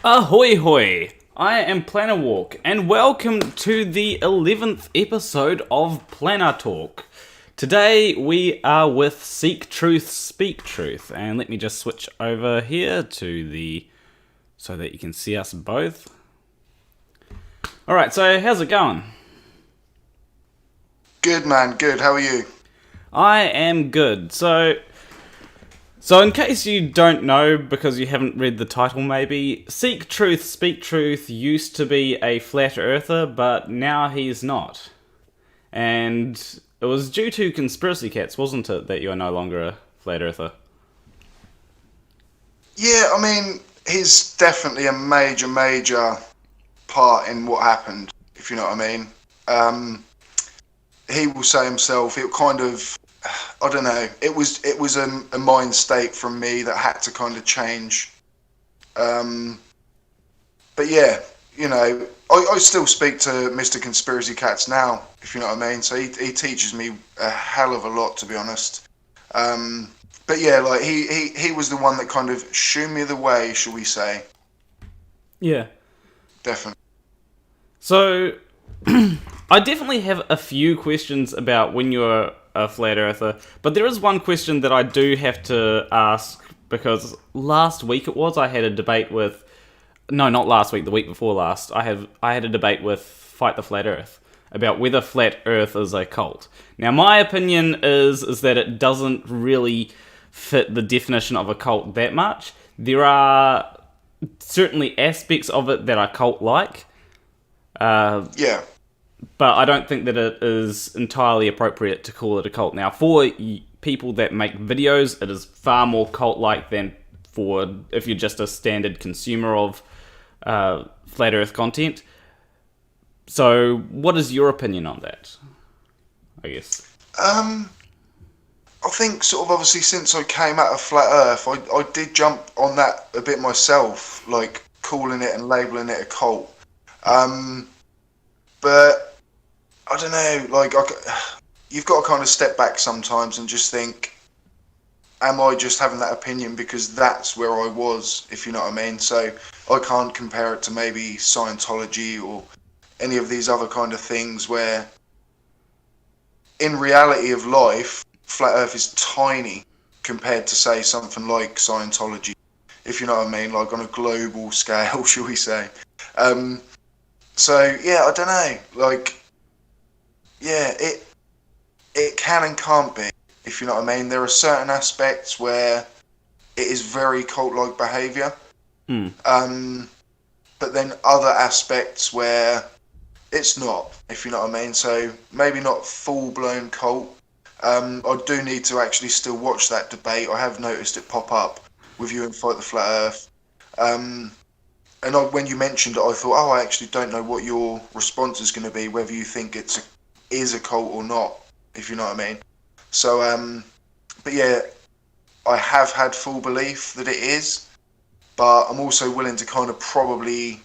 Ahoy hoy! I am PlanarWalk, and welcome to the 11th episode of PlanarTalk. Today we are with Seek Truth, Speak Truth, and let me just switch over here to so that you can see us both. Alright, so how's it going? Good man, good. How are you? I am good. So in case you don't know, because you haven't read the title maybe, Seek Truth, Speak Truth used to be a flat earther, but now he's not. And it was due to conspiracy cats, wasn't it, that you're no longer a flat earther? Yeah, I mean, he's definitely a major part in what happened, if you know what I mean. He will say himself, it kind of, I don't know, it was a mind state from me that had to kind of change. But yeah, you know, I still speak to Mr. Conspiracy Cats now, if you know what I mean. So he teaches me a hell of a lot, to be honest. But yeah, like he was the one that kind of showed me the way, shall we say. Yeah. Definitely. So, I definitely have a few questions about when you're a flat earther, but there is one question that I do have to ask, because last week I had a debate with... No, not last week, the week before last. I had a debate with Fight the Flat Earth about whether flat earth is a cult. Now, my opinion is that it doesn't really fit the definition of a cult that much. There are certainly aspects of it that are cult-like. Yeah. But I don't think that it is entirely appropriate to call it a cult. Now, for people that make videos, it is far more cult-like than for if you're just a standard consumer of flat earth content. So, what is your opinion on that, I guess? I think sort of obviously since I came out of Flat Earth, I did jump on that a bit myself, like calling it and labelling it a cult. But I don't know, like you've got to kind of step back sometimes and just think, am I just having that opinion because that's where I was, if you know what I mean? So I can't compare it to maybe Scientology or any of these other kind of things where in reality of life, Flat Earth is tiny compared to, say, something like Scientology, if you know what I mean, like on a global scale, shall we say. So, yeah, I don't know, like, yeah, it can and can't be, if you know what I mean. There are certain aspects where it is very cult-like behaviour, but then other aspects where it's not, if you know what I mean. So maybe not full-blown cult. I do need to actually still watch that debate. I have noticed it pop up with you and Fight the Flat Earth. And when you mentioned it, I thought, oh, I actually don't know what your response is going to be, whether you think is a cult or not, if you know what I mean. So, but yeah, I have had full belief that it is, but I'm also willing to kind of probably,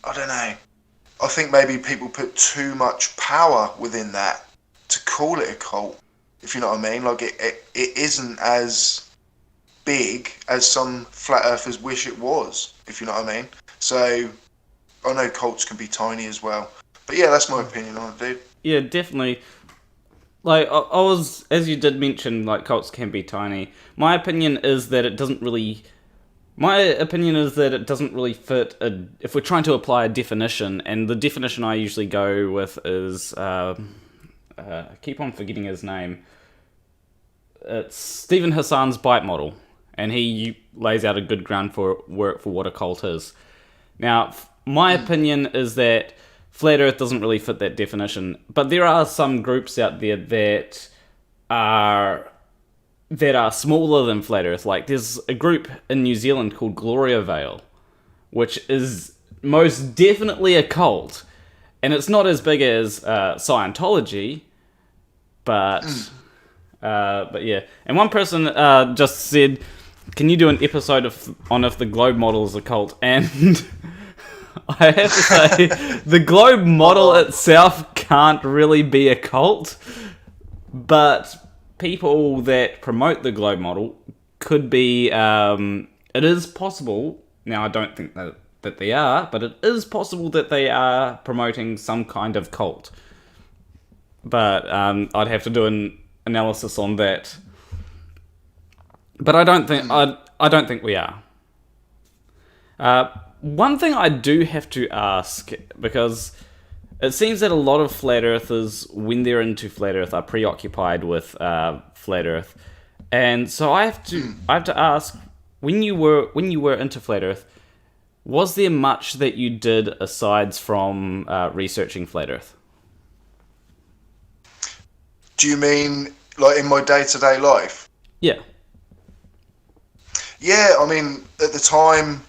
I don't know, I think maybe people put too much power within that to call it a cult, if you know what I mean. Like, it isn't as big as some flat earthers wish it was, if you know what I mean. So I know cults can be tiny as well, but yeah, that's my opinion on it, dude. Yeah, definitely. Like, I was, as you did mention, like, cults can be tiny. My opinion is that it doesn't really fit if we're trying to apply a definition, and the definition I usually go with is, I keep on forgetting his name. It's Stephen Hassan's bite model, and he lays out a good ground for what a cult is. Now, my opinion is that Flat Earth doesn't really fit that definition, but there are some groups out there that are smaller than Flat Earth. Like, there's a group in New Zealand called Gloria Vale, which is most definitely a cult, and it's not as big as Scientology, but yeah. And one person just said, "Can you do an episode on if the globe model is a cult?" And I have to say, the globe model itself can't really be a cult, but people that promote the globe model could be. It is possible. Now, I don't think that that they are, but it is possible that they are promoting some kind of cult. But I'd have to do an analysis on that. But I don't think we are. One thing I do have to ask, because it seems that a lot of flat earthers, when they're into flat earth, are preoccupied with flat earth, and so I have to ask, when you were into flat earth, was there much that you did aside from researching flat earth? Do you mean like in my day-to-day life? Yeah. Yeah, I mean, at the time,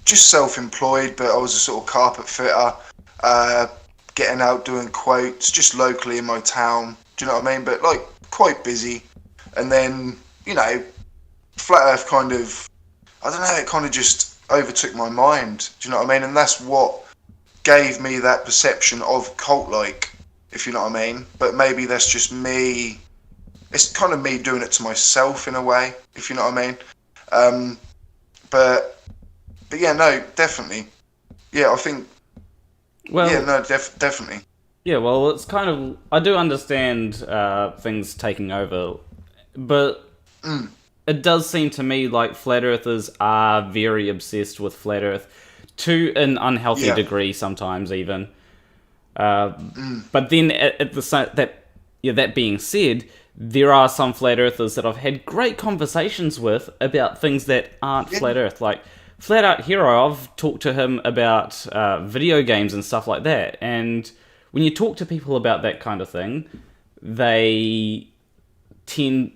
just self-employed, but I was a sort of carpet fitter, getting out doing quotes, just locally in my town. Do you know what I mean? But like quite busy. And then, you know, flat earth kind of, I don't know, it kind of just overtook my mind. Do you know what I mean? And that's what gave me that perception of cult-like, if you know what I mean. But maybe that's just me. It's kind of me doing it to myself in a way, if you know what I mean. But yeah, no, definitely. Yeah, I think. Well, yeah, no, definitely. Yeah, well, it's kind of, I do understand things taking over, but it does seem to me like flat earthers are very obsessed with flat Earth to an unhealthy degree sometimes even. But then at the that being said, there are some flat earthers that I've had great conversations with about things that aren't flat Earth. Like Flat Out Hero, I've talked to him about video games and stuff like that. And when you talk to people about that kind of thing, they tend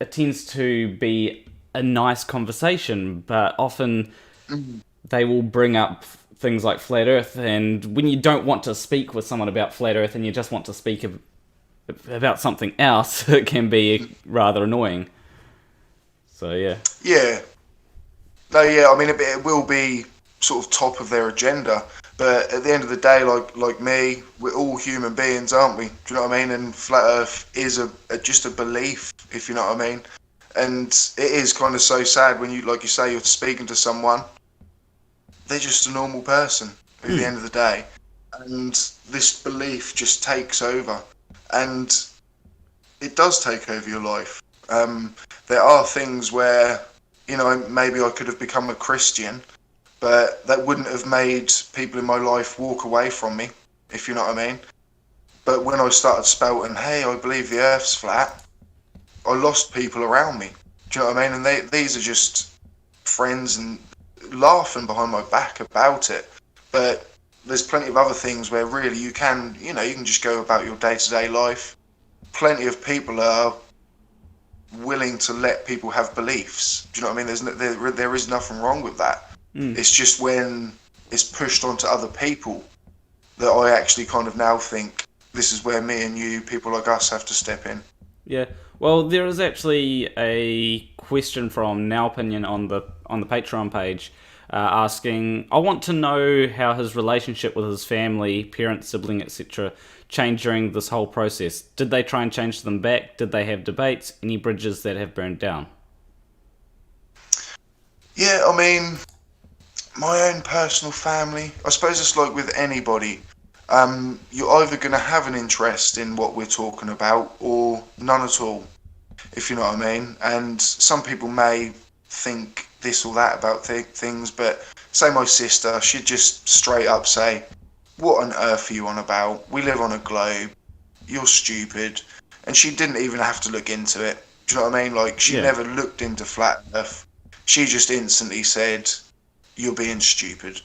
it tends to be a nice conversation, but often they will bring up things like flat Earth. And when you don't want to speak with someone about flat Earth and you just want to speak about something else, it can be rather annoying. So yeah. Yeah. No, yeah. I mean, it will be sort of top of their agenda, but at the end of the day, like me, we're all human beings, aren't we? Do you know what I mean? And flat Earth is just a belief, if you know what I mean. And it is kind of so sad when you, like you say, you're speaking to someone, they're just a normal person at the end of the day, and this belief just takes over. And it does take over your life. There are things where, you know, maybe I could have become a Christian, but that wouldn't have made people in my life walk away from me, if you know what I mean. But when I started spouting, hey, I believe the Earth's flat, I lost people around me. Do you know what I mean? And these are just friends and laughing behind my back about it. But there's plenty of other things where really you can just go about your day-to-day life. Plenty of people are willing to let people have beliefs. Do you know what I mean? There is nothing wrong with that. It's just when it's pushed onto other people that I actually kind of now think this is where me and you, people like us, have to step in. Yeah. Well, there is actually a question from Nowpinion on the Patreon page asking, I want to know how his relationship with his family, parents, sibling, etc. changed during this whole process. Did they try and change them back? Did they have debates? Any bridges that have burned down? Yeah, I mean, my own personal family, I suppose it's like with anybody. You're either going to have an interest in what we're talking about or none at all, if you know what I mean. And some people may think this or that about things, but say my sister, she'd just straight up say, what on earth are you on about? We live on a globe. You're stupid. And she didn't even have to look into it. Do you know what I mean? Like, she never looked into flat earth. She just instantly said, you're being stupid.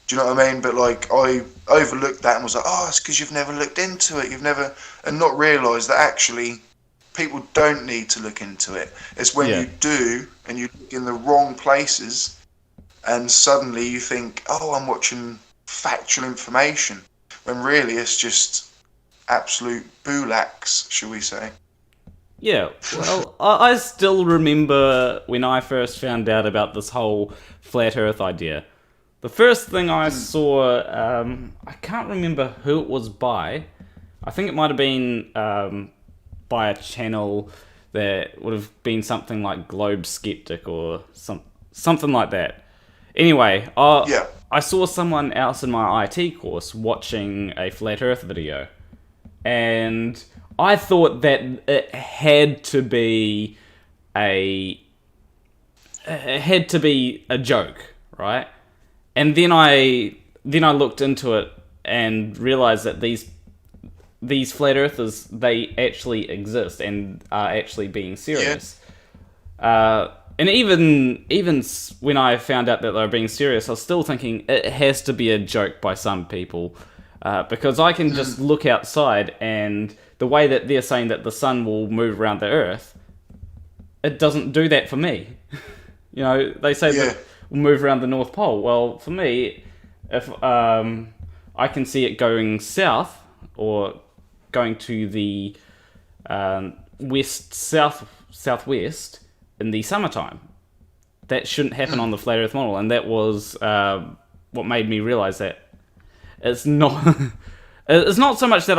Do you know what I mean? But like, I overlooked that and was like, oh, it's because you've never looked into it. And not realised that actually people don't need to look into it. It's when you do and you look in the wrong places and suddenly you think, oh, I'm watching factual information, when really it's just absolute boolax, shall we say. Yeah, well, I still remember when I first found out about this whole flat Earth idea. The first thing I saw, I can't remember who it was by. I think it might have been by a channel that would have been something like Globe Skeptic or something like that. Anyway, Yeah. I saw someone else in my IT course watching a Flat Earth video, and I thought that it had to be a joke, right? And then I looked into it and realized that these flat earthers, they actually exist and are actually being serious. And even when I found out that they were being serious, I was still thinking it has to be a joke by some people, because I can just look outside, and the way that they're saying that the sun will move around the Earth, it doesn't do that for me. You know, they say that we'll move around the North Pole. Well, for me, if I can see it going south or going to the southwest in the summertime, that shouldn't happen on the flat Earth model, and that was what made me realize that it's not. It's not so much that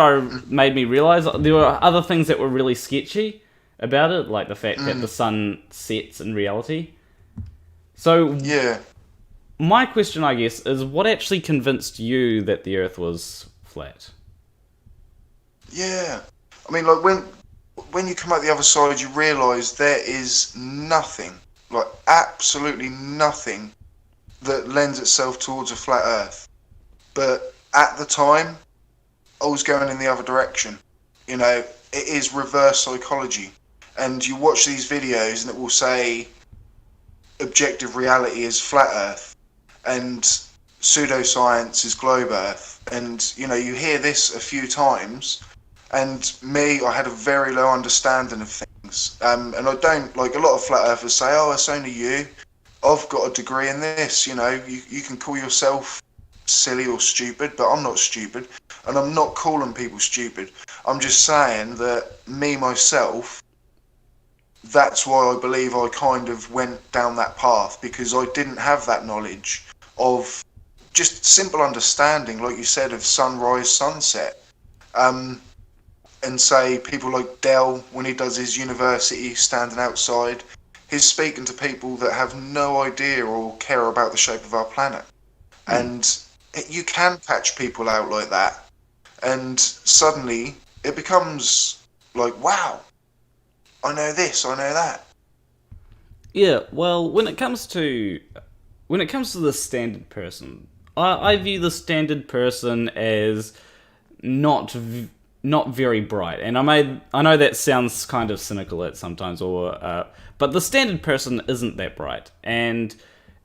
made me realize there were other things that were really sketchy about it, like the fact that the sun sets in reality. So my question, I guess, is what actually convinced you that the Earth was flat? Yeah. I mean, like, when you come out the other side, you realise there is nothing, like absolutely nothing, that lends itself towards a flat Earth. But at the time, I was going in the other direction. You know, it is reverse psychology. And you watch these videos and it will say objective reality is flat Earth and pseudoscience is globe Earth. And, you know, you hear this a few times. And me, I had a very low understanding of things. And I don't, like, a lot of flat earthers say, oh, it's only you. I've got a degree in this, you know. You can call yourself silly or stupid, but I'm not stupid. And I'm not calling people stupid. I'm just saying that me, myself, that's why I believe I kind of went down that path, because I didn't have that knowledge of just simple understanding, like you said, of sunrise, sunset. And say people like Dell, when he does his university standing outside, he's speaking to people that have no idea or care about the shape of our planet. And you can catch people out like that. And suddenly it becomes like, wow, I know this, I know that. Yeah, well, when it comes to the standard person, I view the standard person as not very bright, and I know that sounds kind of cynical at sometimes, but the standard person isn't that bright, and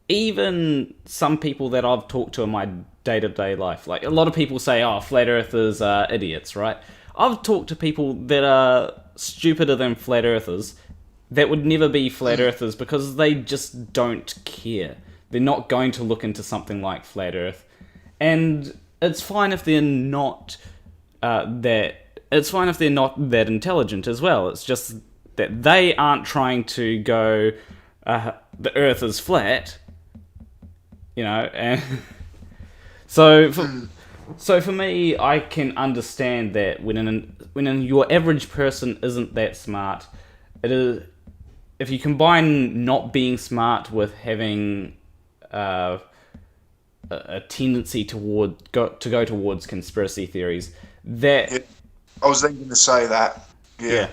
even some people that I've talked to in my day-to-day life, like a lot of people say, oh, flat earthers are idiots, right? I've talked to people that are stupider than flat earthers that would never be flat earthers because they just don't care. They're not going to look into something like flat earth, and it's fine if they're not that intelligent as well. It's just that they aren't trying to go, the Earth is flat, you know. And so for me, I can understand that when your average person isn't that smart, it is, if you combine not being smart with having a tendency to go towards conspiracy theories. That I was thinking to say that. Yeah.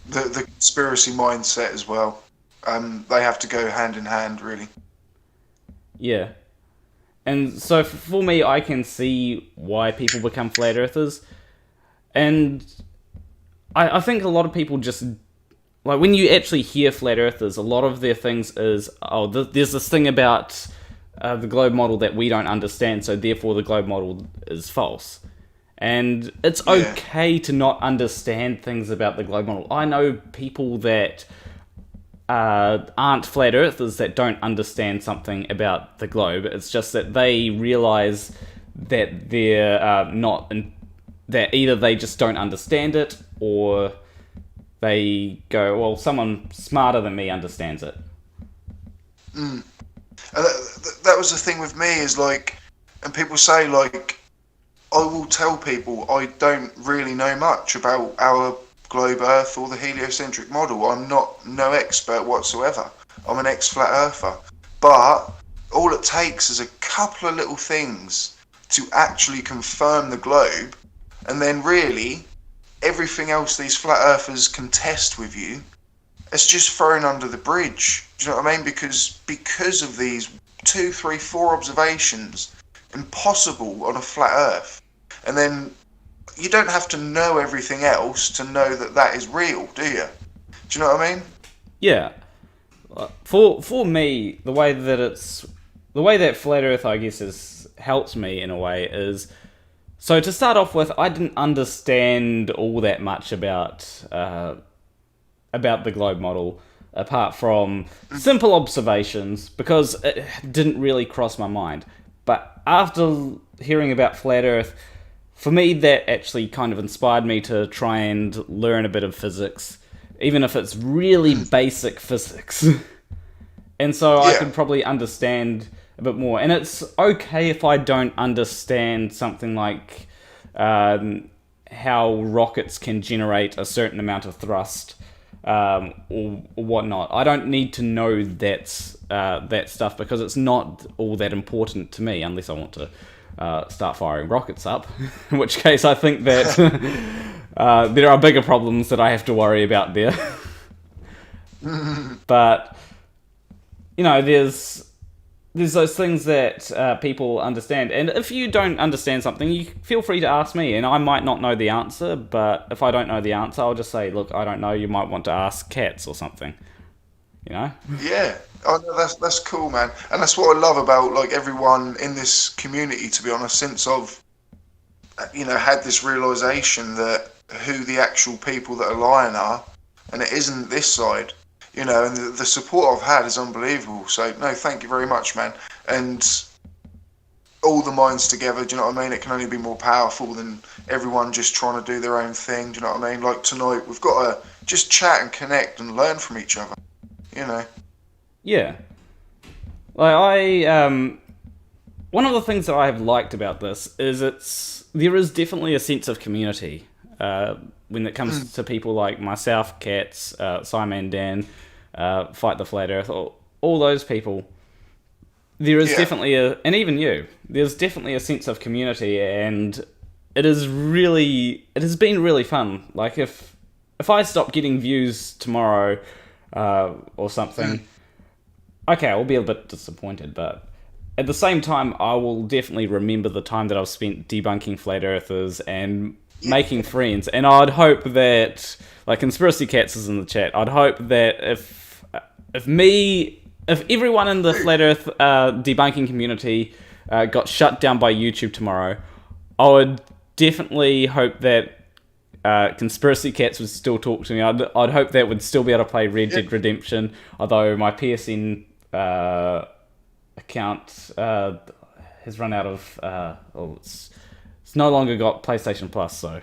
The conspiracy mindset as well. They have to go hand in hand, really. Yeah. And so for me, I can see why people become flat earthers. And I think a lot of people just, like, when you actually hear flat earthers, a lot of their things is, there's this thing about the globe model that we don't understand, so therefore the globe model is false. And it's okay to not understand things about the globe model. I know people that aren't flat earthers that don't understand something about the globe. It's just that they realize that they're that either they just don't understand it, or they go, well, someone smarter than me understands it. And that was the thing with me, is like, and people say, like, I will tell people I don't really know much about our globe Earth or the heliocentric model. I'm no expert whatsoever. I'm an ex-flat earther. But all it takes is a couple of little things to actually confirm the globe, and then really everything else these flat earthers can test with you, it's just thrown under the bridge. Do you know what I mean? Because of these 2, 3, 4 observations, impossible on a flat earth. And then you don't have to know everything else to know that that is real, do you? Do you know what I mean? Yeah. For me, the way that Flat Earth, I guess, helps me in a way is, so to start off with, I didn't understand all that much about the globe model, apart from simple observations, because it didn't really cross my mind. But after hearing about Flat Earth, for me, that actually kind of inspired me to try and learn a bit of physics, even if it's really basic physics. And so I could probably understand a bit more. And it's okay if I don't understand something like how rockets can generate a certain amount of thrust, or whatnot. I don't need to know that stuff, because it's not all that important to me, unless I want to start firing rockets up, in which case I think that there are bigger problems that I have to worry about there. But, you know, there's those things that people understand, and if you don't understand something, you feel free to ask me, and I might not know the answer, but if I don't know the answer, I'll just say, look, I don't know, you might want to ask cats or something, you know? Yeah. Oh, no, that's cool, man. And that's what I love about, like, everyone in this community, to be honest, since I've, you know, had this realisation that who the actual people that are lying are, and it isn't this side, you know, and the support I've had is unbelievable. So, no, thank you very much, man. And all the minds together, do you know what I mean? It can only be more powerful than everyone just trying to do their own thing, do you know what I mean? Like, tonight, we've got to just chat and connect and learn from each other, you know? Yeah. Like, one of the things that I have liked about this is there is definitely a sense of community when it comes to people like myself, Cats, Simon, Dan, Fight the Flat Earth, all those people. There is definitely and even you, there's definitely a sense of community, and it has been really fun. Like, if I stop getting views tomorrow or something, okay, I'll be a bit disappointed, but at the same time, I will definitely remember the time that I've spent debunking flat earthers and making friends. And I'd hope that, like, Conspiracy Cats is in the chat, I'd hope that if everyone in the flat earth debunking community got shut down by YouTube tomorrow, I would definitely hope that Conspiracy Cats would still talk to me. I'd hope that would still be able to play Red Dead Redemption, although my PSN account has run out of it's no longer got PlayStation Plus, so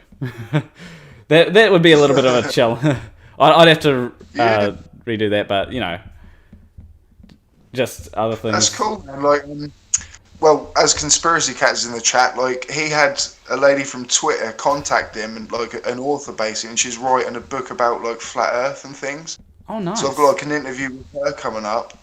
that would be a little bit of a challenge. I'd have to redo that, but you know, just other things. That's cool, man. Like, well, as Conspiracy Cat is in the chat, like, he had a lady from Twitter contact him, and like an author basically, and she's writing a book about like flat Earth and things. Oh, nice. So I've got like an interview with her coming up,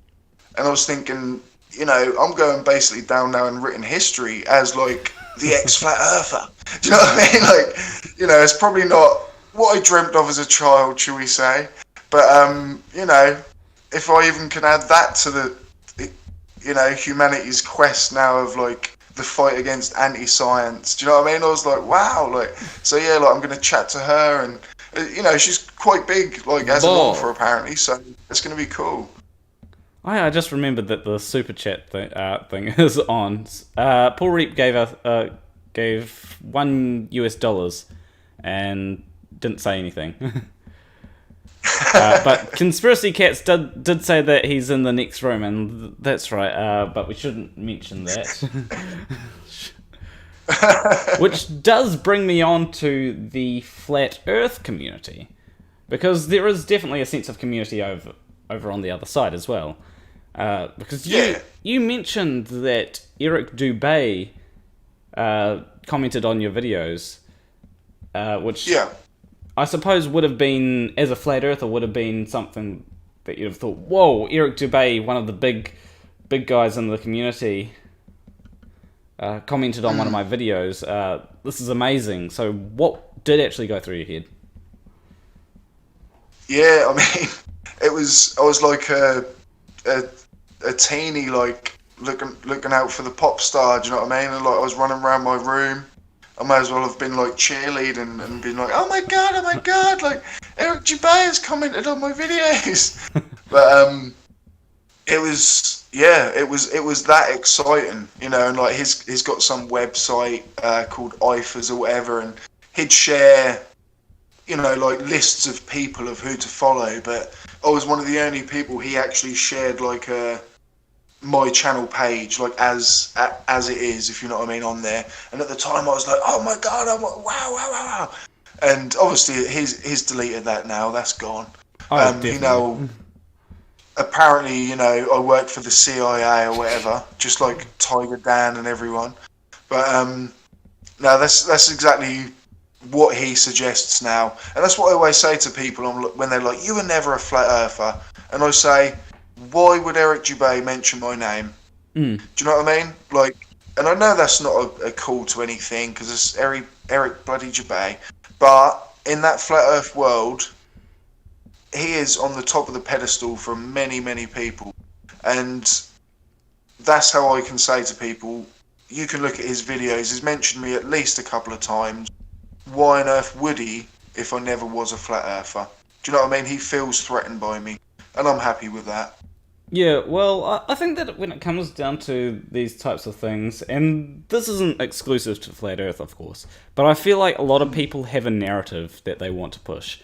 and I was thinking, you know, I'm going basically down now in written history as like the ex-flat earther. Do you know what I mean? Like, you know, it's probably not what I dreamt of as a child, shall we say? But you know, if I even can add that to the, you know, humanity's quest now of like the fight against anti-science. Do you know what I mean? I was like, wow, like, so yeah, like I'm gonna chat to her, and you know, she's quite big, like as an author apparently, so it's gonna be cool. I just remembered that the super chat thing is on. Paul Reap gave $1 and didn't say anything. But Conspiracy Cats did say that he's in the next room, and that's right. But we shouldn't mention that. Which does bring me on to the Flat Earth community, because there is definitely a sense of community over on the other side as well. Because you mentioned that Eric Dubay commented on your videos, which I suppose would have been, as a flat earther, would have been something that you'd have thought, whoa, Eric Dubay, one of the big big guys in the community commented on one of my videos. This is amazing. So what did actually go through your head? Yeah, I mean, I was like a teenie, like looking out for the pop star. Do you know what I mean? And like I was running around my room. I may as well have been like cheerleading and been like, oh my god, like Eric Dubay has commented on my videos. But it was that exciting, you know. And like he's got some website called IFAs or whatever, and he'd share, you know, like lists of people of who to follow. But I was one of the only people he actually shared like my channel page, like as it is, if you know what I mean, on there. And at the time I was like, oh my god, I'm like, wow. And obviously he's deleted that now. That's gone. You know, apparently, you know, I work for the CIA or whatever, just like Tiger Dan and everyone. But no, that's exactly what he suggests now. And that's what I always say to people when they're like, you were never a flat earther. And I say, why would Eric Dubay mention my name? Do you know what I mean? Like, and I know that's not a call to anything because it's Eric bloody Dubay, but in that flat Earth world, he is on the top of the pedestal for many, many people, and that's how I can say to people, you can look at his videos. He's mentioned me at least a couple of times. Why on earth would he if I never was a flat earther? Do you know what I mean? He feels threatened by me, and I'm happy with that. Yeah, well, I think that when it comes down to these types of things, and this isn't exclusive to Flat Earth, of course, but I feel like a lot of people have a narrative that they want to push,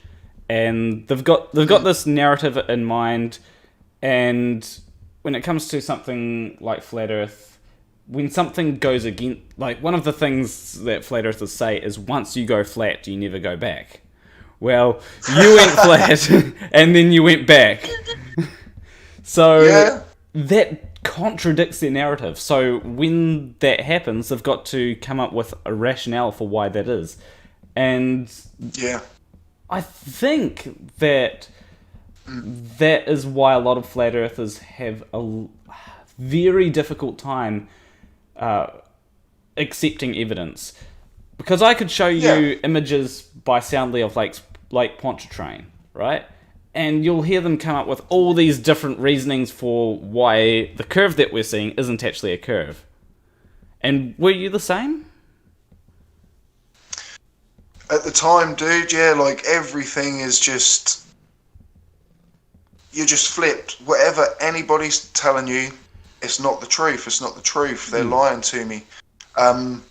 and they've got this narrative in mind, and when it comes to something like Flat Earth, when something goes against, like one of the things that Flat Earthers say is once you go flat, you never go back. Well, you went flat, and then you went back. So that contradicts their narrative. So when that happens, they've got to come up with a rationale for why that is. And I think that is why a lot of flat earthers have a very difficult time accepting evidence. Because I could show you images by Soundly of Lake Pontchartrain, right? And you'll hear them come up with all these different reasonings for why the curve that we're seeing isn't actually a curve. And were you the same? At the time, dude, yeah, like everything is just... You're just flipped. Whatever anybody's telling you, it's not the truth. It's not the truth. They're lying to me. And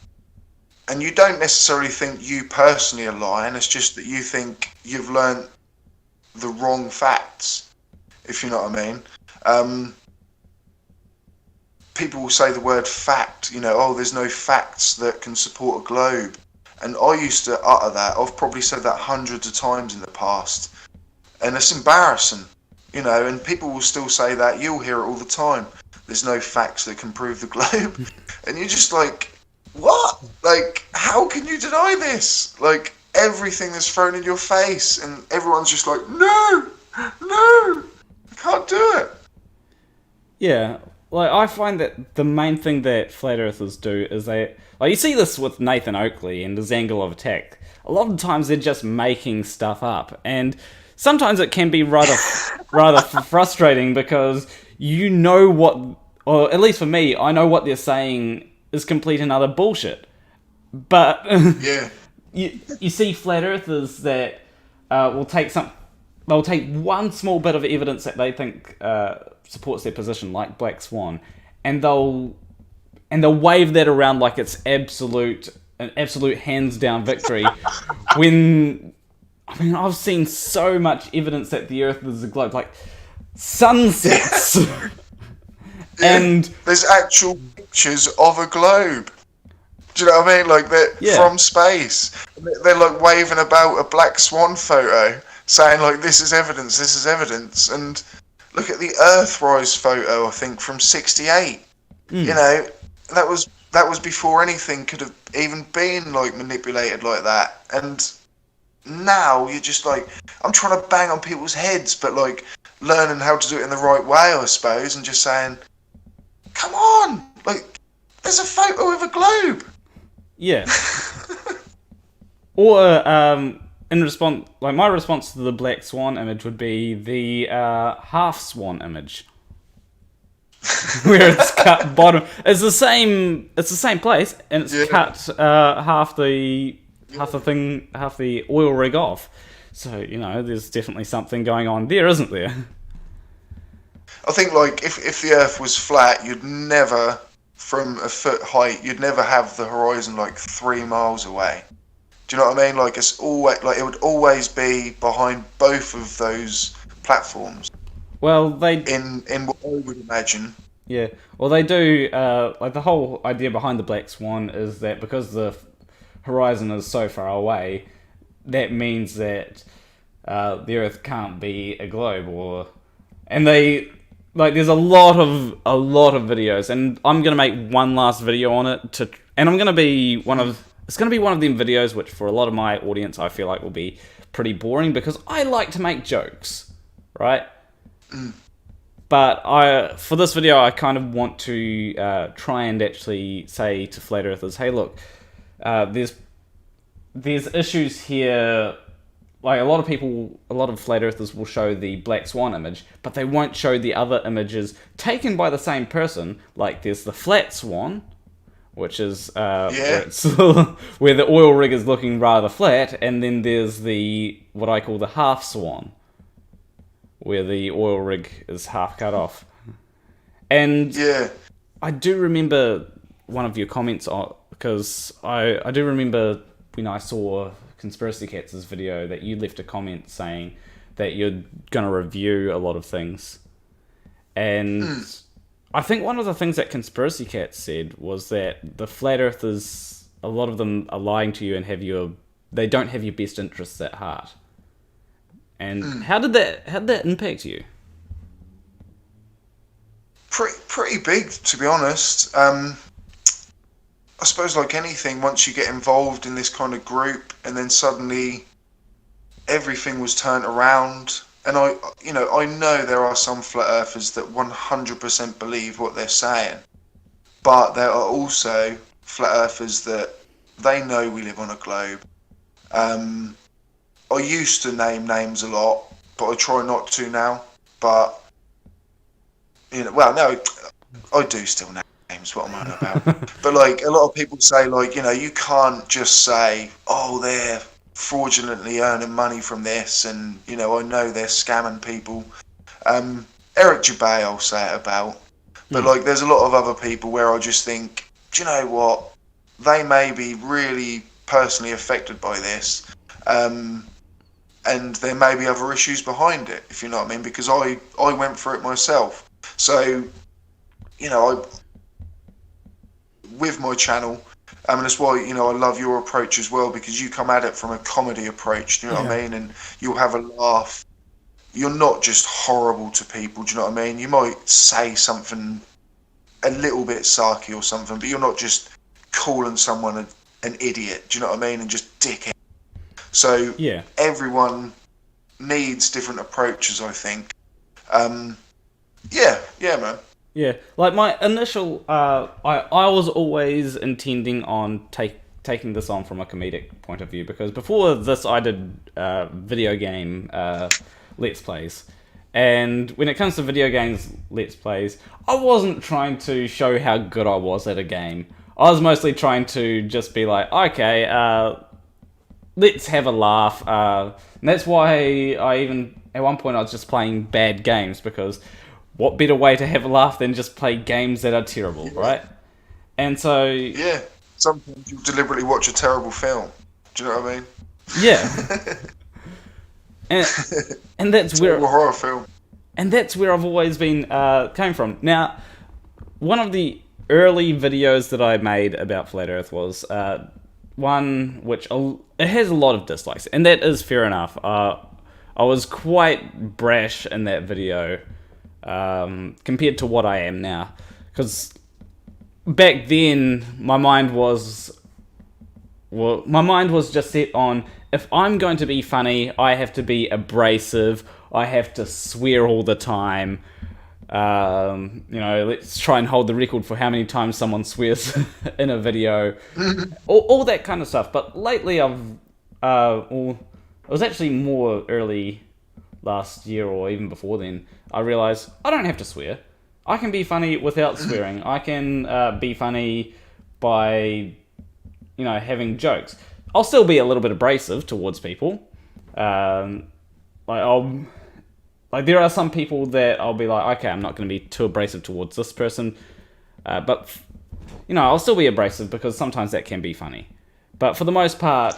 you don't necessarily think you personally are lying. It's just that you think you've learned the wrong facts, if you know what I mean. People will say the word fact, you know, oh, there's no facts that can support a globe. And I used to utter that. I've probably said that hundreds of times in the past. And it's embarrassing, you know, and people will still say that. You'll hear it all the time. There's no facts that can prove the globe. And you're just like, what? Like, how can you deny this? Like, everything is thrown in your face, and everyone's just like, no, I can't do it. Yeah, like I find that the main thing that flat earthers do is they, like, you see this with Nathan Oakley and his angle of attack. A lot of times they're just making stuff up, and sometimes it can be rather frustrating because you know what, or at least for me, I know what they're saying is complete and utter bullshit. But you see flat earthers that will take one small bit of evidence that they think supports their position, like Black Swan, and they'll wave that around like it's an absolute hands down victory. When I mean, I've seen so much evidence that the Earth is a globe, like sunsets, and there's actual pictures of a globe. Do you know what I mean? Like they're from space. They're like waving about a Black Swan photo, saying like, "This is evidence. This is evidence." And look at the Earthrise photo. I think from '68. You know, that was before anything could have even been like manipulated like that. And now you're just like, I'm trying to bang on people's heads, but like learning how to do it in the right way, I suppose, and just saying, come on, like, there's a photo of a globe. Yeah. Or, in response, like, my response to the black swan image would be the half swan image. Where it's cut bottom. It's the same place, and it's cut half the oil rig off. So, there's definitely something going on there, isn't there? I think, like, if the Earth was flat, you'd never, from a foot height, you'd never have the horizon, like, 3 miles away. Do you know what I mean? Like, it's always, like, it would always be behind both of those platforms. Well, they... In what I would imagine. Yeah. Well, they do, like, the whole idea behind the black swan is that because the horizon is so far away, that means that the Earth can't be a globe, and they... Like, there's a lot of videos, and I'm gonna make one last video on it and I'm gonna be it's gonna be one of them videos which for a lot of my audience I feel like will be pretty boring because I like to make jokes, right? But for this video I kind of want to try and actually say to flat earthers, hey, look, there's issues here. Like, a lot of flat earthers will show the black swan image, but they won't show the other images taken by the same person. Like, there's the flat swan, which is where, where the oil rig is looking rather flat, and then there's what I call the half swan, where the oil rig is half cut off. And I do remember one of your comments, because I do remember when I saw Conspiracy Cats' video that you left a comment saying that you're going to review a lot of things. And I think one of the things that Conspiracy Cats said was that the flat earthers, a lot of them are lying to you and they don't have your best interests at heart. And how did that impact you? Pretty big, to be honest. I suppose, like anything, once you get involved in this kind of group and then suddenly everything was turned around, and I know there are some flat earthers that 100% believe what they're saying, but there are also flat earthers that they know we live on a globe. I used to name names a lot, but I try not to now. But no, I do still name names, what am I on about? But, like, a lot of people say, like, you can't just say, oh, they're fraudulently earning money from this, and I know they're scamming people. Eric Jabay I'll say it about, but like, there's a lot of other people where I just think, do you know what, they may be really personally affected by this, and there may be other issues behind it, if you know what I mean, because I went through it myself. So with my channel, and that's why I love your approach as well, because you come at it from a comedy approach. Do you know what I mean? And you'll have a laugh. You're not just horrible to people. Do you know what I mean? You might say something a little bit sarky or something, but you're not just calling someone an idiot. Do you know what I mean? And just dick it. So everyone needs different approaches, I think. Man. Yeah, like my initial, I was always intending on taking this on from a comedic point of view, because before this I did video game Let's Plays, and when it comes to video games Let's Plays, I wasn't trying to show how good I was at a game. I was mostly trying to just be like, okay, let's have a laugh, and that's why at one point I was just playing bad games, because what better way to have a laugh than just play games that are terrible, right? And so... Yeah, sometimes you deliberately watch a terrible film. Do you know what I mean? Yeah. and that's where... a horror film. And that's where I've always been came from. Now, one of the early videos that I made about Flat Earth was one which... It has a lot of dislikes, and that is fair enough. I was quite brash in that video, compared to what I am now, because back then my mind was just set on, if I'm going to be funny, I have to be abrasive, I have to swear all the time, Let's try and hold the record for how many times someone swears in a video, all that kind of stuff. But lately, it was actually more early last year or even before then, I realised I don't have to swear. I can be funny without swearing. I can be funny by, having jokes. I'll still be a little bit abrasive towards people. There are some people that I'll be like, okay, I'm not going to be too abrasive towards this person. But I'll still be abrasive because sometimes that can be funny. But for the most part,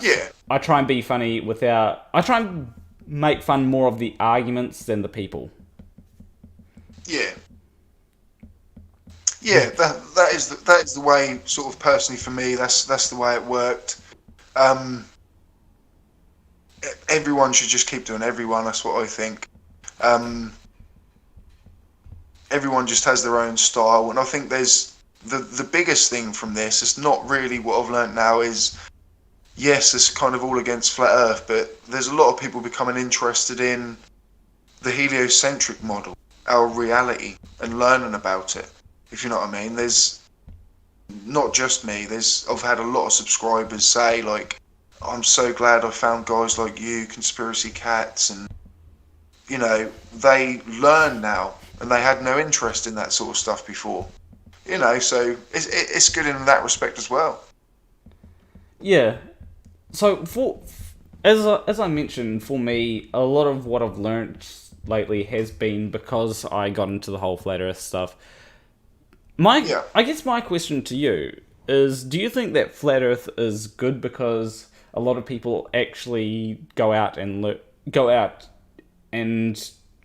I try and be funny I try and make fun more of the arguments than the people. Yeah. Yeah, that is the way, sort of personally for me, that's the way it worked. Everyone should just keep doing everyone, that's what I think. Everyone just has their own style, and I think there's the biggest thing from this, it's not really what I've learned now is, yes, it's kind of all against Flat Earth, but there's a lot of people becoming interested in the heliocentric model, our reality, and learning about it, if you know what I mean. There's not just me, I've had a lot of subscribers say, like, I'm so glad I found guys like you, Conspiracy Cats, and they learn now, and they had no interest in that sort of stuff before. So it's good in that respect as well. Yeah. So as I mentioned, for me, a lot of what I've learned lately has been because I got into the whole Flat Earth stuff. I guess my question to you is, do you think that Flat Earth is good because a lot of people actually go out and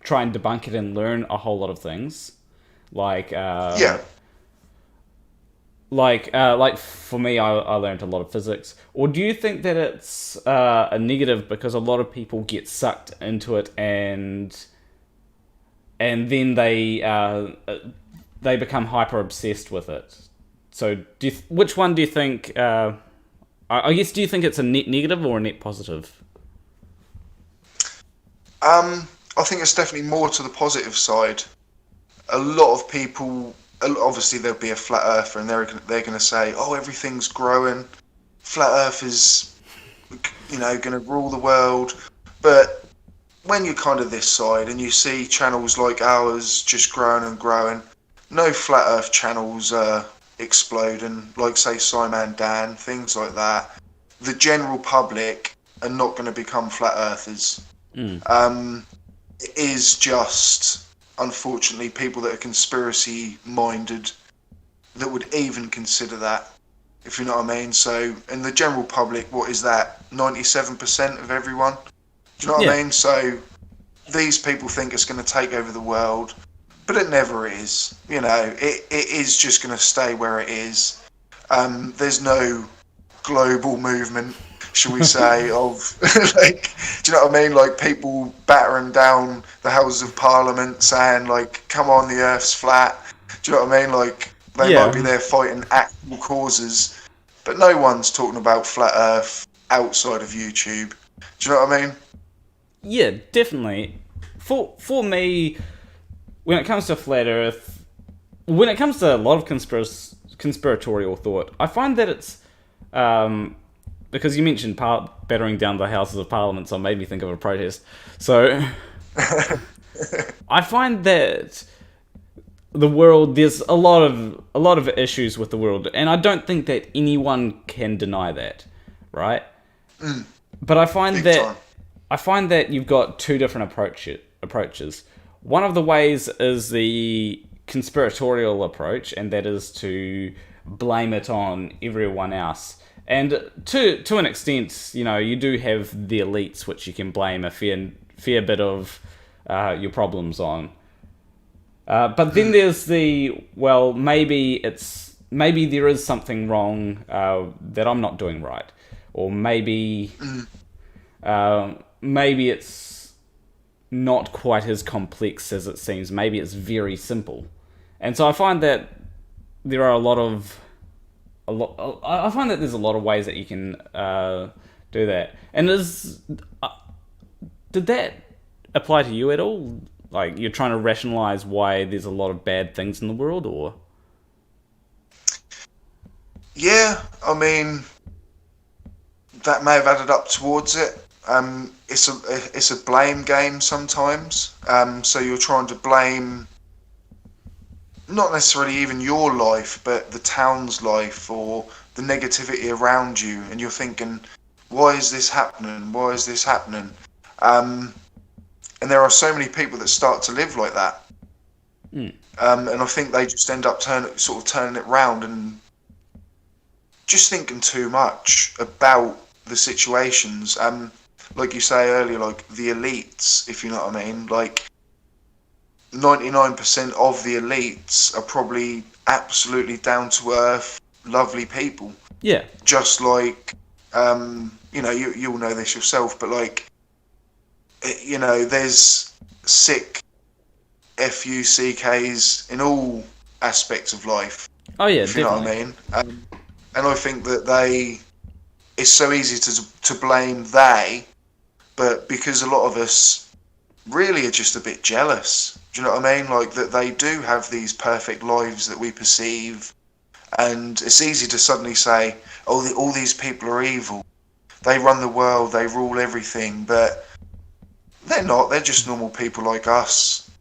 try and debunk it and learn a whole lot of things, like for me, I learned a lot of physics. Or do you think that it's a negative because a lot of people get sucked into it and then they become hyper obsessed with it? So which one do you think? I guess, do you think it's a net negative or a net positive? I think it's definitely more to the positive side. A lot of people, obviously there'll be a flat earther and they're going to say, oh, everything's growing, flat earth is, going to rule the world. But when you're kind of this side and you see channels like ours just growing and growing, no flat earth channels are exploding, like say Simon Dan, things like that. The general public are not going to become flat earthers. It is just, unfortunately, people that are conspiracy minded that would even consider that, if you know what I mean. So in the general public, what is that, 97% of everyone? Do you know what I mean? So these people think it's going to take over the world, but it never is. It is just going to stay where it is. There's no global movement, shall we say, of do you know what I mean? Like people battering down the Houses of Parliament saying, like, come on, the Earth's flat. Do you know what I mean? Like they might be there fighting actual causes, but no one's talking about flat Earth outside of YouTube. Do you know what I mean? Yeah, definitely. For me, when it comes to flat Earth, when it comes to a lot of conspiratorial thought, I find that it's because you mentioned battering down the Houses of Parliament, so it made me think of a protest. So I find that the world, there's a lot of issues with the world, and I don't think that anyone can deny that, right? But I find that you've got two different approaches. One of the ways is the conspiratorial approach, and that is to blame it on everyone else. And to an extent, you do have the elites, which you can blame a fair bit of your problems on. But then there's maybe there is something wrong that I'm not doing right, or maybe it's not quite as complex as it seems. Maybe it's very simple, and so I find that there are I find that there's a lot of ways that you can do that. And did that apply to you at all? Like, you're trying to rationalize why there's a lot of bad things in the world, or? Yeah, I mean, that may have added up towards it. It's a blame game sometimes. So you're trying to blame not necessarily even your life, but the town's life or the negativity around you, and you're thinking, why is this happening? Why is this happening? And there are so many people that start to live like that. And I think they just end up turning it round and just thinking too much about the situations. Like you say earlier, like the elites, if you know what I mean. Like 99% of the elites are probably absolutely down to earth, lovely people. Yeah. Just like, you'll know this yourself, but like, there's sick FUCKs in all aspects of life. Oh yeah, if you definitely. know what I mean. And I think that it's so easy to blame they, but because a lot of us really are just a bit jealous. Do you know what I mean? Like that they do have these perfect lives that we perceive, and it's easy to suddenly say, "Oh, all these people are evil. They run the world. They rule everything." But they're not. They're just normal people like us.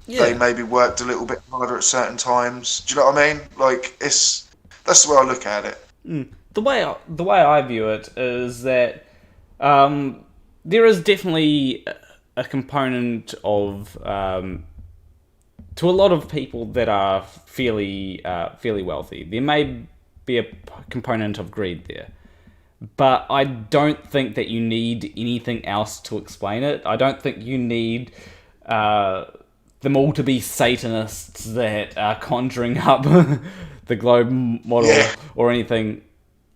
Yeah. They maybe worked a little bit harder at certain times. Do you know what I mean? Like that's the way I look at it. The way I view it is that there is definitely a component of to a lot of people that are fairly wealthy. There may be a component of greed there, but I don't think that you need anything else to explain it. I don't think you need them all to be Satanists that are conjuring up the globe model or anything.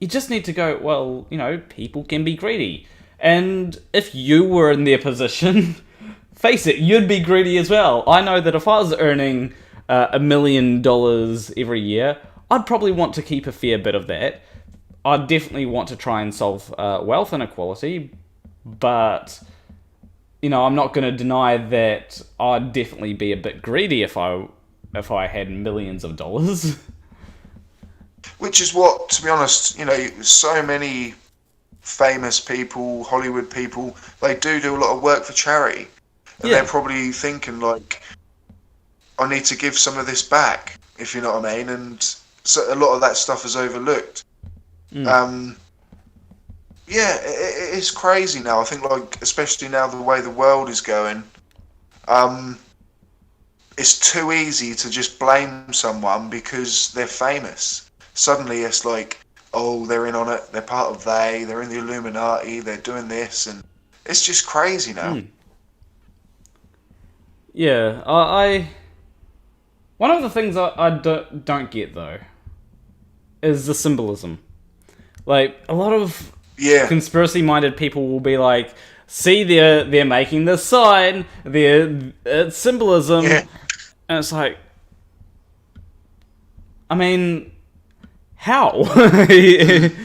You just need to go, well, people can be greedy. And if you were in their position, face it, you'd be greedy as well. I know that if I was earning $1 million every year, I'd probably want to keep a fair bit of that. I'd definitely want to try and solve wealth inequality, but I'm not going to deny that I'd definitely be a bit greedy if I had millions of dollars. Which is what, to be honest, so many famous people, Hollywood people, they do a lot of work for charity. And they're probably thinking, like, I need to give some of this back, if you know what I mean. And so a lot of that stuff is overlooked. It's crazy now. I think, like, especially now the way the world is going, it's too easy to just blame someone because they're famous. Suddenly it's like, oh, they're in on it, they're part of they're in the Illuminati, they're doing this, and it's just crazy now. Yeah, one of the things I don't get, though, is the symbolism. Like, a lot of conspiracy-minded people will be like, see, they're making this sign, it's symbolism, and it's like, I mean, how? It's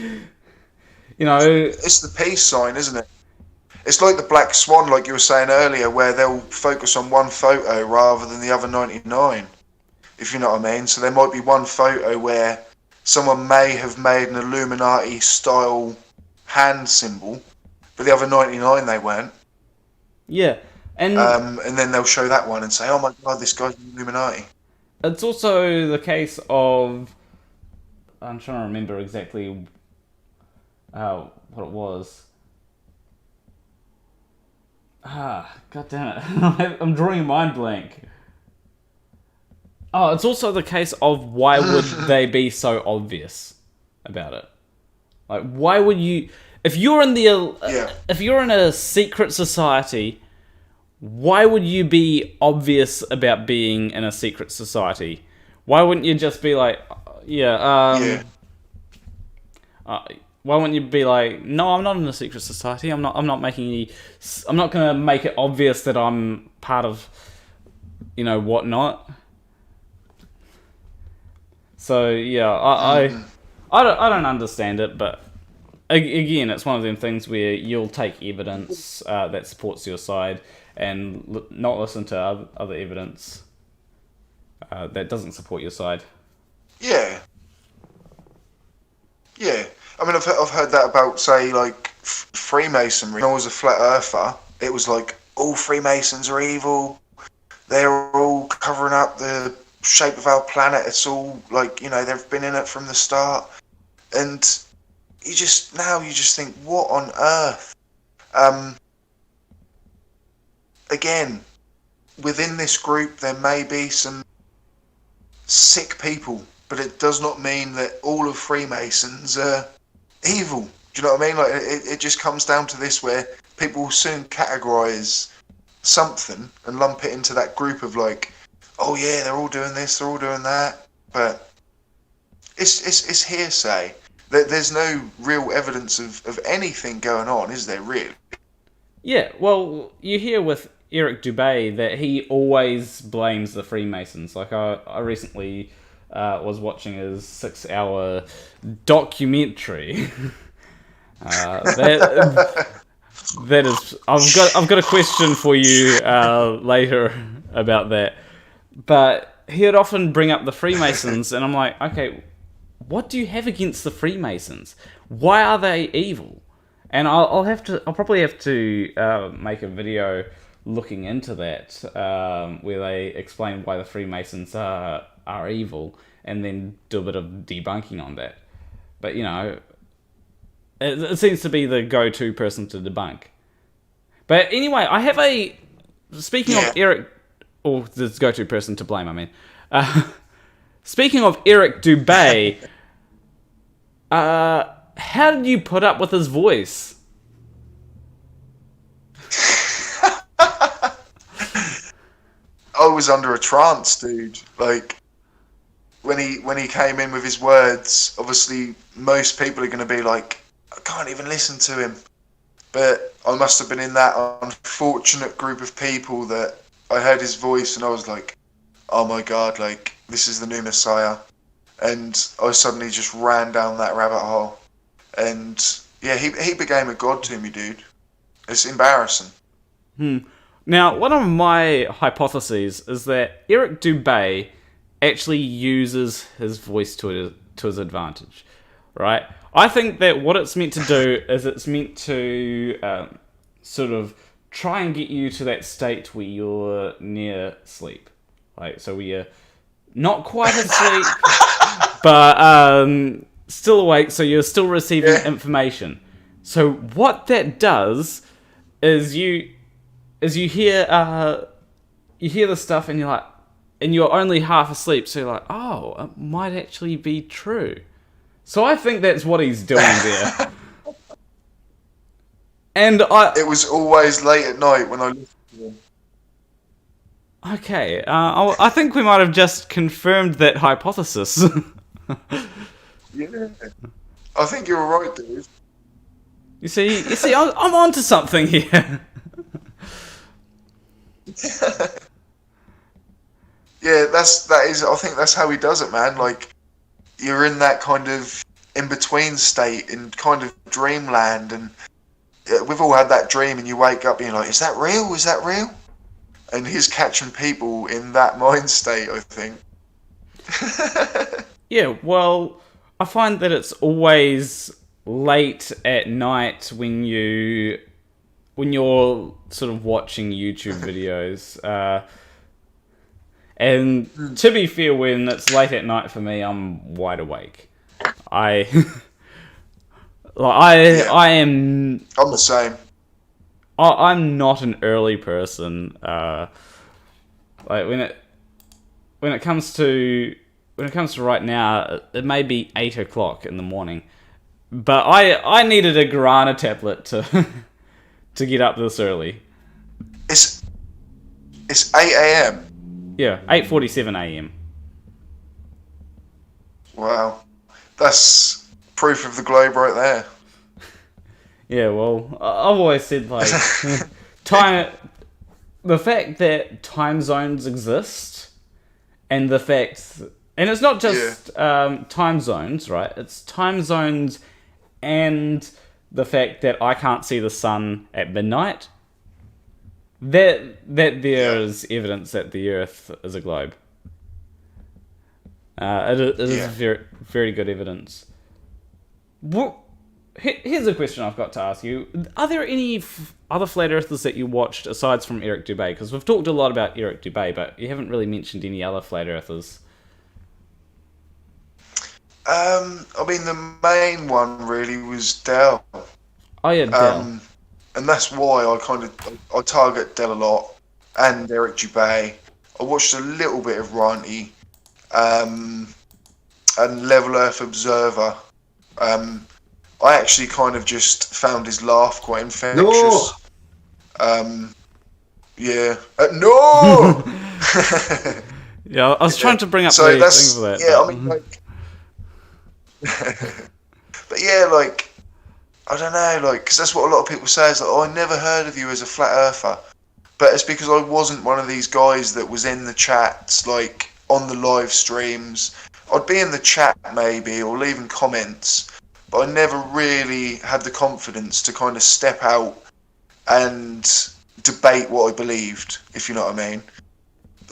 the peace sign, isn't it? It's like the Black Swan, like you were saying earlier, where they'll focus on one photo rather than the other 99, if you know what I mean. So there might be one photo where someone may have made an Illuminati-style hand symbol, but the other 99 they weren't. Yeah, and then they'll show that one and say, oh my god, this guy's an Illuminati. It's also the case of... I'm trying to remember exactly what it was. God damn it. I'm drawing a mind blank. Oh, it's also the case of why would they be so obvious about it? Like, why would you... If you're in a secret society, why would you be obvious about being in a secret society? Why wouldn't you just be like, why wouldn't you be like, no, I'm not in a secret society. I'm not going to make it obvious that I'm part of, whatnot. So yeah, I don't understand it, but again, it's one of them things where you'll take evidence that supports your side, and not listen to other evidence that doesn't support your side. Yeah. Yeah. I mean, I've heard that about, say, like, Freemasonry. When I was a flat earther, it was like, all Freemasons are evil. They're all covering up the shape of our planet. It's all, like, you know, they've been in it from the start. And you just think, what on earth? Again, within this group, there may be some sick people, but it does not mean that all of Freemasons are evil. Do you know what I mean? Like, it just comes down to this, where people will soon categorize something and lump it into that group of, like, oh yeah, they're all doing this, they're all doing that. But it's hearsay. There's no real evidence of anything going on, is there, really? Yeah, well, you hear with Eric Dubé that he always blames the Freemasons. Like, I recently was watching his 6-hour documentary. That is, I've got a question for you later about that. But he would often bring up the Freemasons, and I'm like, okay, what do you have against the Freemasons? Why are they evil? And I'll probably have to make a video looking into that, where they explain why the Freemasons are evil, and then do a bit of debunking on that. But, you know, it seems to be the go-to person to debunk. But anyway, I have speaking of Eric, or the go-to person to blame, I mean. Speaking of Eric Dubé, how did you put up with his voice? I was under a trance, dude. Like, when he came in with his words, obviously most people are going to be like, I can't even listen to him. But I must have been in that unfortunate group of people that I heard his voice and I was like, oh my God, like, this is the new Messiah. And I suddenly just ran down that rabbit hole. And yeah, he became a god to me, dude. It's embarrassing. Now, one of my hypotheses is that Eric Dubé actually uses his voice to his advantage, right? I think that what it's meant to do is it's meant to sort of try and get you to that state where you're near sleep. Like, so where you're not quite asleep, but still awake, so you're still receiving information. So what that does is you hear the stuff and you're like, and you're only half asleep, so you're like, oh, it might actually be true. So I think that's what he's doing there. And it was always late at night when I listened to him. Okay, I think we might have just confirmed that hypothesis. Yeah, I think you're right, dude. You see, I'm onto something here. Yeah, that is. I think that's how he does it, man. Like, you're in that kind of in between state, in kind of dreamland, and we've all had that dream, and you wake up being like, "Is that real? Is that real?" And he's catching people in that mind state, I think. Yeah, well, I find that it's always late at night when you're sort of watching YouTube videos. And to be fair, when it's late at night for me, I'm wide awake. I am. I'm the same. I'm not an early person. Like when it comes to right now, it may be 8 o'clock in the morning, but I needed a guarana tablet to get up this early. It's 8 a.m. Yeah, 8:47 a.m. Wow, that's proof of the globe right there. Yeah, well, I've always said, like, the fact that time zones exist, and the fact, and it's not just time zones, right? It's time zones and the fact that I can't see the sun at midnight. that there's evidence that the Earth is a globe. It is very, very good evidence. Here's a question I've got to ask you. Are there any other flat earthers that you watched aside from Eric Dubé? Because we've talked a lot about Eric Dubé, but you haven't really mentioned any other flat earthers. I mean, the main one really was Dell. Oh yeah, Dell. And that's why I target Dell a lot, and Eric Dubé. I watched a little bit of Ranty, and Level Earth Observer. I actually kind of just found his laugh quite infectious. No! Yeah. No! Yeah, I was trying to bring up so the thing for that. Yeah, but... I mean, like... but yeah, like... I don't know, like... Because that's what a lot of people say, is like, oh, I never heard of you as a flat earther. But it's because I wasn't one of these guys that was in the chats, like, on the live streams. I'd be in the chat, maybe, or leaving comments... But I never really had the confidence to kind of step out and debate what I believed, if you know what I mean.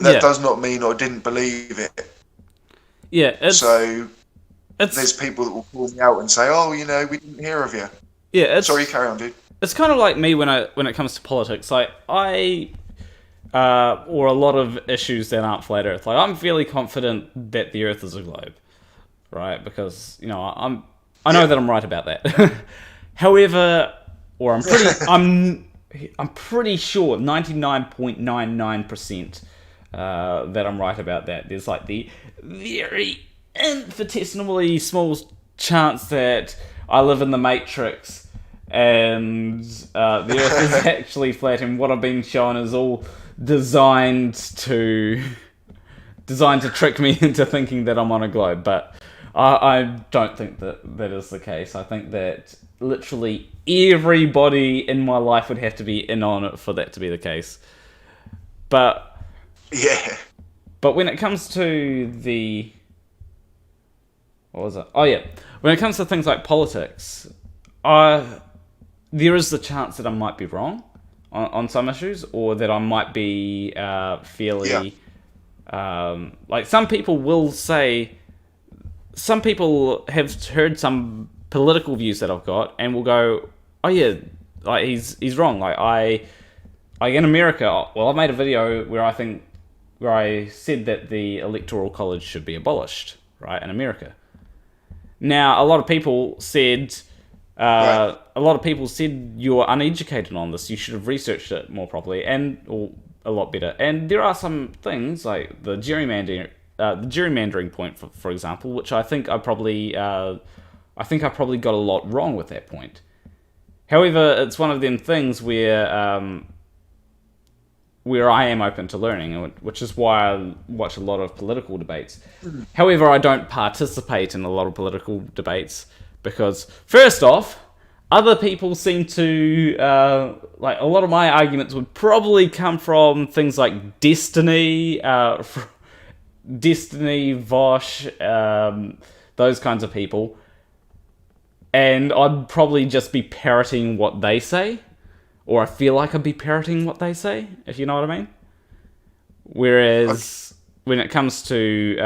That does not mean I didn't believe it. Yeah. There's people that will call me out and say, oh, you know, we didn't hear of you. Yeah. Sorry, carry on, dude. It's kind of like me when it comes to politics. Like, or a lot of issues that aren't flat Earth. Like, I'm fairly confident that the Earth is a globe, right? Because, you know, I know that I'm right about that. However, or I'm pretty sure 99.99% that I'm right about that. There's like the very infinitesimally small chance that I live in the Matrix and the Earth is actually flat, and what I'm being shown is all designed to trick me into thinking that I'm on a globe, but I don't think that is the case. I think that literally everybody in my life would have to be in on it for that to be the case. But when it comes to what was it? Oh yeah, when it comes to things like politics, there is the chance that I might be wrong on some issues, or that I might be fairly like some people will say. Some people have heard some political views that I've got and will go, oh yeah, like he's wrong. Like in America, well, I made a video where I said that the Electoral College should be abolished, right, in America. Now, a lot of people said you're uneducated on this. You should have researched it more properly or a lot better. And there are some things like the gerrymandering point, for example, which I think I probably got a lot wrong with that point. However, it's one of them things where I am open to learning, which is why I watch a lot of political debates. However, I don't participate in a lot of political debates because, first off, other people seem to like a lot of my arguments would probably come from things like Destiny. Destiny, Vosh, those kinds of people. And I'd probably just be parroting what they say. Or I feel like I'd be parroting what they say, if you know what I mean. Whereas when it comes to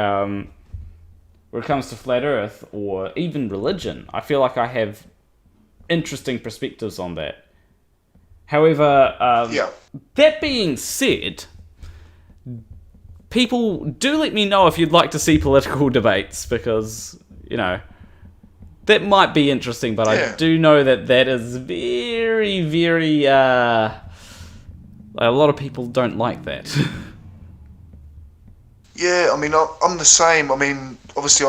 flat Earth or even religion, I feel like I have interesting perspectives on that. However, that being said, people, do let me know if you'd like to see political debates, because, you know, that might be interesting, but I do know that is very, very, a lot of people don't like that. Yeah, I mean, I'm the same. I mean, obviously,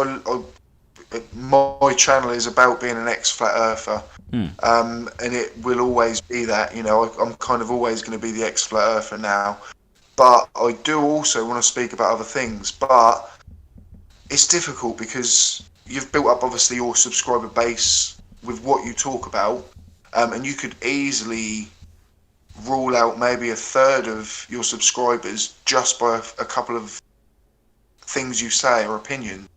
my channel is about being an ex-flat earther, and it will always be that. You know, I'm kind of always going to be the ex-flat earther now. But I do also want to speak about other things. But it's difficult because you've built up, obviously, your subscriber base with what you talk about, and you could easily rule out maybe a third of your subscribers just by a couple of things you say or opinions,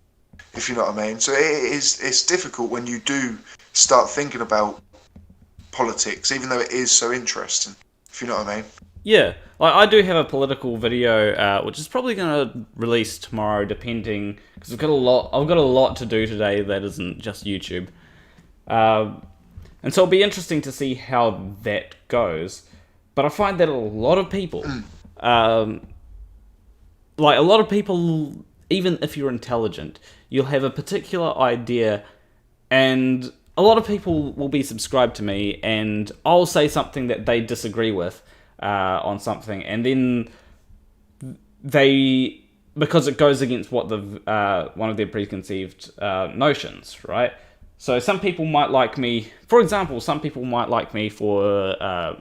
if you know what I mean. So it's difficult when you do start thinking about politics, even though it is so interesting, if you know what I mean. Yeah, like I do have a political video, which is probably going to release tomorrow, depending, because I've got a lot to do today that isn't just YouTube, and so it'll be interesting to see how that goes. But I find that a lot of people, like a lot of people, even if you're intelligent, you'll have a particular idea, and a lot of people will be subscribed to me, and I'll say something that they disagree with on something, and then they, because it goes against what the one of their preconceived notions, right? So some people might like me, for example, some people might like me for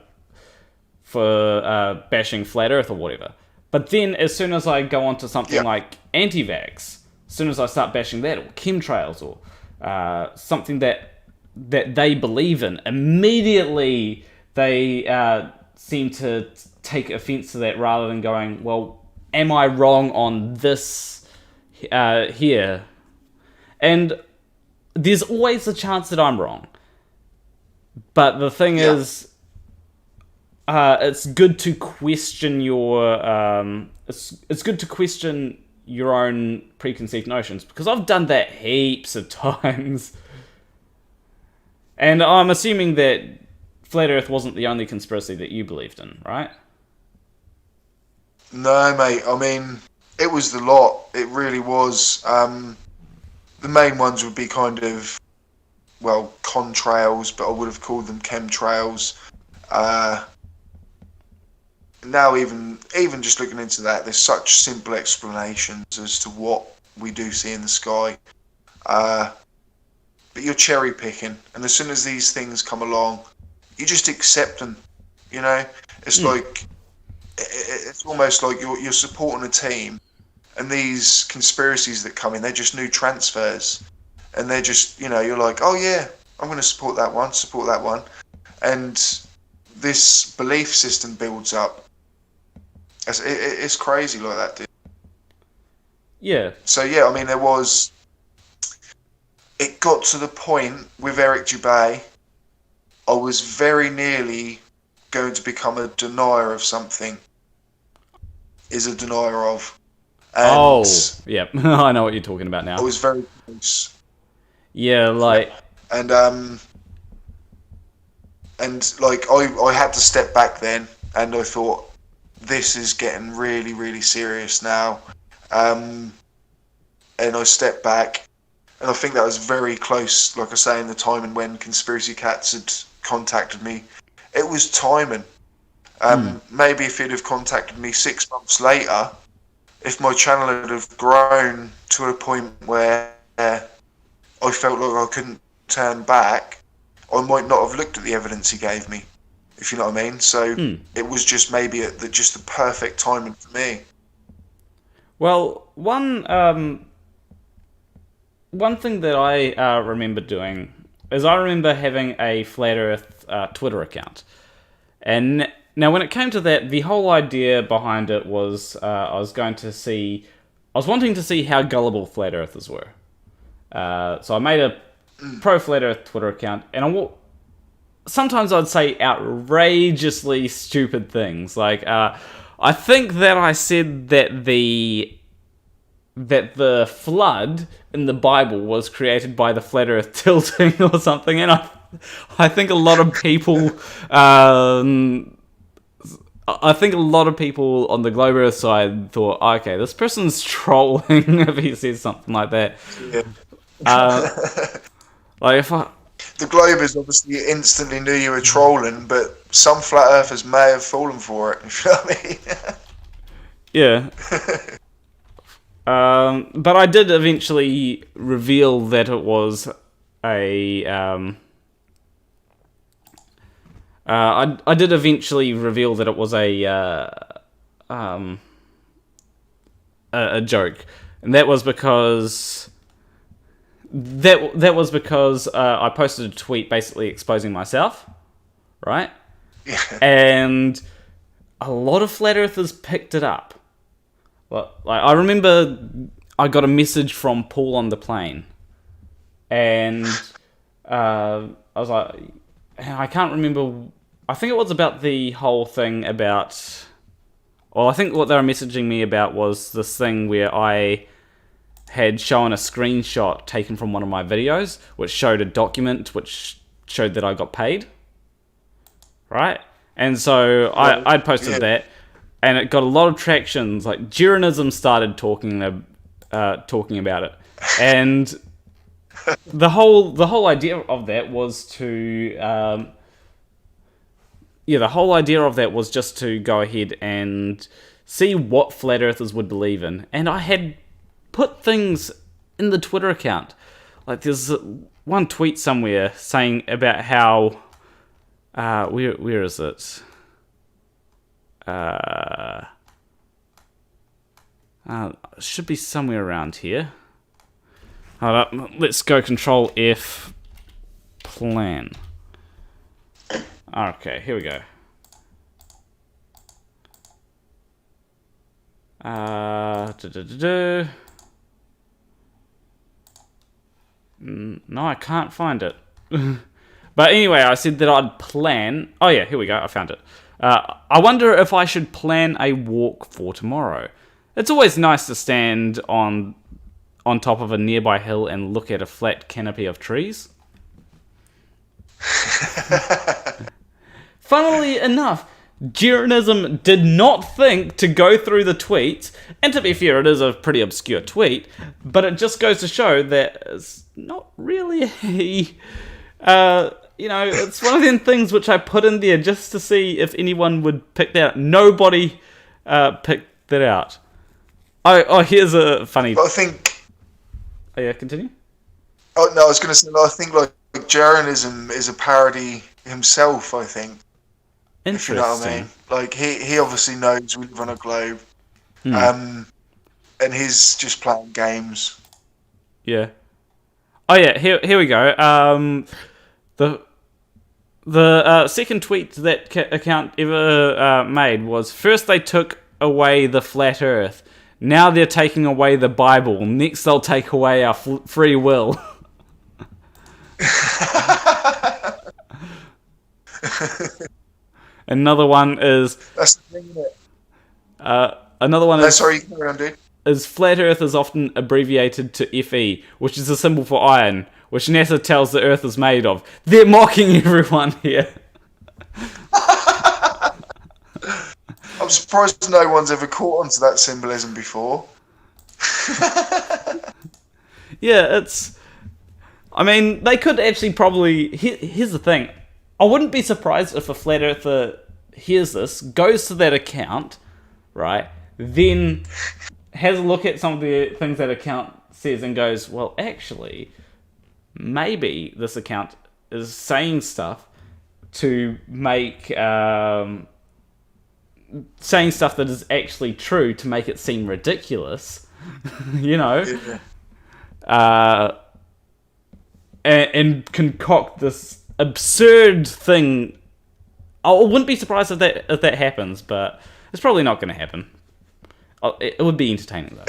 bashing Flat Earth or whatever. But then as soon as I go on to something like anti-vax, as soon as I start bashing that, or chemtrails, or something that they believe in, immediately they seem to take offense to that, rather than going, well, am I wrong on this here? And there's always a chance that I'm wrong. But the thing is, it's good to question your it's good to question your own preconceived notions, because I've done that heaps of times. And I'm assuming that Flat Earth wasn't the only conspiracy that you believed in, right? No, mate. I mean, it was the lot. It really was. The main ones would be kind of, well, contrails, but I would have called them chemtrails. Now, even just looking into that, there's such simple explanations as to what we do see in the sky. But you're cherry picking, and as soon as these things come along, you just accept them. You know, it's like it's almost like you're supporting a team, and these conspiracies that come in, they're just new transfers, and they're just, you know, you're like, oh yeah, I'm going to support that one, and this belief system builds up. It's crazy like that, dude. Yeah. So yeah, I mean, it got to the point with Eric Dubay, I was very nearly going to become a denier of something. Is a denier of. And yeah, I know what you're talking about now. I was very close. Yeah, like, and like I had to step back then, and I thought, this is getting really, really serious now. And I stepped back, and I think that was very close, like I say, in the timing when Conspiracy Cats had contacted me. It was timing. Maybe if he'd have contacted me 6 months later, if my channel had have grown to a point where I felt like I couldn't turn back, I might not have looked at the evidence he gave me, if you know what I mean. So it was just maybe just the perfect timing for me. Well, one thing that I remember doing is I remember having a Flat Earth Twitter account. And now when it came to that, the whole idea behind it was I was wanting to see how gullible Flat Earthers were. So I made a pro Flat Earth Twitter account, and sometimes I'd say outrageously stupid things. Like, I think that I said that the flood in the Bible was created by the flat Earth tilting or something, and I think a lot of people, I think a lot of people on the Globe Earth side thought, okay, this person's trolling if he says something like that. Yeah. Like the Globers obviously instantly knew you were trolling, but some flat earthers may have fallen for it, if you know what I mean. Yeah. But I did eventually reveal that it was I did eventually reveal that it was a joke, and that was because I posted a tweet basically exposing myself, right? Yeah. And a lot of flat earthers picked it up. Well, like, I remember I got a message from Paul on the plane, and I was like, I can't remember I think it was about the whole thing about... Well, I think what they were messaging me about was this thing where I had shown a screenshot taken from one of my videos, which showed a document which showed that I got paid. Right? And so I'd posted that, and it got a lot of tractions. Like, Jiranism started talking about it. And the whole idea of that was to... the whole idea of that was just to go ahead and see what flat earthers would believe in. And I had put things in the Twitter account. Like, there's one tweet somewhere saying about how... where is it? Should be somewhere around here. Hold up, let's go Control F plan. Okay, here we go. No, I can't find it. But anyway, I said that I'd plan... Oh yeah, here we go, I found it. I wonder if I should plan a walk for tomorrow. It's always nice to stand on top of a nearby hill and look at a flat canopy of trees. Funnily enough, Jiranism did not think to go through the tweets, and to be fair, it is a pretty obscure tweet, but it just goes to show that it's not really it's one of them things which I put in there just to see if anyone would pick that out. Nobody picked that out. Oh, here's a funny... But I think... Oh yeah, continue? Oh, no, I was going to say, I think like Jiranism is a parody himself, I think. Interesting. If you know what I mean. Like, he obviously knows we live on a globe. And he's just playing games. Yeah. Oh yeah, here we go. The second tweet that account ever made was, first they took away the flat earth, now they're taking away the Bible, next they'll take away our free will. Another one is... That's the thing, isn't it? Another one is... Sorry, carry on, dude. Is flat earth is often abbreviated to FE, which is a symbol for iron, which NASA tells the earth is made of. They're mocking everyone here. I'm surprised no one's ever caught onto that symbolism before. Yeah, it's... I mean, they could actually probably... Here's the thing. I wouldn't be surprised if a flat earther hears this, goes to that account, right, then has a look at some of the things that account says and goes, well, actually, maybe this account is saying stuff to make... saying stuff that is actually true to make it seem ridiculous, you know? Yeah. And concoct this absurd thing. I wouldn't be surprised if that happens, but it's probably not going to happen. It would be entertaining though.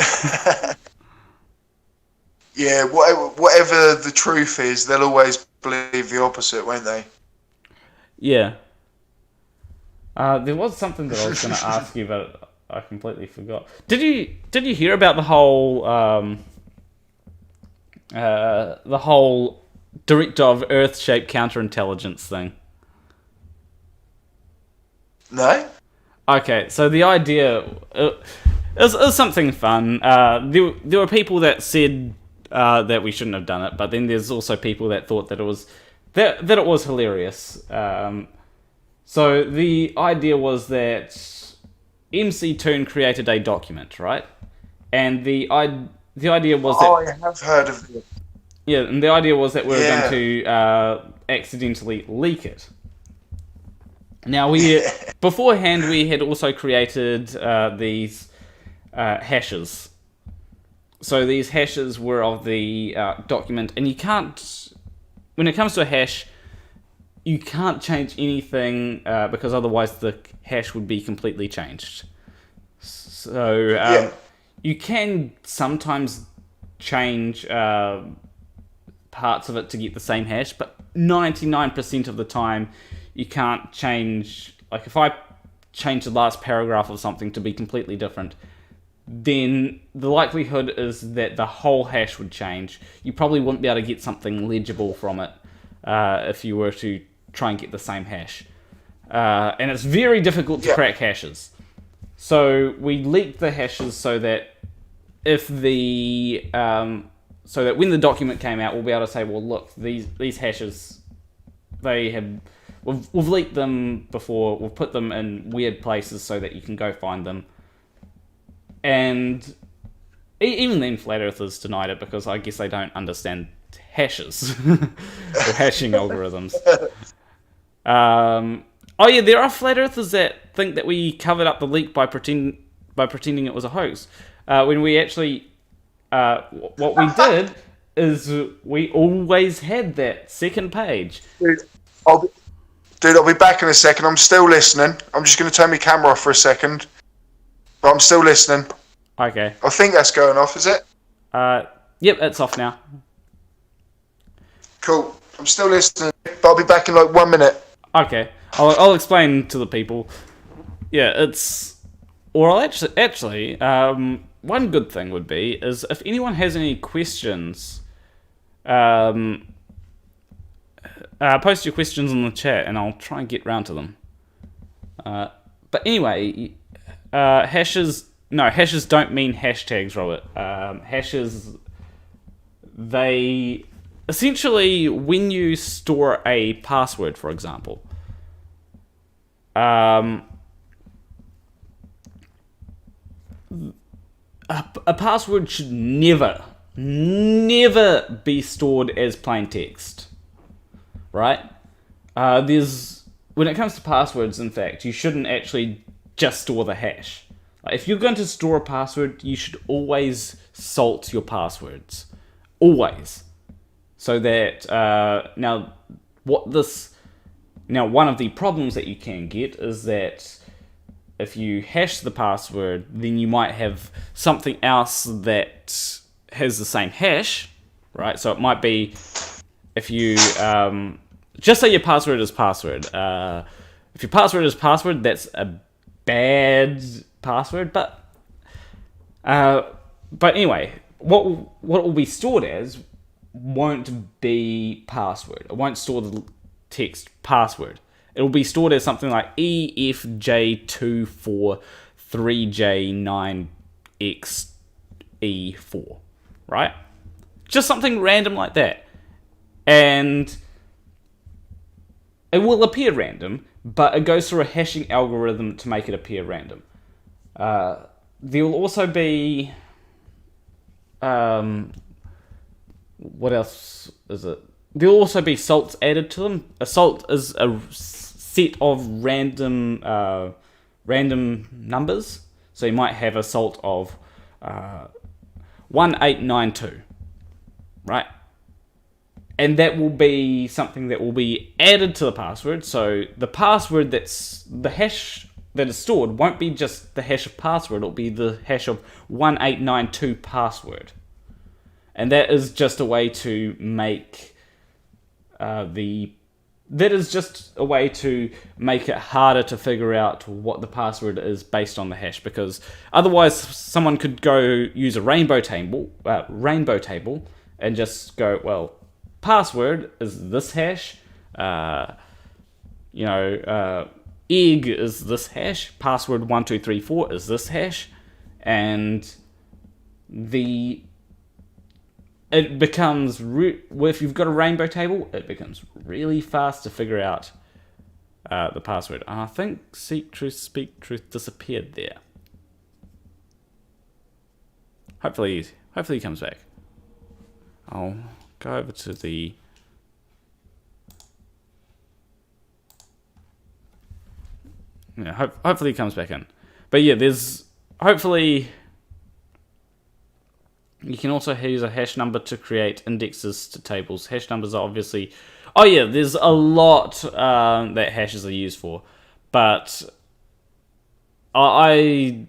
Yeah, whatever the truth is, they'll always believe the opposite, won't they? Yeah. There was something that I was going to ask you, but I completely forgot. Did you hear about the whole director of Earth-shaped counterintelligence thing? No. Okay, so the idea is something fun. There were people that said that we shouldn't have done it, but then there's also people that thought that it was hilarious. So the idea was that MCToon created a document, right? And the idea was that... Oh, I have heard of it. Yeah, and the idea was that we were going to accidentally leak it. Now, beforehand, we had also created these hashes. So these hashes were of the document, and you can't... When it comes to a hash, you can't change anything because otherwise the hash would be completely changed. So you can sometimes change parts of it to get the same hash, but 99% of the time you can't change, like if I change the last paragraph of something to be completely different, then the likelihood is that the whole hash would change. You probably wouldn't be able to get something legible from it if you were to try and get the same hash. And it's very difficult to crack hashes. So we leaked the hashes so that if the so that when the document came out, we'll be able to say, well, look, these hashes, we've leaked them before. We've put them in weird places so that you can go find them. And even then, Flat Earthers denied it because I guess they don't understand hashes or hashing algorithms. Oh yeah, there are Flat Earthers that think that we covered up the leak by pretending it was a hoax. When we actually, what we did is we always had that second page. Dude, I'll be back in a second. I'm still listening. I'm just going to turn my camera off for a second. But I'm still listening. Okay. I think that's going off, is it? Yep, it's off now. Cool. I'm still listening, but I'll be back in like 1 minute. Okay. I'll explain to the people. Yeah, it's... Well, actually, one good thing would be is if anyone has any questions, post your questions in the chat and I'll try and get round to them. But anyway, hashes don't mean hashtags, Robert. Hashes, they... Essentially, when you store a password, for example, a password should never be stored as plain text, right? When it comes to passwords, in fact, you shouldn't actually just store the hash. Like, if you're going to store a password, you should always salt your passwords, always, so that one of the problems that you can get is that if you hash the password, then you might have something else that has the same hash, right? So it might be if you just say your password is password. If your password is password, that's a bad password. But anyway, what will be stored as won't be password. It won't store the text password. It will be stored as something like EFJ243J9XE4, right? Just something random like that. And it will appear random, but it goes through a hashing algorithm to make it appear random. There will also be... what else is it? There will also be salts added to them. A salt is a set of random numbers. So you might have a salt of 1892, right? And that will be something that will be added to the password. So the password the hash that is stored won't be just the hash of password. It'll be the hash of 1892 password. And that is just a way to make it harder to figure out what the password is based on the hash, because otherwise someone could go use a rainbow table and just go, well, password is this hash, egg is this hash, password 1234 is this hash, and it becomes, if you've got a rainbow table, it becomes really fast to figure out the password. And I think Seek Truth, Speak Truth disappeared there. Hopefully he comes back. I'll go over to the... Yeah, hopefully he comes back in. But yeah, hopefully... You can also use a hash number to create indexes to tables. Hash numbers are obviously... Oh yeah, there's a lot that hashes are used for. But I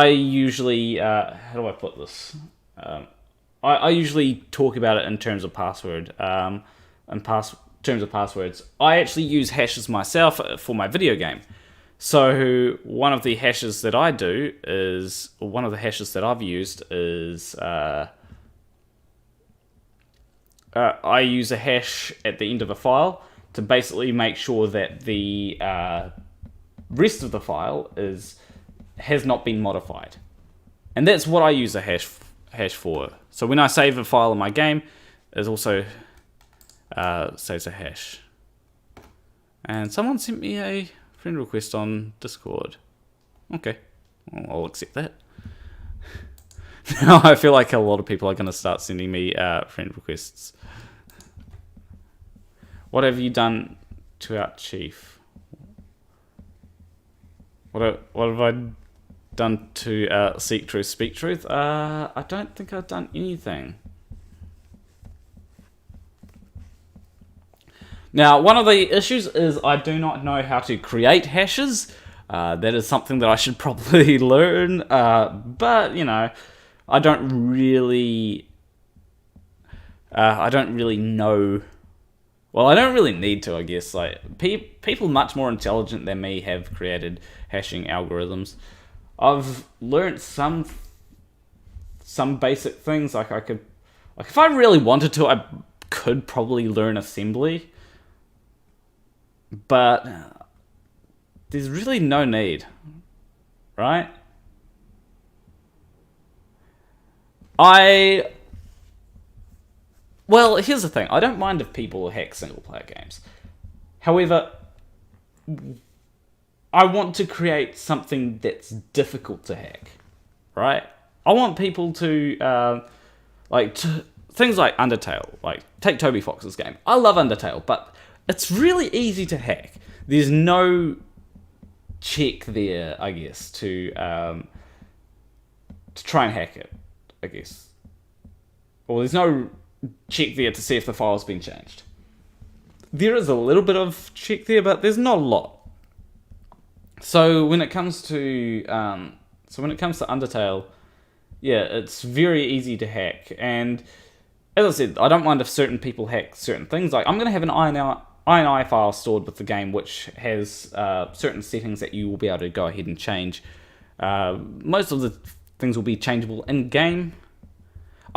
usually... how do I put this? I usually talk about it in terms of password, terms of passwords. I actually use hashes myself for my video game. So one of the hashes that I do is, or one of the hashes that I've used is, I use a hash at the end of a file to basically make sure that the rest of the file has not been modified. And that's what I use a hash for. So when I save a file in my game, it also saves a hash. And someone sent me a friend request on Discord. Okay, well, I'll accept that. Now I feel like a lot of people are going to start sending me friend requests. What have you done to our chief? What have I done to seek truth, speak truth? I don't think I've done anything. Now, one of the issues is I do not know how to create hashes. That is something that I should probably learn. But, you know, I don't really know. Well, I don't really need to, I guess. Like people much more intelligent than me have created hashing algorithms. I've learned some basic things. Like if I really wanted to, I could probably learn assembly. But there's really no need, right? Well, here's the thing. I don't mind if people hack single-player games. However, I want to create something that's difficult to hack, right? I want people to, things like Undertale. Like, take Toby Fox's game. I love Undertale, but it's really easy to hack. There's no check there, I guess, to try and hack it, I guess. Or there's no check there to see if the file's been changed. There is a little bit of check there, but there's not a lot. So when it comes to Undertale, yeah, it's very easy to hack. And as I said, I don't mind if certain people hack certain things. Like, I'm going to have an INI file stored with the game, which has certain settings that you will be able to go ahead and change. Most of the things will be changeable in game.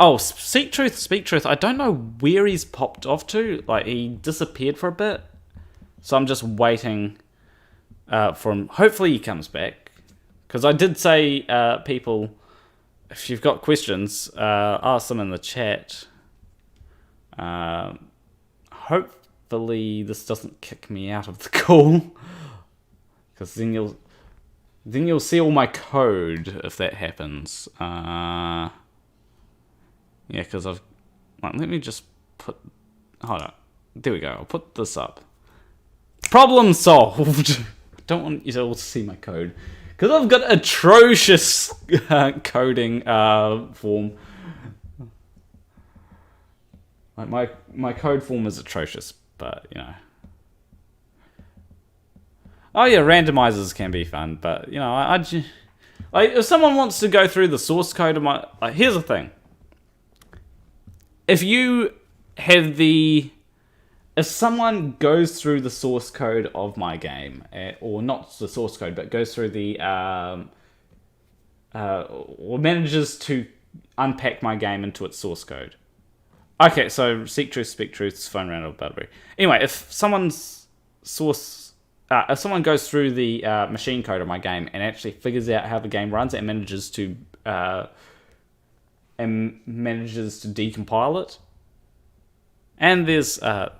Oh, speak truth. I don't know where he's popped off to. Like, he disappeared for a bit. So I'm just waiting for him. Hopefully he comes back. Because I did say, people, if you've got questions, ask them in the chat. Hopefully this doesn't kick me out of the call. Because then you'll see all my code if that happens. Yeah, because let me just hold on. There we go. I'll put this up. Problem solved. Don't want you to all see my code. Because I've got atrocious coding form. Like my code form is atrocious, but, you know. Oh yeah, randomizers can be fun, but, you know, if someone wants to go through the source code of my... here's the thing. If someone goes through the source code of my game, or not the source code, but goes through the, or manages to unpack my game into its source code. Okay, so seek truth, speak truth, phone round of Butterberry. Anyway, if someone goes through the machine code of my game and actually figures out how the game runs and manages to decompile it, and there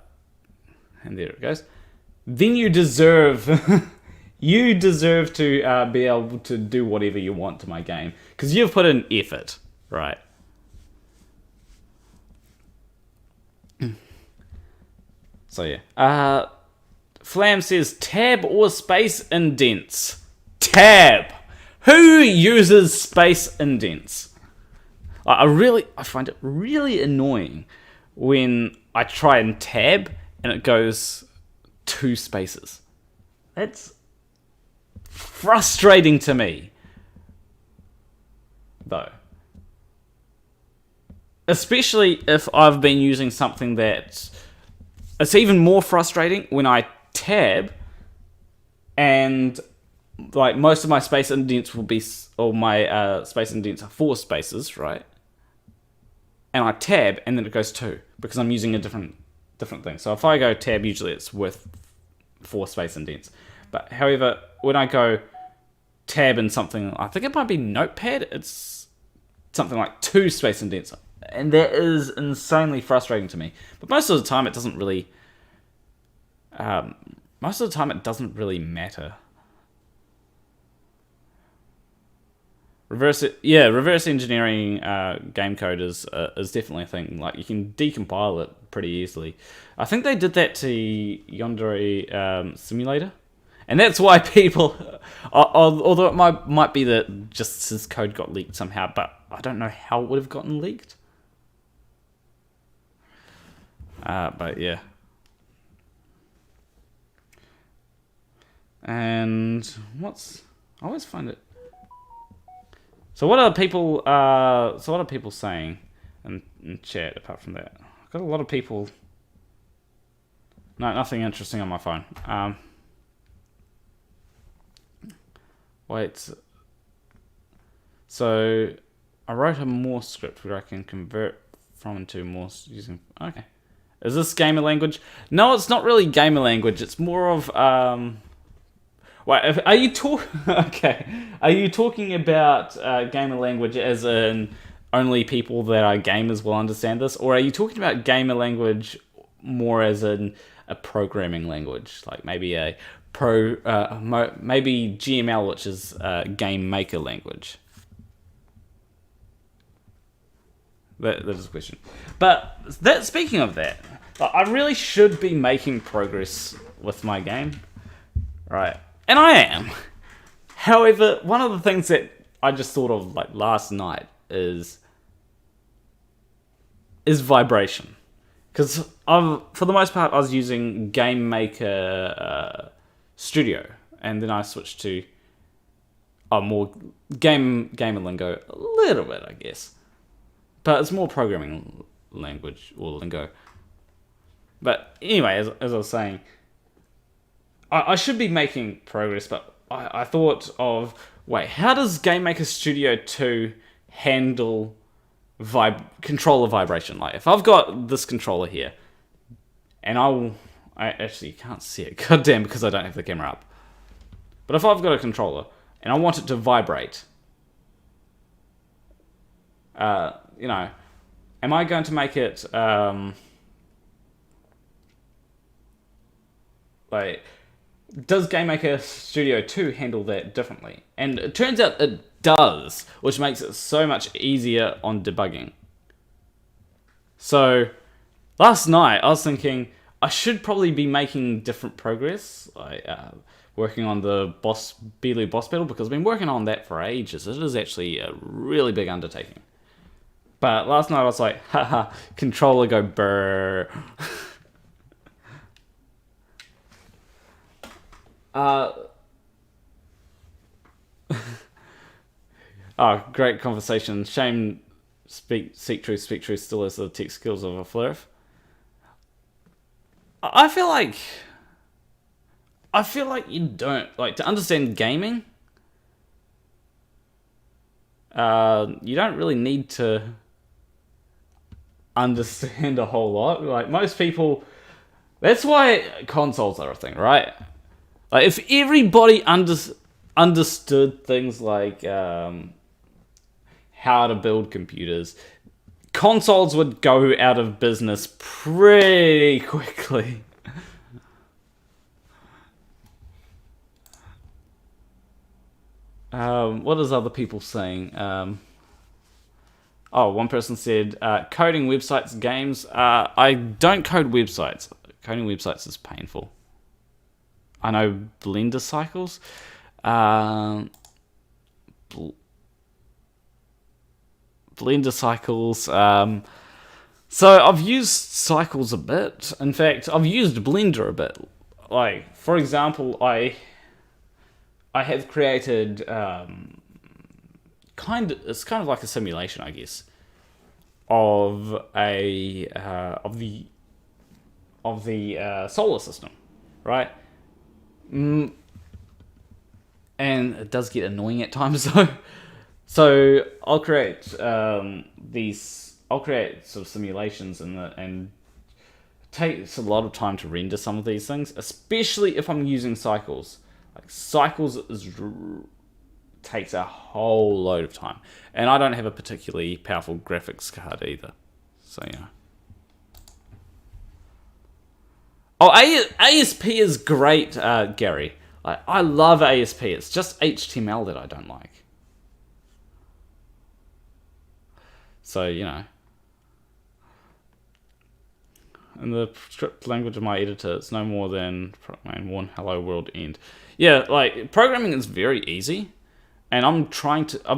it goes, then you deserve to be able to do whatever you want to my game, because you've put in effort, right? So yeah, Flam says tab or space indents. Tab. Who uses space indents? I find it really annoying when I try and tab and it goes 2 spaces. That's frustrating to me, though. especially if I've been using something that... It's even more frustrating when I tab and like most of my space indents will be... Or my space indents are 4 spaces, right? And I tab and then it goes 2 because I'm using a different thing. So if I go tab, usually it's with 4 space indents. But however, when I go tab in something, I think it might be Notepad, it's something like 2 space indents. And that is insanely frustrating to me. But most of the time it doesn't really... most of the time it doesn't really matter. Reverse engineering game code is definitely a thing. Like, you can decompile it pretty easily. I think they did that to Yandere Simulator, and that's why people, although it might be that just his code got leaked somehow, but I don't know how it would have gotten leaked. But yeah. And I always find it. So what are people saying in chat apart from that? I've got a lot of people. No, nothing interesting on my phone. Wait. So I wrote a Morse script where I can convert from into Morse using... Okay. Is this gamer language? No, it's not really gamer language. It's more of... Wait, are you Okay. Are you talking about gamer language as in only people that are gamers will understand this? Or are you talking about gamer language more as in a programming language? Like maybe maybe GML, which is game maker language? That is the question. But speaking of that, I really should be making progress with my game. Right. And I am. However, one of the things that I just thought of like last night is vibration. Because for the most part, I was using Game Maker Studio, and then I switched to more gamer lingo, a little bit, I guess. But it's more programming language or lingo. But anyway, as I was saying, I should be making progress, but I thought of, wait, how does Game Maker Studio 2 handle controller vibration? Like, if I've got this controller here, and I actually can't see it, goddamn, because I don't have the camera up. But if I've got a controller, and I want it to vibrate, am I going to make it, does Game Maker Studio 2 handle that differently? And it turns out it does, which makes it so much easier on debugging. So, last night I was thinking I should probably be making different progress, like working on the Beeloo boss battle, because I've been working on that for ages. It is actually a really big undertaking. But last night I was like, haha, controller go brrr. Great conversation. Shame Seek Truth still has the tech skills of a flurf. I feel like you don't, like, to understand gaming, you don't really need to understand a whole lot. Like, most people, that's why consoles are a thing, right? Like, if everybody understood things like how to build computers, consoles would go out of business pretty quickly. What is other people saying? One person said, coding websites, games. I don't code websites. Coding websites is painful. I know Blender cycles. Blender cycles. So I've used cycles a bit. In fact, I've used Blender a bit. Like, for example, I have created it's kind of like a simulation, I guess, of the solar system, right? And it does get annoying at times though. So I'll create I'll create sort of simulations and it takes a lot of time to render some of these things, especially if I'm using cycles. Like cycles takes a whole load of time, and I don't have a particularly powerful graphics card either. So yeah. Oh, ASP is great, Gary. I love ASP. It's just HTML that I don't like. So, you know. In the script language of my editor, it's no more than main one hello world end. Yeah, like programming is very easy, and I've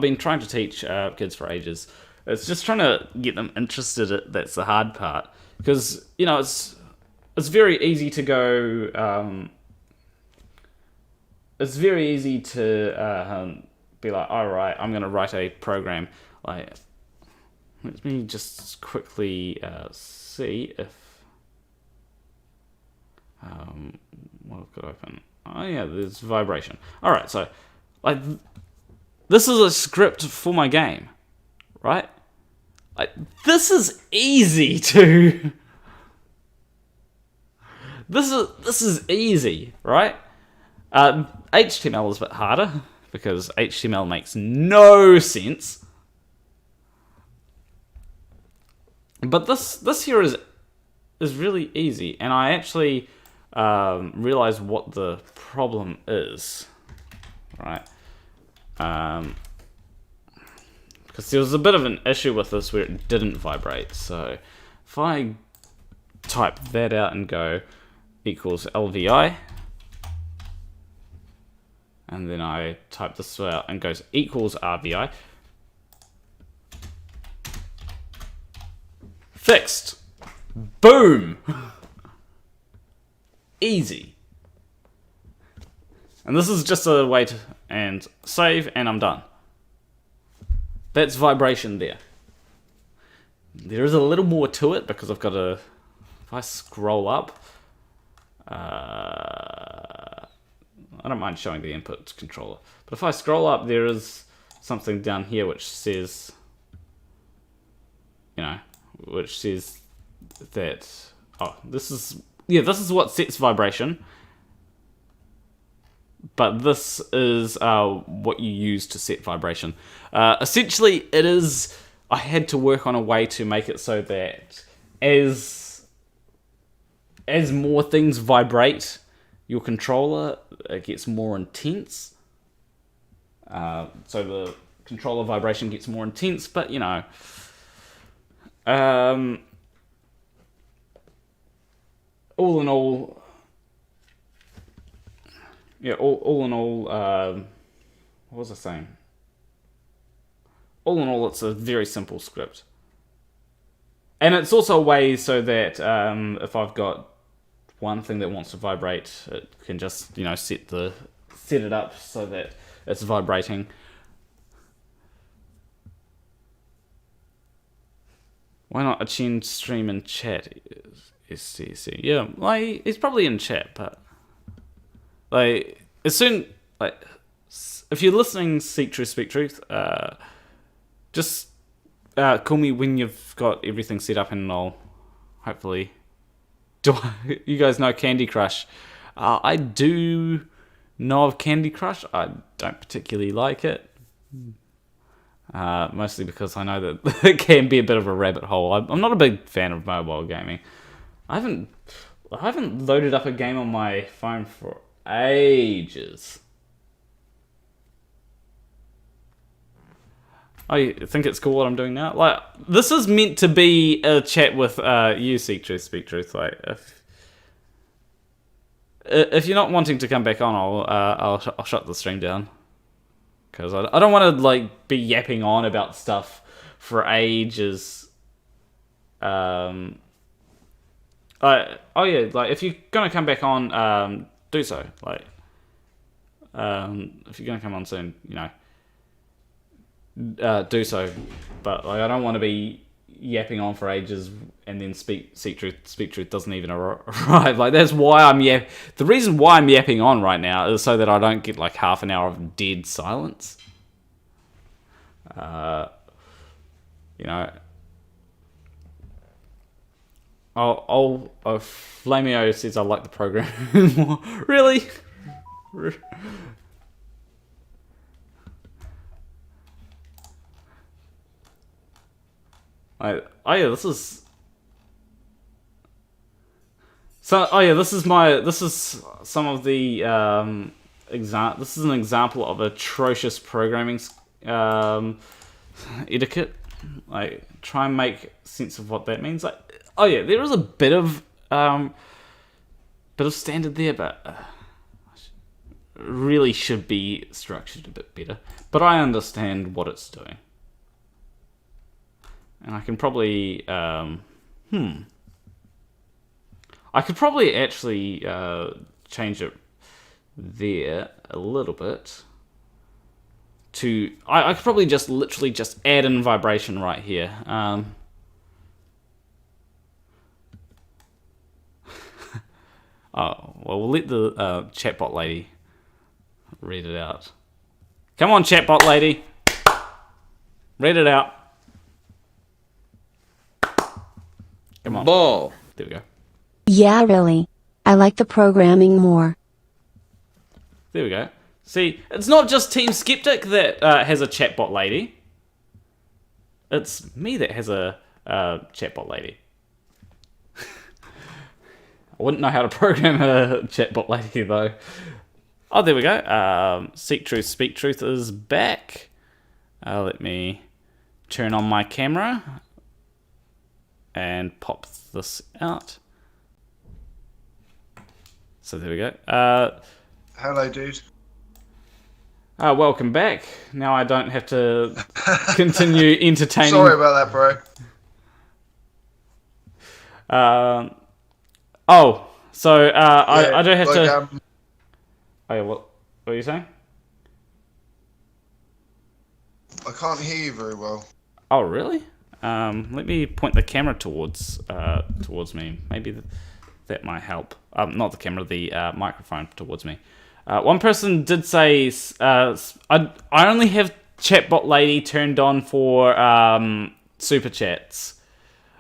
been trying to teach kids for ages. It's just trying to get them interested. That's the hard part, because you know it's very easy to go. It's very easy to be like, all right, I'm going to write a program. Like, let me just quickly see if what I've got open. Oh yeah, there's vibration. All right, so like this is a script for my game, right? Like this is easy to. This is easy, right? HTML is a bit harder because HTML makes no sense. But this here is really easy, and I actually realize what the problem is, right? Because there was a bit of an issue with this where it didn't vibrate. So if I type that out and go equals LVI, and then I type this out and goes equals RVI, fixed. Boom. Easy. And this is just a way to and save, and I'm done. That's vibration there. There is a little more to it because I've got to. If I scroll up, I don't mind showing the input controller, but if I scroll up, there is something down here which says, you know, which says that this is what sets vibration, but this is what you use to set vibration. Essentially, it is. I had to work on a way to make it so that as more things vibrate your controller, it gets more intense. So the controller vibration gets more intense, but you know. All in all, yeah. All in all, what was I saying? All in all, it's a very simple script, and it's also a way so that if I've got one thing that wants to vibrate, it can just set it up so that it's vibrating. Why not a chin stream and chat? SCC. Yeah, like he's probably in chat, but like as soon if you're listening, Seek Truth, Speak Truth, just call me when you've got everything set up, and I'll hopefully. You guys know Candy Crush? I do know of Candy Crush. I don't particularly like it. Mostly because I know that it can be a bit of a rabbit hole. I'm not a big fan of mobile gaming. I haven't loaded up a game on my phone for ages. I think it's cool what I'm doing now. Like this is meant to be a chat with you, Seek Truth, Speak Truth. Like if you're not wanting to come back on, I'll shut the stream down. Because I don't want to like be yapping on about stuff for ages. If you're gonna come back on, do so. Like, if you're gonna come on soon, do so. But like, I don't want to be yapping on for ages and then speak truth doesn't even arrive. Like, that's why the reason why I'm yapping on right now is so that I don't get like half an hour of dead silence. Flamio says I like the program more. Really? This is some of the this is an example of atrocious programming etiquette. Like, try and make sense of what that means. Like, there is a bit of standard there, but really should be structured a bit better. But I understand what it's doing. And I can probably, I could probably actually change it there a little bit. I could probably literally just add in vibration right here. We'll let the chatbot lady read it out. Come on, chatbot lady. Read it out. Come on. Ball. There we go. Yeah, really. I like the programming more. There we go. See, it's not just Team Skeptic that has a chatbot lady. It's me that has a chatbot lady. I wouldn't know how to program a chatbot lady, though. Oh, there we go. Seek Truth, Speak Truth is back. Let me turn on my camera and pop this out. So there we go. Hello, dude. Welcome back. Now I don't have to continue entertaining. Sorry about that, bro. I don't have to. What are you saying? I can't hear you very well. Oh, really? Let me point the camera towards me. Maybe that might help. Not the camera, the microphone towards me. One person did say, I only have Chatbot Lady turned on for super chats.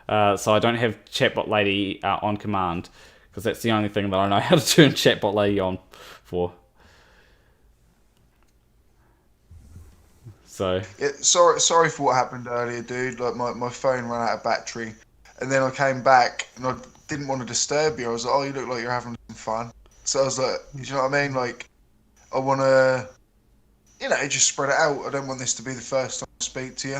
So I don't have Chatbot Lady on command, because that's the only thing that I know how to turn Chatbot Lady on for. So sorry for what happened earlier, dude. Like, my phone ran out of battery, and then I came back and I didn't want to disturb you. I was like, oh, you look like you're having some fun. So I was like, you know what I mean? Like, I want to, just spread it out. I don't want this to be the first time I speak to you.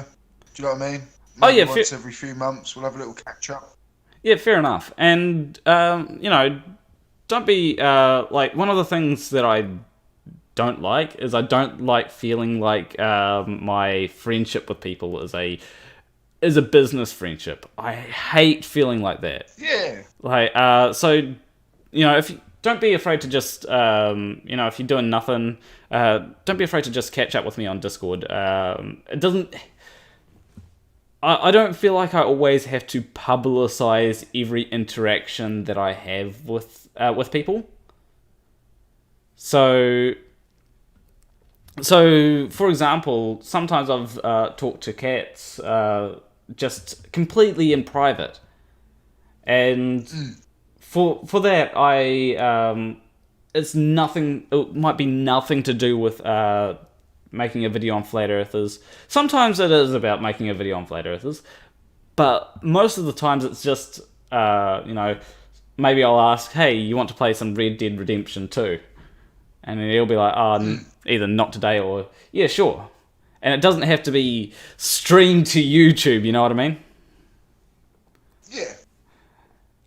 Do you know what I mean? Maybe once every few months we'll have a little catch up. Yeah, fair enough. And don't be like, one of the things that I don't like is I don't like feeling like my friendship with people is a business friendship. I hate feeling like that. Yeah. Like, so, if you don't be afraid to just, if you're doing nothing, don't be afraid to just catch up with me on Discord. It doesn't. I don't feel like I always have to publicize every interaction that I have with people. So, for example, sometimes I've talked to cats just completely in private, and for that it's nothing. It might be nothing to do with making a video on flat earthers. Sometimes it is about making a video on flat earthers, but most of the times it's just maybe I'll ask, hey, you want to play some Red Dead Redemption 2? And then he'll be like, either not today or, yeah, sure. And it doesn't have to be streamed to YouTube, you know what I mean? Yeah.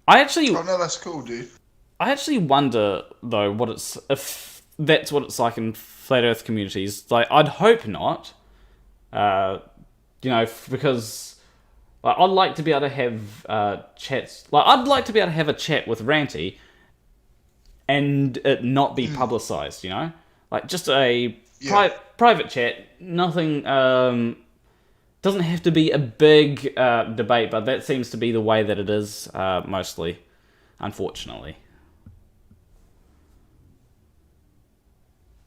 Oh, no, that's cool, dude. I actually wonder, though, if that's what it's like in flat earth communities. Like, I'd hope not. Because I'd like to be able to have chats. Like, I'd like to be able to have a chat with Ranty and it not be publicized, Like, just a private chat, nothing doesn't have to be a big debate, but that seems to be the way that it is mostly, unfortunately.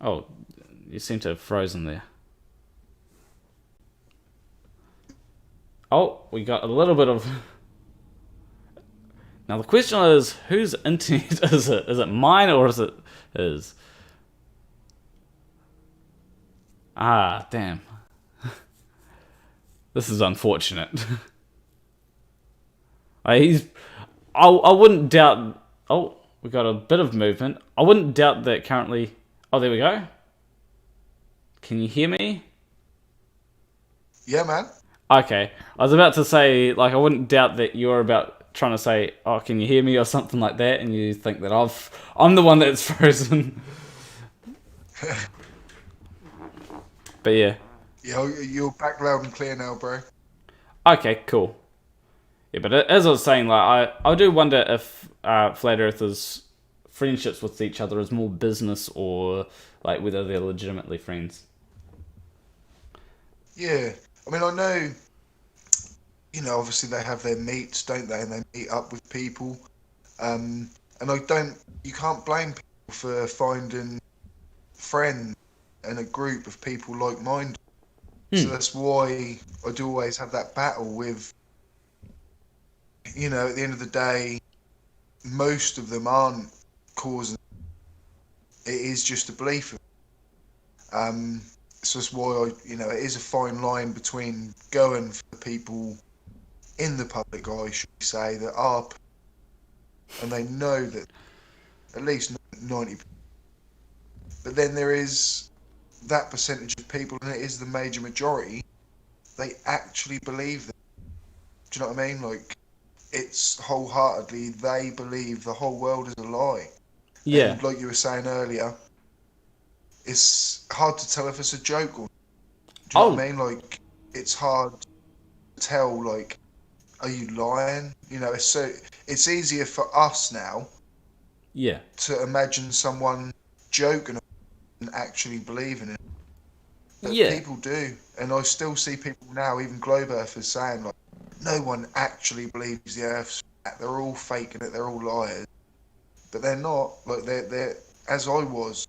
Oh, you seem to have frozen there. Oh, we got a little bit of... Now the question is, whose internet is it? Is it mine or is it his? Ah, damn. This is unfortunate. I wouldn't doubt... Oh, we got a bit of movement. I wouldn't doubt that currently... Oh, there we go. Can you hear me? Yeah, man. Okay. I was about to say, like, I wouldn't doubt that you're about trying to say, oh, can you hear me or something like that, and you think that I'm the one that's frozen. But yeah. Yeah, you're back loud and clear now, bro. Okay, cool. Yeah, but as I was saying, like, I do wonder if Flat Earthers' friendships with each other is more business or, like, whether they're legitimately friends. Yeah. I mean, I know, you know, obviously they have their meets, don't they? And they meet up with people. And you can't blame people for finding friends and a group of people like-minded. So that's why I do always have that battle with, you know, at the end of the day, most of them aren't causing. It is just a belief. So that's why it is a fine line between going for people in the public eye, should we say, that are, and they know that at least 90%. But then there is that percentage of people, and it is the major majority, they actually believe that. Do you know what I mean? Like, it's wholeheartedly, they believe the whole world is a lie. Yeah. And like you were saying earlier, it's hard to tell if it's a joke or not. Do you know what I mean? Like, it's hard to tell, like, are you lying? You know, it's easier for us now to imagine someone joking and actually believing it. But people do. And I still see people now, even globe earthers, saying, like, no one actually believes the Earth's flat. They're all faking it. They're all liars. But they're not. Like, they're as I was,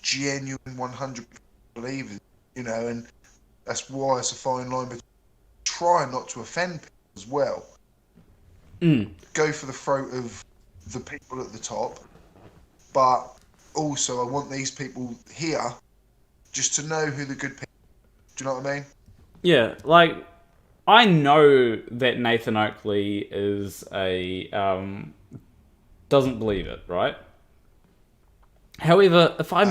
genuine 100% believers, you know, and that's why it's a fine line between trying not to offend people as well. Go for the throat of the people at the top, but also I want these people here just to know who the good people are. Do you know what I mean? Yeah, like, I know that Nathan Oakley is doesn't believe it, right? However, if I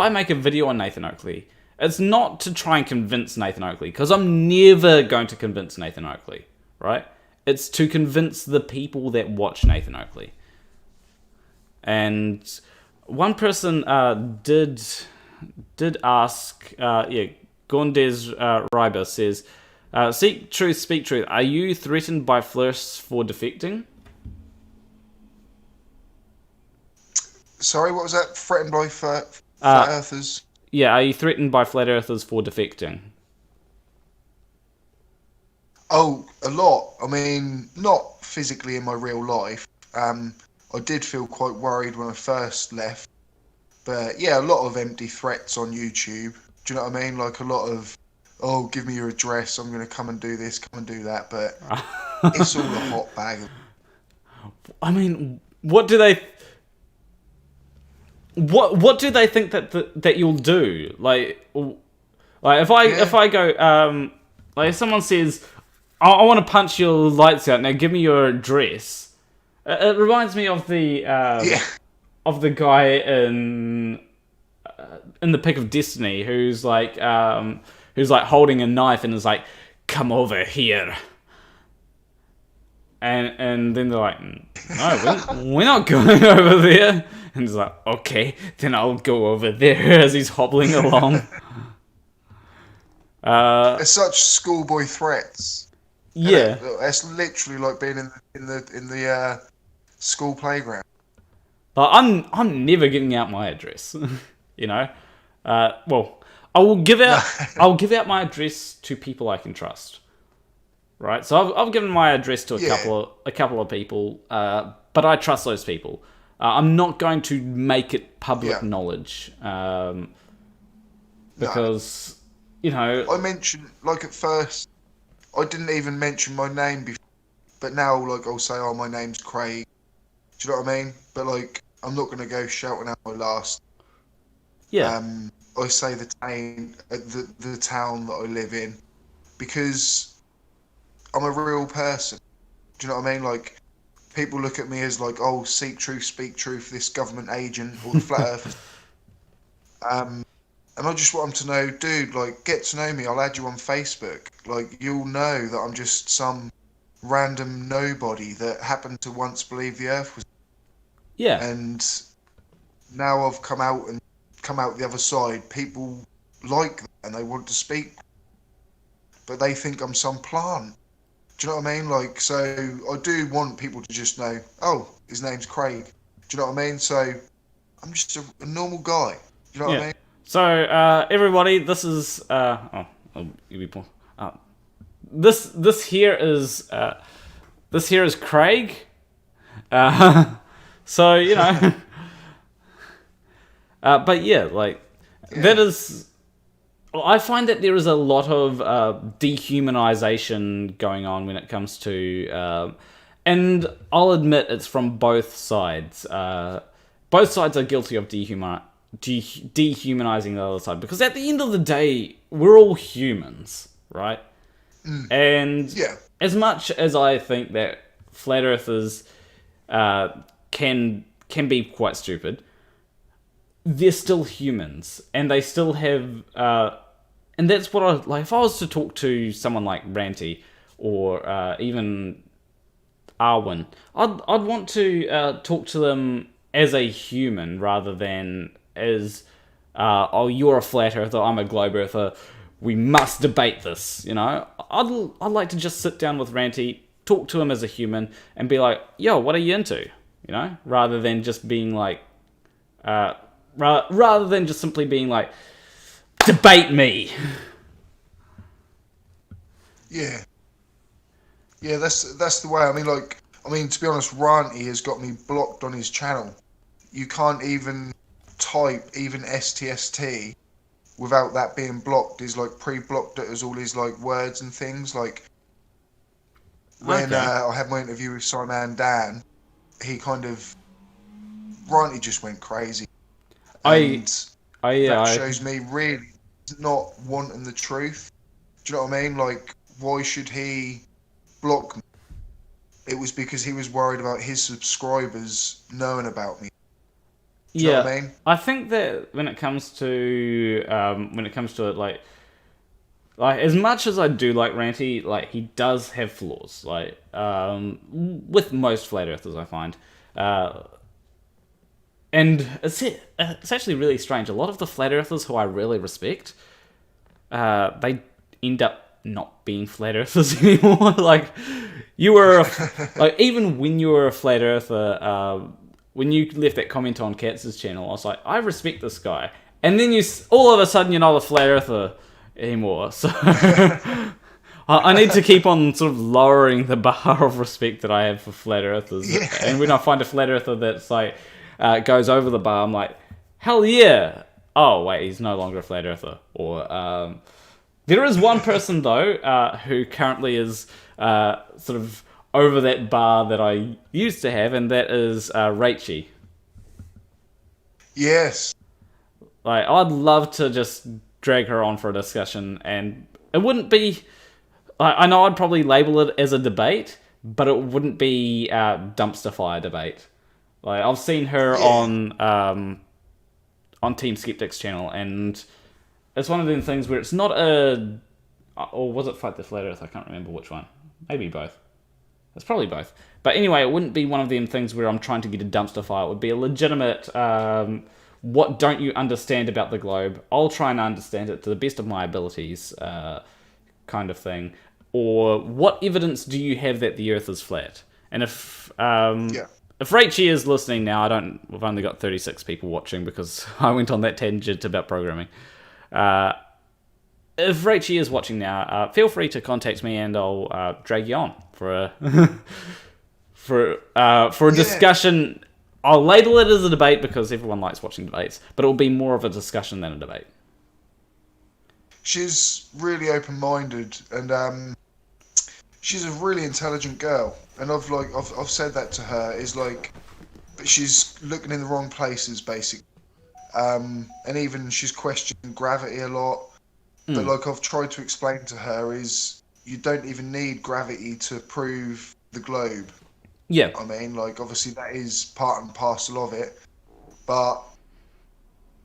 make a video on Nathan Oakley, it's not to try and convince Nathan Oakley, because I'm never going to convince Nathan Oakley, right? It's to convince the people that watch Nathan Oakley. And one person did ask, Gondes Ryber says, seek truth, speak truth. Are you threatened by flirts for defecting? Sorry, what was that? Threatened by flat earthers? Yeah, are you threatened by flat earthers for defecting? Oh, a lot. I mean, not physically in my real life. I did feel quite worried when I first left. But yeah, a lot of empty threats on YouTube. Do you know what I mean? Like a lot of, oh, give me your address, I'm going to come and do this, come and do that. But it's all a hot bag. I mean, what do they... What do they think that you'll do? Like if I go, like if someone says, I want to punch your lights out, now give me your address. It reminds me of the guy in the Pick of Destiny who's like holding a knife and is like, come over here. And then they're like, no, we're not going over there. And he's like, okay, then I'll go over there as he's hobbling along. It's such schoolboy threats. Yeah, it's literally like being in the school playground. but I'm never giving out my address. You know, well, I will give out my address to people I can trust. Right, so I've given my address to a couple of people, but I trust those people. I'm not going to make it public knowledge, because I mentioned, like, at first I didn't even mention my name before, but now, like, I'll say, my name's Craig. Do you know what I mean? But, like, I'm not going to go shouting out my last. Yeah. I say the town that I live in, because I'm a real person. Do you know what I mean? Like, people look at me as like, oh, seek truth, speak truth, this government agent or the flat earth. And I just want them to know, dude, like, get to know me. I'll add you on Facebook. Like, you'll know that I'm just some random nobody that happened to once believe the earth was. Yeah. And now I've come out the other side. People like that and they want to speak, but they think I'm some plant. Do you know what I mean? Like, so I do want people to just know, oh, his name's Craig. Do you know what I mean? So I'm just a normal guy. Do you know what I mean? So, everybody, this is this here is Craig. So but yeah, like that is. I find that there is a lot of dehumanization going on when it comes to, and I'll admit it's from both sides. Both sides are guilty of dehumanizing the other side, because at the end of the day, we're all humans, right? And as much as I think that flat earthers can be quite stupid, they're still humans, and they still have, and that's what I like. If I was to talk to someone like Ranty or even Arwen, I'd want to talk to them as a human rather than as, oh, you're a flat earther, I'm a globe earther, we must debate this. I'd like to just sit down with Ranty, talk to him as a human, and be like, yo, what are you into? Rather than just being like, rather than just simply being like, debate me. Yeah, that's the way. I mean, to be honest, Ranty has got me blocked on his channel. You can't even type even STST without that being blocked. He's like pre-blocked it as all his like words and things. Like when I had my interview with Simon Dan, he kind of Ranty just went crazy. And that shows me really not wanting the truth. Do you know what I mean? Like, why should he block me? It was because he was worried about his subscribers knowing about me. Do you know what I mean? I think that when it comes to it, like as much as I do like Ranty, like, he does have flaws. Like, with most flat earthers, I find. And it's actually really strange. A lot of the flat earthers who I really respect, they end up not being flat earthers anymore. Like, you were like, even when you were a flat earther, when you left that comment on Katz's channel, I was like, I respect this guy. And then all of a sudden, you're not a flat earther anymore. So I need to keep on sort of lowering the bar of respect that I have for flat earthers. Yeah. And when I find a flat earther that's like, goes over the bar, I'm like, hell yeah. Oh, wait, he's no longer a flat earther. Or, there is one person, though, who currently is sort of over that bar that I used to have, and that is Rachie. Yes. Like, I'd love to just drag her on for a discussion, and it wouldn't be... I know I'd probably label it as a debate, but it wouldn't be a dumpster fire debate. Like, I've seen her on Team Skeptic's channel, and it's one of them things where it's not a... Or was it Fight the Flat Earth? I can't remember which one. Maybe both. It's probably both. But anyway, it wouldn't be one of them things where I'm trying to get a dumpster fire. It would be a legitimate, what don't you understand about the globe? I'll try and understand it to the best of my abilities, kind of thing. Or, what evidence do you have that the Earth is flat? And if Rachie is listening now, we've only got 36 people watching because I went on that tangent about programming. if Rachie is watching now, feel free to contact me and I'll drag you on for a for a discussion. I'll label it as a debate because everyone likes watching debates, but it'll be more of a discussion than a debate. She's really open-minded, and she's a really intelligent girl. And I've said that to her, is like, but she's looking in the wrong places, basically. And even she's questioning gravity a lot. But like I've tried to explain to her, is you don't even need gravity to prove the globe. Yeah. I mean, like, obviously that is part and parcel of it. But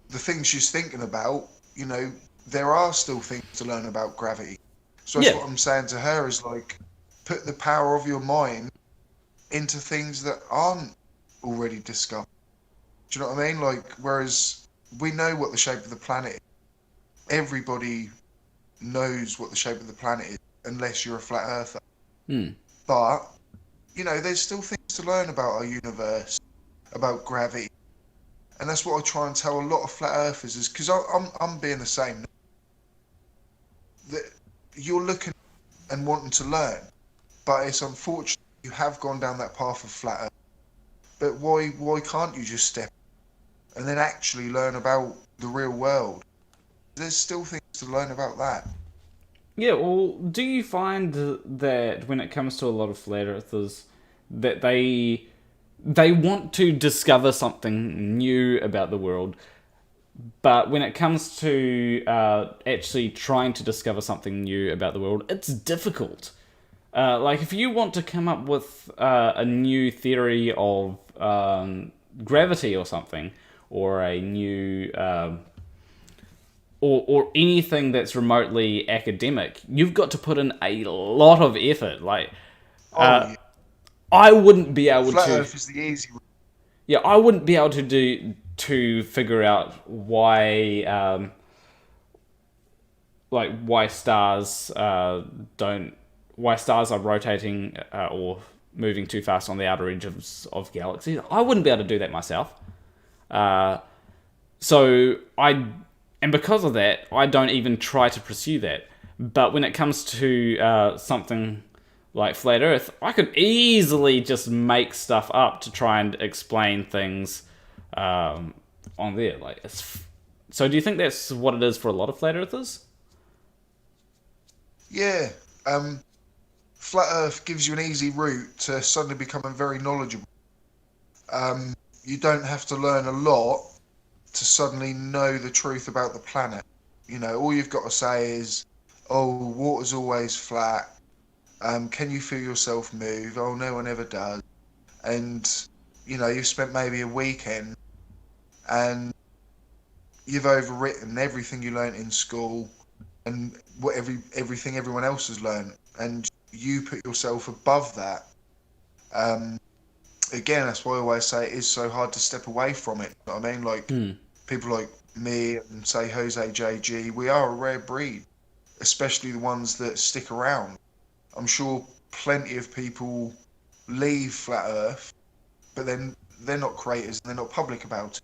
the things she's thinking about, you know, there are still things to learn about gravity. So that's what I'm saying to her, is like, put the power of your mind into things that aren't already discovered. Do you know what I mean? Like, whereas we know what the shape of the planet is. Everybody knows what the shape of the planet is, unless you're a flat earther. But, you know, there's still things to learn about our universe, about gravity. And that's what I try and tell a lot of flat earthers, is because I'm being the same. That you're looking and wanting to learn, but it's unfortunate you have gone down that path of flat earth. But why can't you just step and then actually learn about the real world? There's still things to learn about that. Yeah, well, do you find that when it comes to a lot of flat earthers, that they want to discover something new about the world, but when it comes to actually trying to discover something new about the world, it's difficult. Like, if you want to come up with a new theory of gravity or something, or a new... or anything that's remotely academic, you've got to put in a lot of effort. Like, I wouldn't be able Flat to... Earth is the easy route. Yeah, I wouldn't be able to figure out why stars why stars are rotating or moving too fast on the outer edges of galaxies. I wouldn't be able to do that myself. And because of that, I don't even try to pursue that. But when it comes to something like Flat Earth, I could easily just make stuff up to try and explain things on there. Like, so do you think that's what it is for a lot of Flat Earthers? Yeah. Flat Earth gives you an easy route to suddenly becoming very knowledgeable. You don't have to learn a lot to suddenly know the truth about the planet. You know, all you've got to say is, oh, water's always flat. Can you feel yourself move? Oh, no one ever does. And, you know, you've spent maybe a weekend and you've overwritten everything you learnt in school and everything everyone else has learnt. And you put yourself above that. Again, that's why I always say it is so hard to step away from it. You know what I mean? Like, people like me and, say, Jose JG, we are a rare breed, especially the ones that stick around. I'm sure plenty of people leave Flat Earth, but then they're not creators and they're not public about it.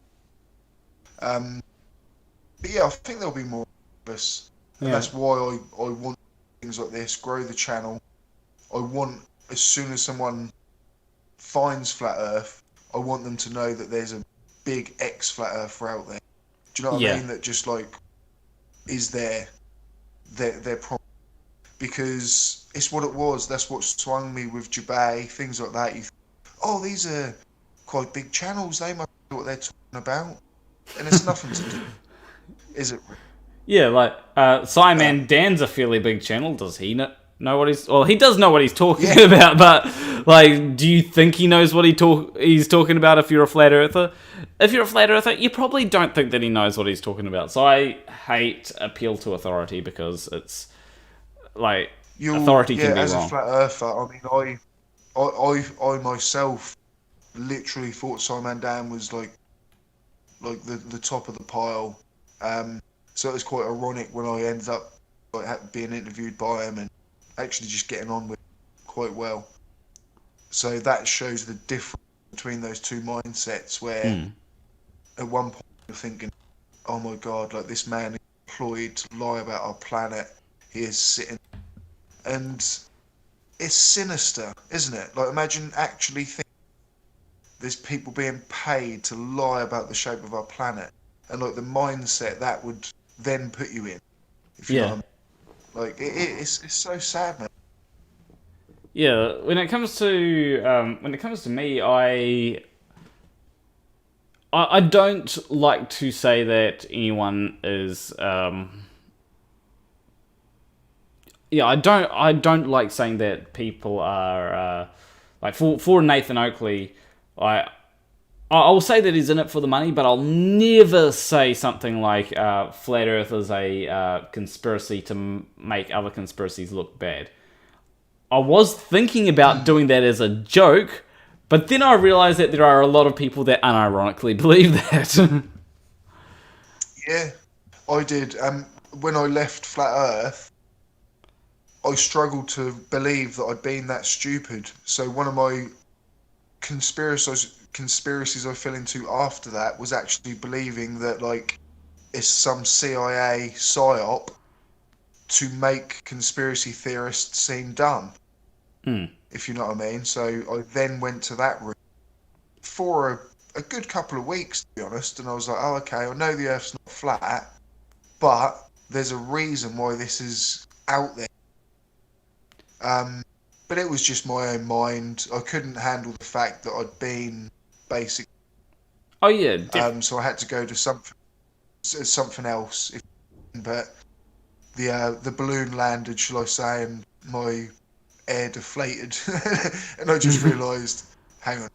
But yeah, I think there'll be more of us. And that's why I want things like this, grow the channel. I want, as soon as someone finds Flat Earth, I want them to know that there's a big ex-Flat Earther out there. Do you know what I mean? That just, like, is their problem. Because it's what it was. That's what swung me with Jabay, things like that. You think, oh, these are quite big channels. They must know what they're talking about. And it's nothing to do, is it? Yeah, like, Simon Dan's a fairly big channel. Does he know what he's... Well, he does know what he's talking about, but, like, do you think he knows what he's talking about if you're a Flat Earther? If you're a Flat Earther, you probably don't think that he knows what he's talking about. So I hate appeal to authority because it's... Like, authority can be as wrong. A flat earther, I mean, I myself literally thought Simon Dan was like the top of the pile. So it was quite ironic when I ended up like being interviewed by him and actually just getting on with him quite well. So that shows the difference between those two mindsets. Where at one point you're thinking, "Oh my God, like this man is employed to lie about our planet. He is sitting, and it's sinister, isn't it? Like, imagine actually thinking there's people being paid to lie about the shape of our planet, and like the mindset that would then put you in. If you know what I mean. Like, it's so sad, man. Yeah, when it comes to me, I don't like to say that anyone is I don't like saying that people are like for Nathan Oakley. I'll say that he's in it for the money, but I'll never say something like Flat Earth is a conspiracy to make other conspiracies look bad. I was thinking about doing that as a joke, but then I realized that there are a lot of people that unironically believe that. Yeah, I did. When I left Flat Earth, I struggled to believe that I'd been that stupid. So one of my conspiracies I fell into after that was actually believing that, like, it's some CIA psyop to make conspiracy theorists seem dumb. If you know what I mean. So I then went to that route for a good couple of weeks, to be honest, and I was like, oh, okay, I know the Earth's not flat, but there's a reason why this is out there. But it was just my own mind. I couldn't handle the fact that I'd been basically. Oh yeah. So I had to go to something else. But the balloon landed, shall I say, and my air deflated, and I just realised, hang on,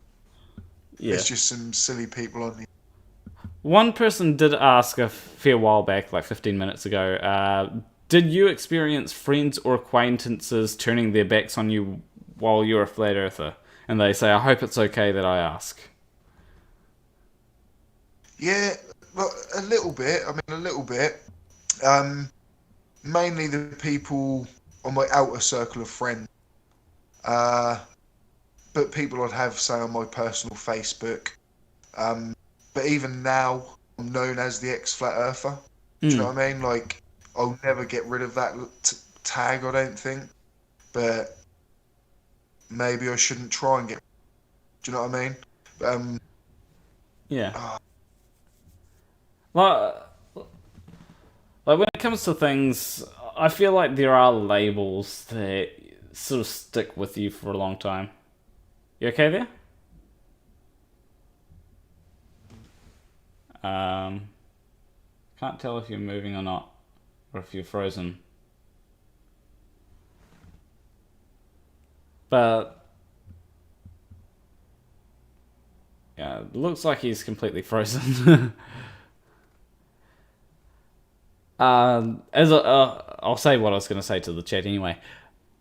there's just some silly people on the. One person did ask a fair while back, like 15 minutes ago, did you experience friends or acquaintances turning their backs on you while you're a flat earther? And they say, I hope it's okay that I ask. Yeah, well, a little bit. I mean, a little bit. Mainly the people on my outer circle of friends. But people I'd have, say, on my personal Facebook. But even now, I'm known as the ex-flat earther. Do you know what I mean? Like, I'll never get rid of that tag, I don't think. But maybe I shouldn't try and get. Do you know what I mean? Yeah. Well, like when it comes to things, I feel like there are labels that sort of stick with you for a long time. You okay there? Can't tell if you're moving or not, or if you're frozen. But yeah, it looks like he's completely frozen. I'll say what I was going to say to the chat anyway.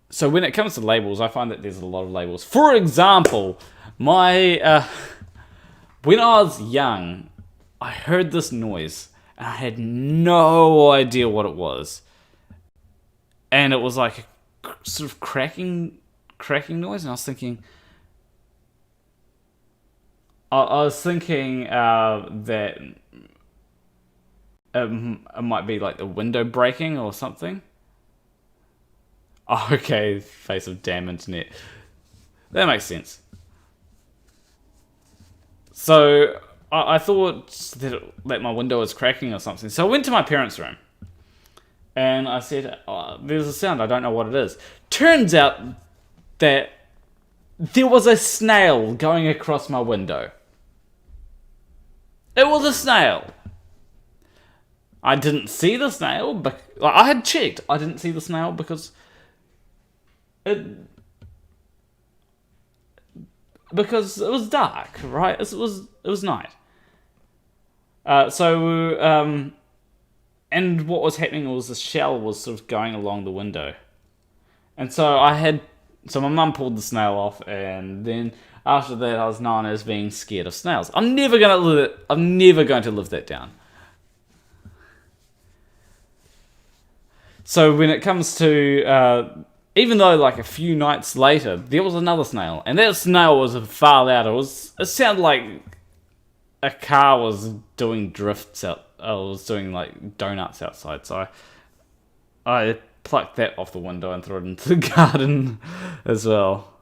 So when it comes to labels, I find that there's a lot of labels. For example, when I was young, I heard this noise, and I had no idea what it was. And it was like a sort of cracking noise, and I was thinking... I was thinking that it might be like the window breaking or something. Oh, okay, face of damn internet. That makes sense. So I thought that my window was cracking or something. So I went to my parents' room. And I said, there's a sound, I don't know what it is. Turns out that there was a snail going across my window. It was a snail. I didn't see the snail, but I had checked. I didn't see the snail because it was dark, right? It was night. And what was happening was the shell was sort of going along the window, and so my mum pulled the snail off, and then after that I was known as being scared of snails. I'm never going to live that down. So when it comes to, even though like a few nights later, there was another snail, and that snail was far louder. It sounded like a car was doing drifts I was doing like donuts outside, so I plucked that off the window and threw it into the garden as well.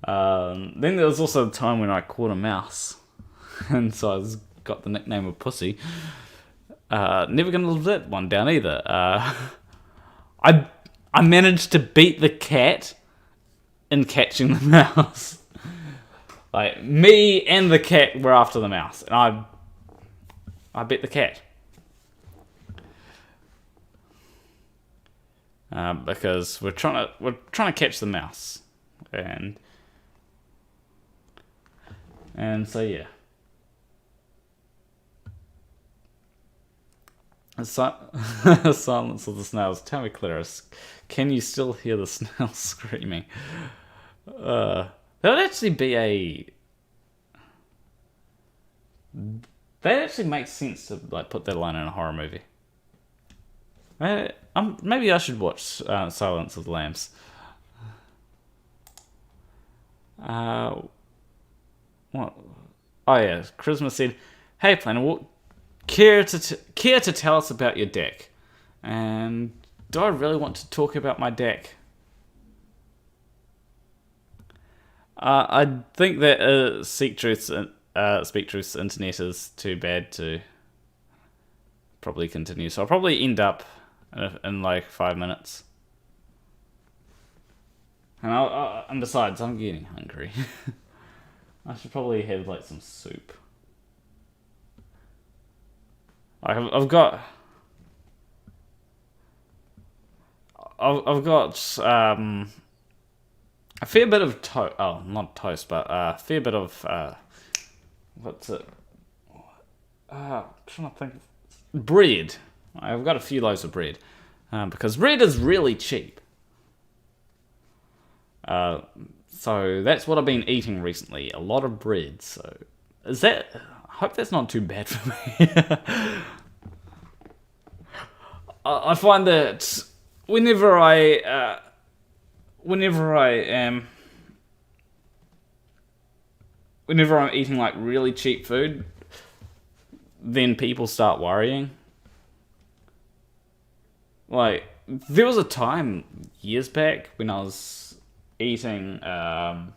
Then there was also a time when I caught a mouse, and so I got the nickname of Pussy. Never gonna live that one down either. I managed to beat the cat in catching the mouse. Like, me and the cat were after the mouse, and I beat the cat. Because we're trying to catch the mouse, and so yeah. Silence of the snails. Tell me, Clarice, can you still hear the snails screaming? That would actually be that actually makes sense to like put that line in a horror movie. Maybe I should watch Silence of the Lambs. What? Oh yeah, Christmas said, "Hey, Planner, care to tell us about your deck?" And do I really want to talk about my deck? I think that Speak Truth's internet is too bad to probably continue, so I'll probably end up in like 5 minutes. And besides, I'm getting hungry. I should probably have like some soup. I've got a fair bit of toast. Oh, not toast, but a fair bit of what's it? I'm trying to think. Bread. I've got a few loaves of bread because bread is really cheap. So that's what I've been eating recently. A lot of bread. So I hope that's not too bad for me. I find that whenever I'm eating like really cheap food, then people start worrying. Like, there was a time years back when I was eating, when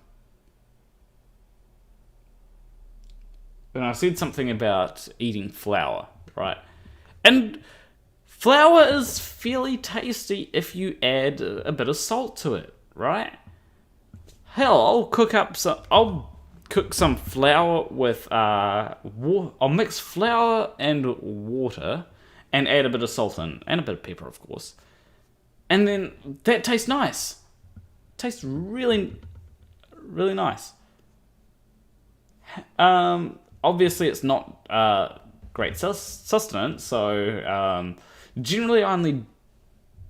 I said something about eating flour, right? And flour is fairly tasty if you add a bit of salt to it, right? Hell, I'll cook some flour with I'll mix flour and water and add a bit of salt in and a bit of pepper, of course, and then that tastes nice. Tastes really, really nice. Obviously, it's not great sustenance, so generally I only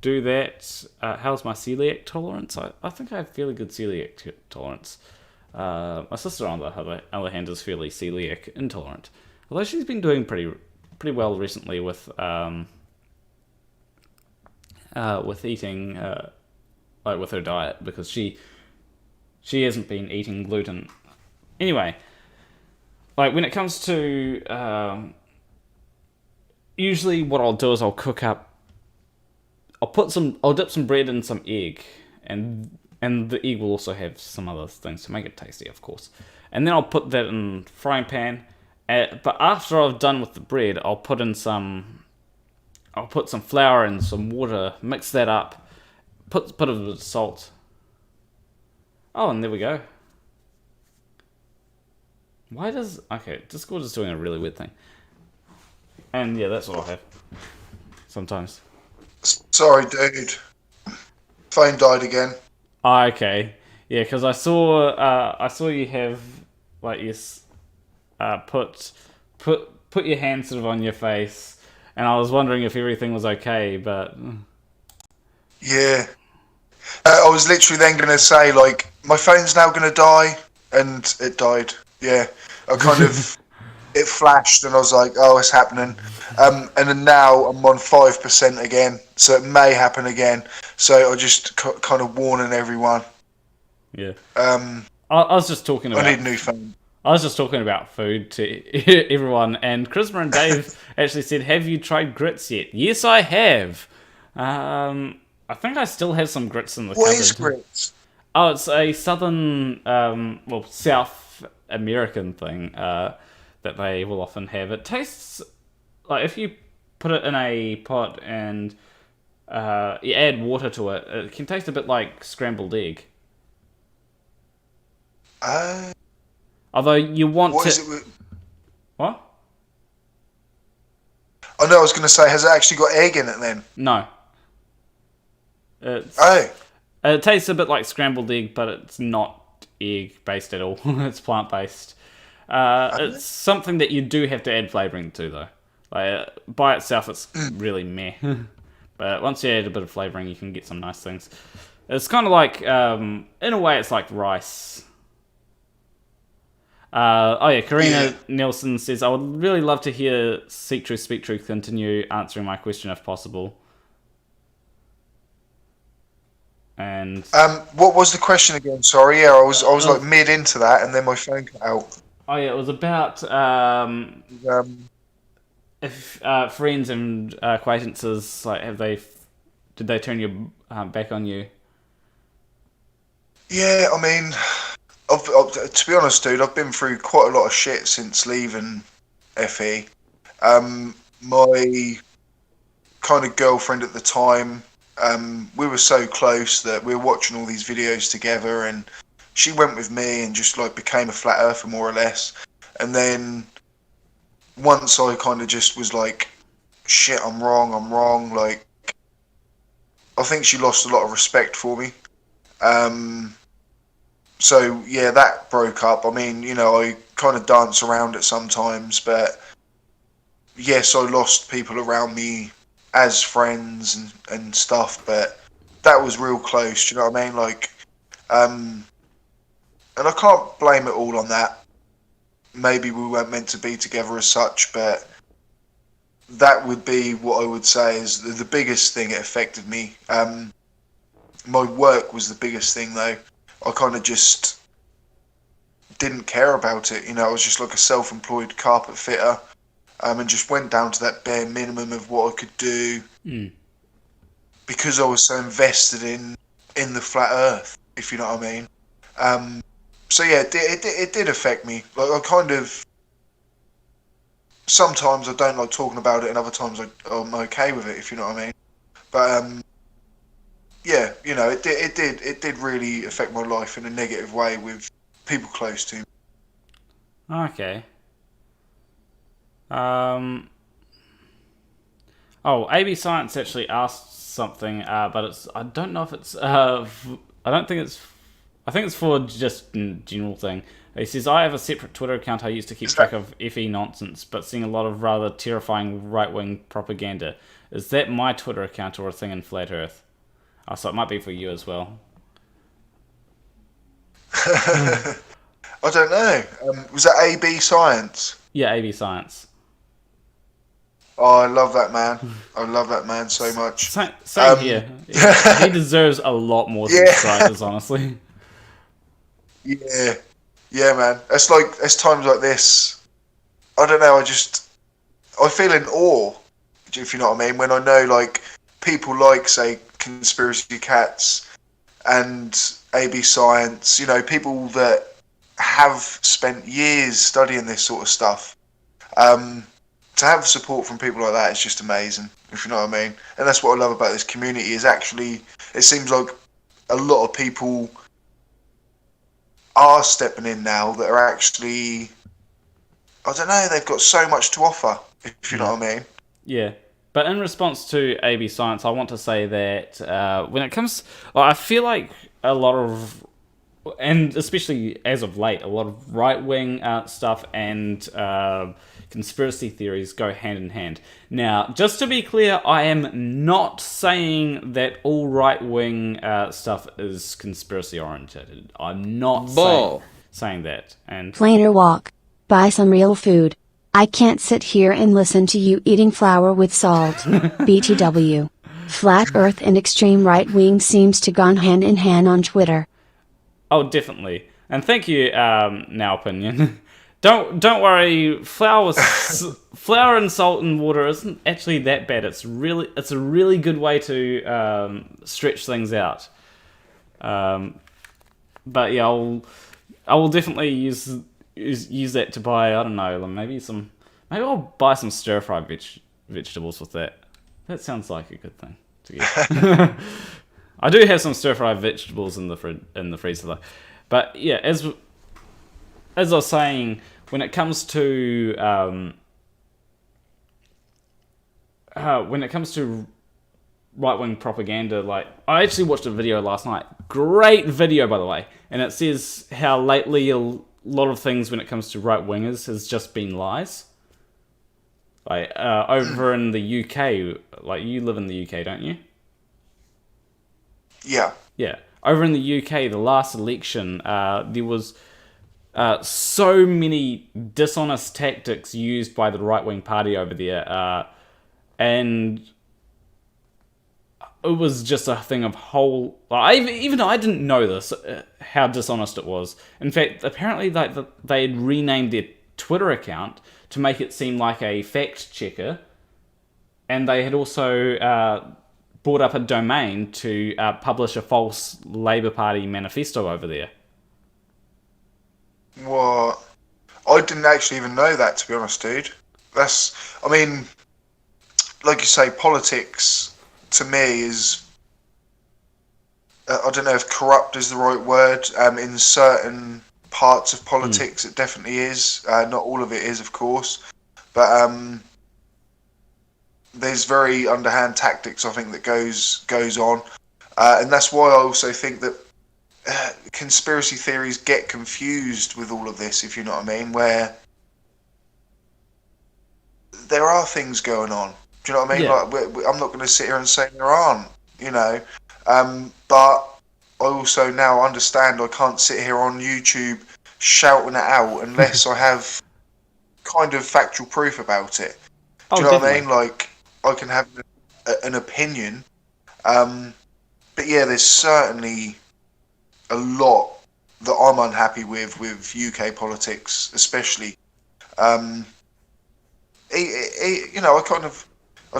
do that. How's my celiac tolerance? I think I have fairly good celiac tolerance. My sister, on the other hand, is fairly celiac intolerant. Although she's been doing pretty well recently with eating like with her diet, because she hasn't been eating gluten. Anyway, like when it comes to usually what I'll do is I'll dip some bread in some egg, and the egg will also have some other things to make it tasty, of course. And then I'll put that in the frying pan. But after I've done with the bread, I'll put some flour and some water, mix that up, put a bit of salt. Oh, and there we go. Discord is doing a really weird thing. And yeah, that's what I have. Sometimes. Sorry, dude. Phone died again. Oh, okay. Yeah, because I saw you have like put your hand sort of on your face, and I was wondering if everything was okay, but yeah, I was literally then going to say like my phone's now going to die, and it died. Yeah, I kind of it flashed, and I was like, oh, it's happening. And then now I'm on 5% again, so it may happen again. So I just kind of warning everyone. Yeah. I was just talking about. I need a new phone. I was just talking about food to everyone, and Charisma and Dave actually said, "Have you tried grits yet?" Yes, I have. I think I still have some grits in the cupboard. What is grits? Oh, it's a southern, South American thing that they will often have. It tastes like if you put it in a pot and you add water to it, it can taste a bit like scrambled egg. Although you want what to... is it? What? I know. I was going to say, has it actually got egg in it then? No. It's, Oh. It tastes a bit like scrambled egg, but it's not egg-based at all. It's plant-based. It's something that you do have to add flavouring to, though. Like, by itself, it's really meh. But once you add a bit of flavouring, you can get some nice things. It's kind of like, in a way, it's like rice. Karina Nelson says, I would really love to hear Seek Truth, Speak Truth continue answering my question if possible. And what was the question again? Sorry, yeah, I was like mid into that, and then my phone cut out. Oh yeah, it was about if friends and acquaintances, like, did they turn your back on you? Yeah, I mean, to be honest, dude, I've been through quite a lot of shit since leaving FE. My kind of girlfriend at the time, we were so close that we were watching all these videos together, and she went with me and just like became a flat earther more or less. And then once I kind of just was like, shit, I'm wrong. Like, I think she lost a lot of respect for me. So yeah, that broke up. I mean, you know, I kind of dance around it sometimes, but yes, I lost people around me as friends and stuff, but that was real close. Do you know what I mean? Like, and I can't blame it all on that. Maybe we weren't meant to be together as such, but that would be what I would say is the biggest thing it affected me. My work was the biggest thing, though. I kind of just didn't care about it. You know, I was just like a self-employed carpet fitter, and just went down to that bare minimum of what I could do because I was so invested in the flat Earth, if you know what I mean. So yeah, it did affect me. Like, I kind of, sometimes I don't like talking about it, and other times I'm okay with it, if you know what I mean. But yeah, you know, it did really affect my life in a negative way with people close to me. Okay. AB Science actually asked something, but I don't know if it's I think it's for just a general thing. He says, I have a separate Twitter account I use to keep track of FE nonsense, but seeing a lot of rather terrifying right-wing propaganda. Is that my Twitter account or a thing in Flat Earth? Oh, so it might be for you as well. I don't know. Was that AB Science? Yeah, AB Science. Oh, I love that man. I love that man so much. Same here. He deserves a lot more subscribers, honestly. Yeah, man. It's times like this. I don't know. I feel in awe, if you know what I mean. When I know, like, people like, say, Conspiracy Cats and AB Science, you know, people that have spent years studying this sort of stuff. To have support from people like that is just amazing, if you know what I mean. And that's what I love about this community, is actually, it seems like a lot of people are stepping in now that are actually, I don't know, they've got so much to offer, if you know what I mean. Yeah. But in response to AB Science, I want to say that when it comes, I feel like a lot of, and especially as of late, a lot of right-wing stuff and conspiracy theories go hand in hand. Now, just to be clear, I am not saying that all right-wing stuff is conspiracy-oriented. I'm not saying that. And Planar walk. Buy some real food. I can't sit here and listen to you eating flour with salt. BTW. Flat Earth and extreme right wing seems to gone hand in hand on Twitter. Oh, definitely. And thank you, Nowpinion. Don't worry. Flour and salt and water isn't actually that bad. It's a really good way to stretch things out. But yeah, I will definitely use that to buy. I don't know, maybe I'll buy some stir fried vegetables with that. That sounds like a good thing to get. I do have some stir fried vegetables in the freezer though. But yeah, as I was saying, when it comes to right-wing propaganda, like, I actually watched a video last night. Great video, by the way. And it says how lately a lot of things when it comes to right-wingers has just been lies. Like, over in the UK, like, you live in the UK, don't you? Yeah. Yeah. Over in the UK, the last election, there was so many dishonest tactics used by the right-wing party over there. And it was just a thing of whole... Even I didn't know this, how dishonest it was. In fact, apparently they had renamed their Twitter account to make it seem like a fact checker, and they had also brought up a domain to publish a false Labour Party manifesto over there. What? I didn't actually even know that, to be honest, dude. I mean, like you say, politics to me is, I don't know if corrupt is the right word. In certain parts of politics, it definitely is. Not all of it is, of course, but there's very underhand tactics, I think, that goes on, and that's why I also think that conspiracy theories get confused with all of this, if you know what I mean, where there are things going on. Do you know what I mean? Yeah. Like, I'm not going to sit here and say there aren't, but I also now understand I can't sit here on YouTube shouting it out unless I have kind of factual proof about it. Do you know what I mean? Like, I can have an opinion, but yeah, there's certainly a lot that I'm unhappy with UK politics, especially. I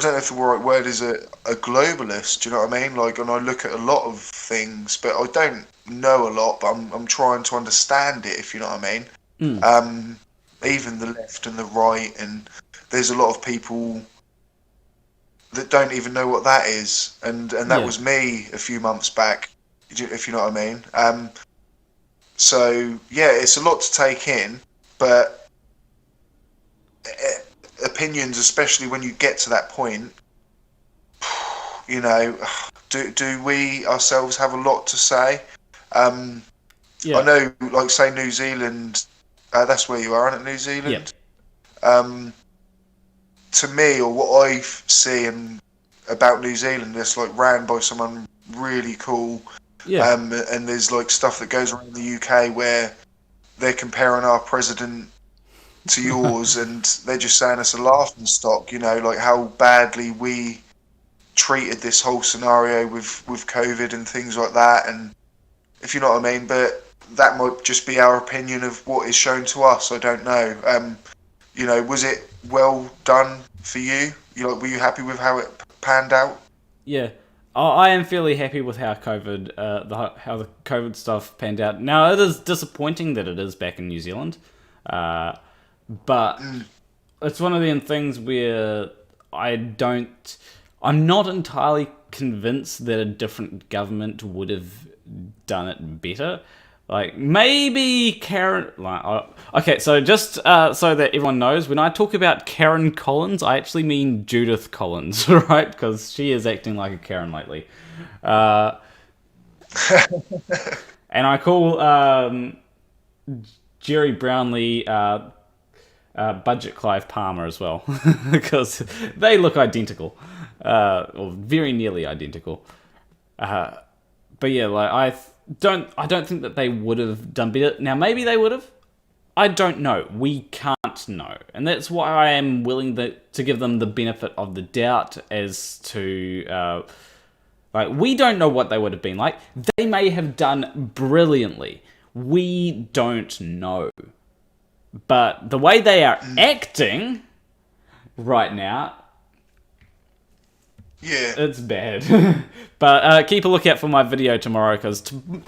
don't know if the right word is a globalist. Do you know what I mean? Like, and I look at a lot of things, but I don't know a lot. But I'm trying to understand it, if you know what I mean. Even the left and the right, and there's a lot of people that don't even know what that is, and that was me a few months back, if you know what I mean. So yeah, it's a lot to take in, but opinions, especially when you get to that point, do we ourselves have a lot to say? I know, like, say New Zealand, that's where you are, isn't it, New Zealand? Yeah. To me, or what I see about New Zealand, it's like ran by someone really cool. Yeah. And there's like stuff that goes around the UK where they're comparing our president to yours, and they're just saying it's a laughing stock, like how badly we treated this whole scenario with COVID and things like that, and if you know what I mean. But that might just be our opinion of what is shown to us. I don't know. Was it well done for you? Were you happy with how it panned out? Yeah. I am fairly happy with how how the COVID stuff panned out. Now, it is disappointing that it is back in New Zealand, but it's one of them things where I'm not entirely convinced that a different government would have done it better. Like, maybe Karen... okay, so just so that everyone knows, when I talk about Karen Collins, I actually mean Judith Collins, right? Because she is acting like a Karen lately. And I call Jerry Brownlee Budget Clive Palmer as well, because they look identical, or very nearly identical. But yeah, like, I don't think that they would have done better. Now, maybe they would have. I don't know. We can't know. And that's why I am willing to give them the benefit of the doubt as to... we don't know what they would have been like. They may have done brilliantly. We don't know. But the way they are acting right now, it's bad. But keep a lookout for my video tomorrow, because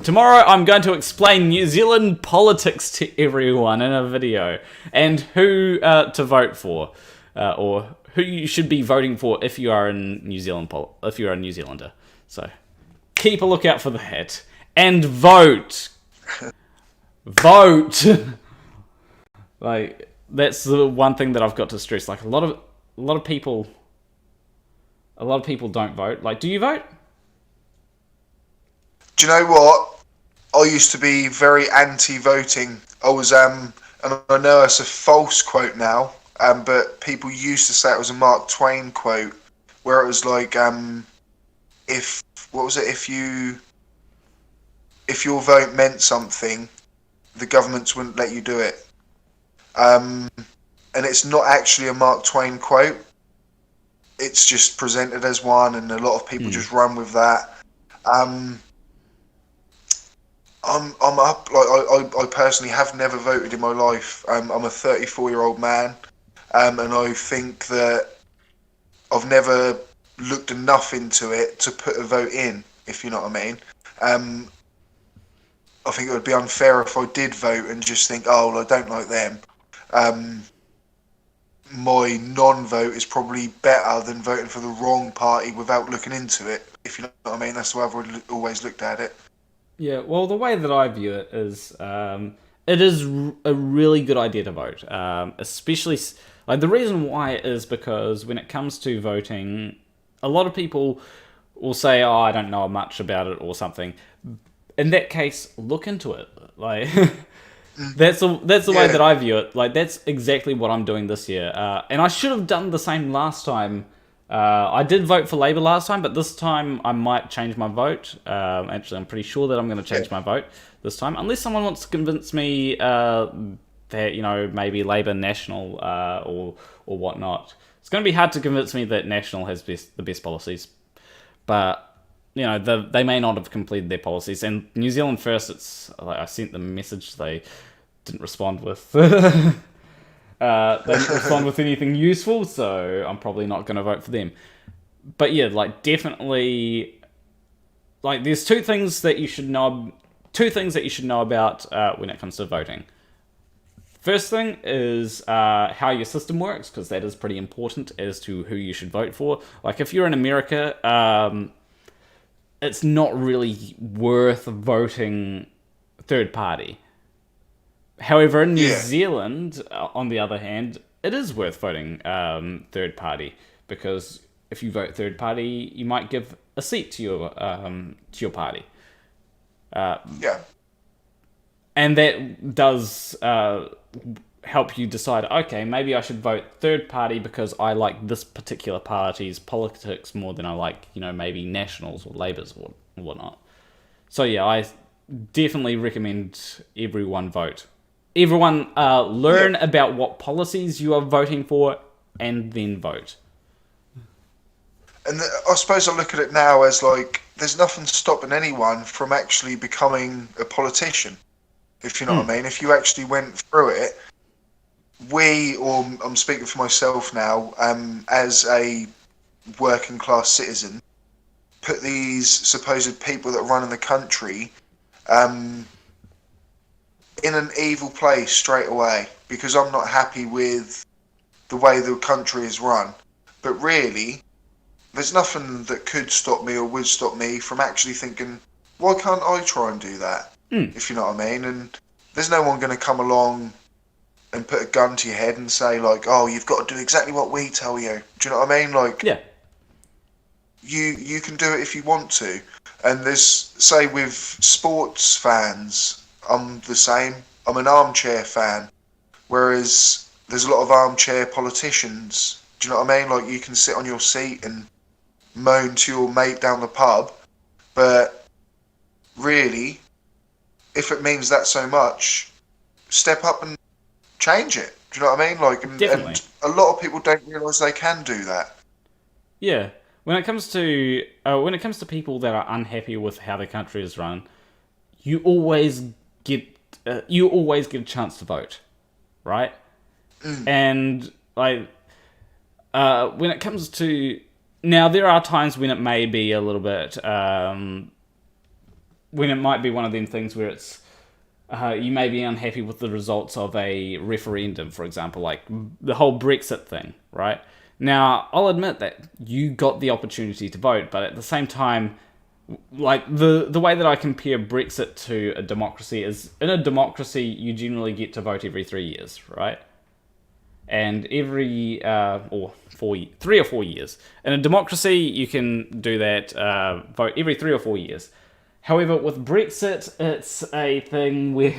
tomorrow I'm going to explain New Zealand politics to everyone in a video, and who to vote for, or who you should be voting for if you are in New Zealand, if you're a New Zealander. So keep a lookout for that, and vote. Vote. Like, that's the one thing that I've got to stress. Like, a lot of people don't vote. Like, do you vote? Do you know what? I used to be very anti-voting. I was, and I know it's a false quote now, but people used to say it was a Mark Twain quote, where it was like, if your vote meant something, the governments wouldn't let you do it. And it's not actually a Mark Twain quote. It's just presented as one, and a lot of people just run with that. I'm up. Like I personally have never voted in my life. I'm a 34-year-old man, and I think that I've never looked enough into it to put a vote in, if you know what I mean. I think it would be unfair if I did vote and just think, oh, well, I don't like them. My non-vote is probably better than voting for the wrong party without looking into it, if you know what I mean. That's the way I've always looked at it. Yeah, well, the way that I view it is a really good idea to vote. Especially, like, the reason why is because when it comes to voting, a lot of people will say, oh, I don't know much about it or something. In that case, look into it. Like, that's the way that I view it. Like, that's exactly what I'm doing this year. And I should have done the same last time. I did vote for Labour last time, but this time I might change my vote. Actually, I'm pretty sure that I'm going to change my vote this time, unless someone wants to convince me that, you know, maybe Labour National or whatnot. It's going to be hard to convince me that National has the best policies, but you know, they may not have completed their policies. And New Zealand First, it's like I sent them a message, they didn't respond with they didn't respond with anything useful, so I'm probably not going to vote for them. But yeah, like, definitely, like, there's two things that you should know about when it comes to voting. First thing is how your system works, because that is pretty important as to who you should vote for. Like, if you're in America, it's not really worth voting third party. However, in New Zealand, on the other hand, it is worth voting third party, because if you vote third party, you might give a seat to your party. And that does help you decide, okay, maybe I should vote third party because I like this particular party's politics more than I like, you know, maybe Nationals or Labour's or whatnot. So yeah, I definitely recommend everyone vote. Everyone learn about what policies you are voting for, and then vote. And I suppose I look at it now as, like, there's nothing stopping anyone from actually becoming a politician, if you know what I mean. If you actually went through it, I'm speaking for myself now, as a working class citizen, put these supposed people that run in the country in an evil place straight away, because I'm not happy with the way the country is run. But really, there's nothing that could stop me or would stop me from actually thinking, why can't I try and do that? If you know what I mean. And there's no one going to come along and put a gun to your head and say, like, oh, you've got to do exactly what we tell you. Do you know what I mean? Like, yeah, you can do it if you want to. And there's, say, with sports fans, I'm the same. I'm an armchair fan, whereas there's a lot of armchair politicians. Do you know what I mean? Like, you can sit on your seat and moan to your mate down the pub, but really, if it means that so much, step up and change it. Do you know what I mean? Like, and a lot of people don't realise they can do that. Yeah. When it comes to people that are unhappy with how the country is run, you always get a chance to vote, right? And like when it comes to now, there are times when it may be a little bit when it might be one of them things where it's you may be unhappy with the results of a referendum, for example, like the whole Brexit thing, right? Now, I'll admit that you got the opportunity to vote, but at the same time, like the way that I compare Brexit to a democracy is, in a democracy, you generally get to vote every 3 years, right? And every 3 or 4 years. In a democracy, you can do that, vote every 3 or 4 years. However, with Brexit, it's a thing where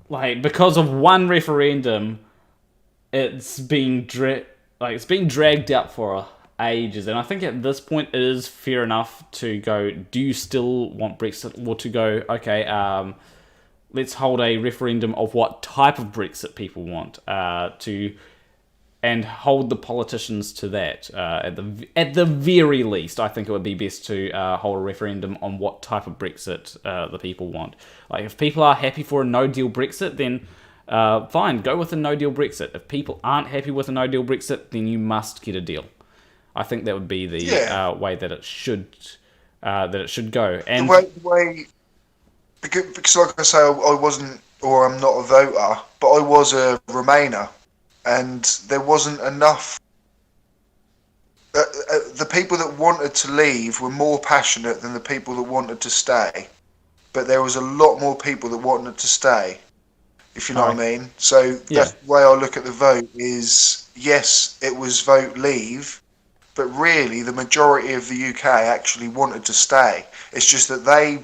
like, because of one referendum, it's been dragged out for ages. And I think at this point it is fair enough to go, do you still want Brexit? Or to go, okay, let's hold a referendum of what type of Brexit people want, and hold the politicians to that. At the very least, I think it would be best to hold a referendum on what type of Brexit the people want. Like, if people are happy for a no-deal Brexit, then fine, go with a no-deal Brexit. If people aren't happy with a no-deal Brexit, then you must get a deal. I think that would be the way that it should go. And the way because like I say, I wasn't, or I'm not a voter, but I was a Remainer. And there wasn't enough. The people that wanted to leave were more passionate than the people that wanted to stay. But there was a lot more people that wanted to stay, if you know what I mean. So that's the way I look at the vote is, yes, it was vote leave, but really the majority of the UK actually wanted to stay. It's just that they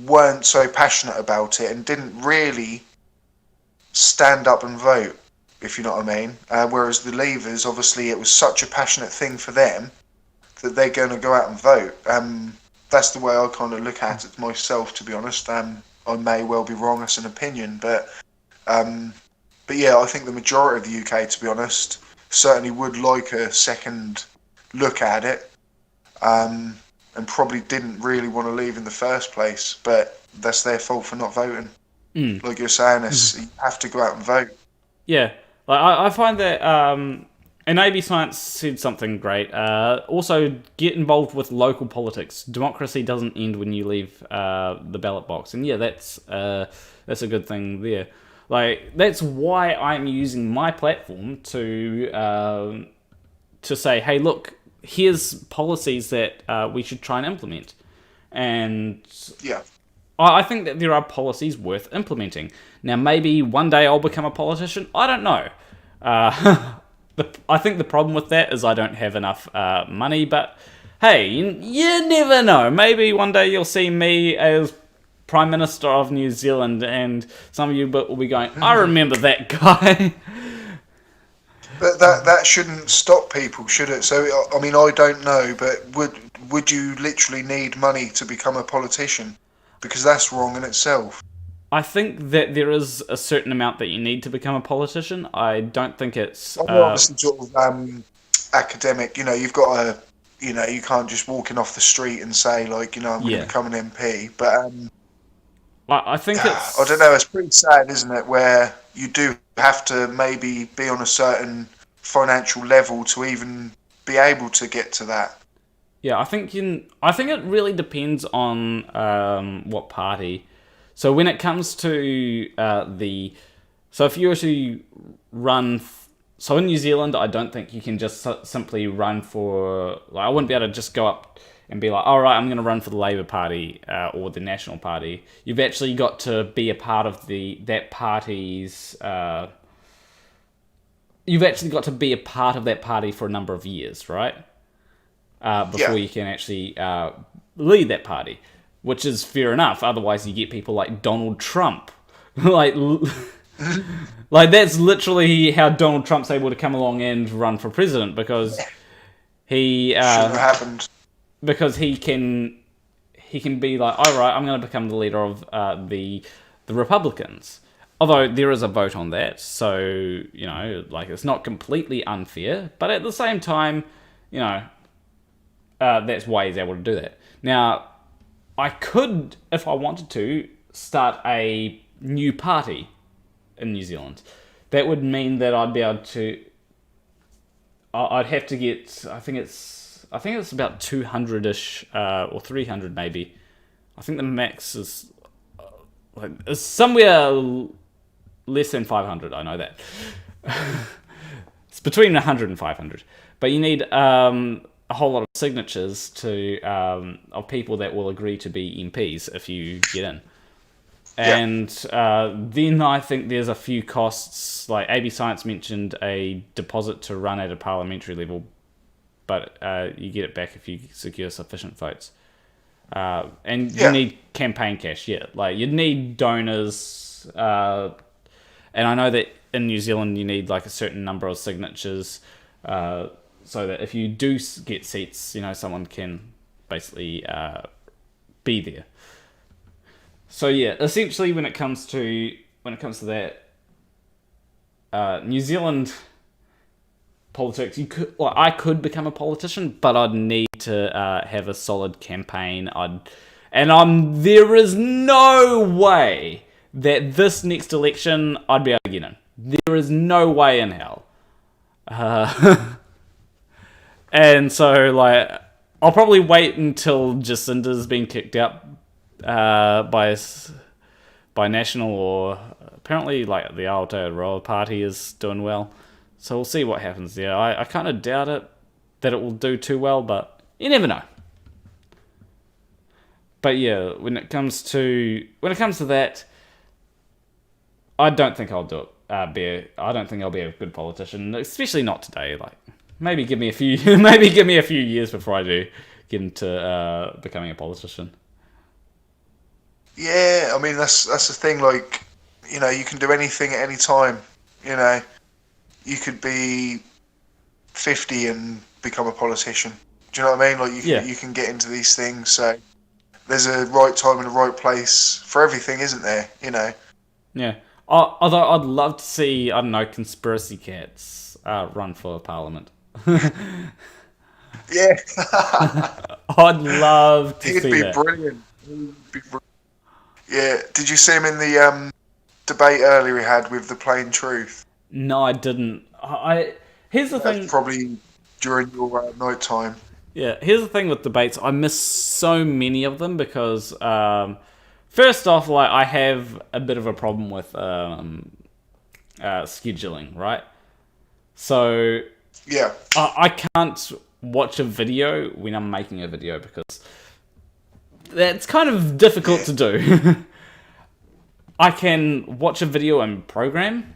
weren't so passionate about it and didn't really stand up and vote, if you know what I mean. Whereas the Leavers, obviously, it was such a passionate thing for them that they're going to go out and vote. That's the way I kind of look at it myself, to be honest. I may well be wrong, that's an opinion, but yeah, I think the majority of the UK, to be honest, certainly would like a second look at it, and probably didn't really want to leave in the first place, but that's their fault for not voting. Like you're saying, you have to go out and vote. Yeah. Like, I find that, and AB Science said something great. Also, get involved with local politics. Democracy doesn't end when you leave the ballot box. And yeah, that's a good thing there. Like, that's why I'm using my platform to say, hey, look, here's policies that we should try and implement. And yeah, I think that there are policies worth implementing. Now, maybe one day I'll become a politician. I don't know. I think the problem with that is I don't have enough money. But hey, you never know. Maybe one day you'll see me as Prime Minister of New Zealand, and some of you will be going, I remember that guy. But that shouldn't stop people, should it? So, I mean, I don't know, but would you literally need money to become a politician? Because that's wrong in itself. I think that there is a certain amount that you need to become a politician. I don't think it's... obviously sort of academic, you've got to, you can't just walk in off the street and say, like, I'm going to become an MP. But I think it's... I don't know, it's pretty sad, isn't it, where you do have to maybe be on a certain financial level to even be able to get to that. Yeah, I think it really depends on what party. So when it comes to so if you were to run, so in New Zealand, I don't think you can just simply run for, like, I wouldn't be able to just go up and be like, all right, I'm going to run for the Labour Party or the National Party. You've actually got to be a part of that party's. You've actually got to be a part of that party for a number of years, right? Before you can actually lead that party, which is fair enough. Otherwise, you get people like Donald Trump. like that's literally how Donald Trump's able to come along and run for president, because he shouldn't have happened. Because he can be like, all right, I'm going to become the leader of the Republicans. Although there is a vote on that, so like, it's not completely unfair. But at the same time, that's why he's able to do that. Now, I could, if I wanted to, start a new party in New Zealand. That would mean that I'd be able to. I'd have to get. I think it's about 200-ish or 300 maybe. I think the max is is somewhere less than 500. I know that. It's between 100 and 500. But you need a whole lot of signatures of people that will agree to be MPs if you get in. And then I think there's a few costs, like AB Science mentioned a deposit to run at a parliamentary level, but you get it back if you secure sufficient votes. And you need campaign cash, like you'd need donors, and I know that in New Zealand you need like a certain number of signatures, so that if you do get seats, someone can basically be there. So essentially, when it comes to that, New Zealand politics, I could become a politician, but I'd need to have a solid campaign. There is no way that this next election I'd be able to get in. There is no way in hell. And so, I'll probably wait until Jacinda's been kicked out by National, or apparently the Aotearoa Party is doing well. So we'll see what happens there. I kind of doubt that it will do too well, but you never know. But when it comes to that, I don't think I'll do it. I don't think I'll be a good politician, especially not today. Maybe give me a few years before I do get into becoming a politician. Yeah, I mean that's the thing. You can do anything at any time. You could be 50 and become a politician. Do you know what I mean? You can get into these things. So there's a right time and a right place for everything, isn't there? Yeah. Although I'd love to see, I don't know, conspiracy cats run for parliament. Yeah. I'd love to see that. He'd be brilliant. Yeah. Did you see him in the debate earlier he had with the Plain Truth? No, I didn't. Here's the thing. Probably during your night time. Yeah, here's the thing with debates. I miss so many of them because, first off, I have a bit of a problem with scheduling, right? So yeah, I can't watch a video when I'm making a video because that's kind of difficult to do. I can watch a video and program,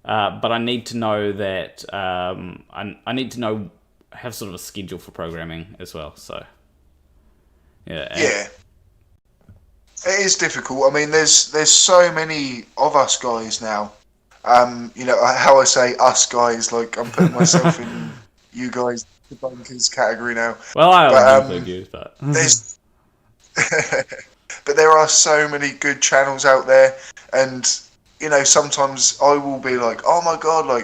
but I need to know that I need to have sort of a schedule for programming as well. So yeah. It is difficult. I mean, there's so many of us guys now. How I say us guys, I'm putting myself in you guys, the bunkers category now. Well, I don't think but there's, but there are so many good channels out there, and sometimes I will be like, oh my god,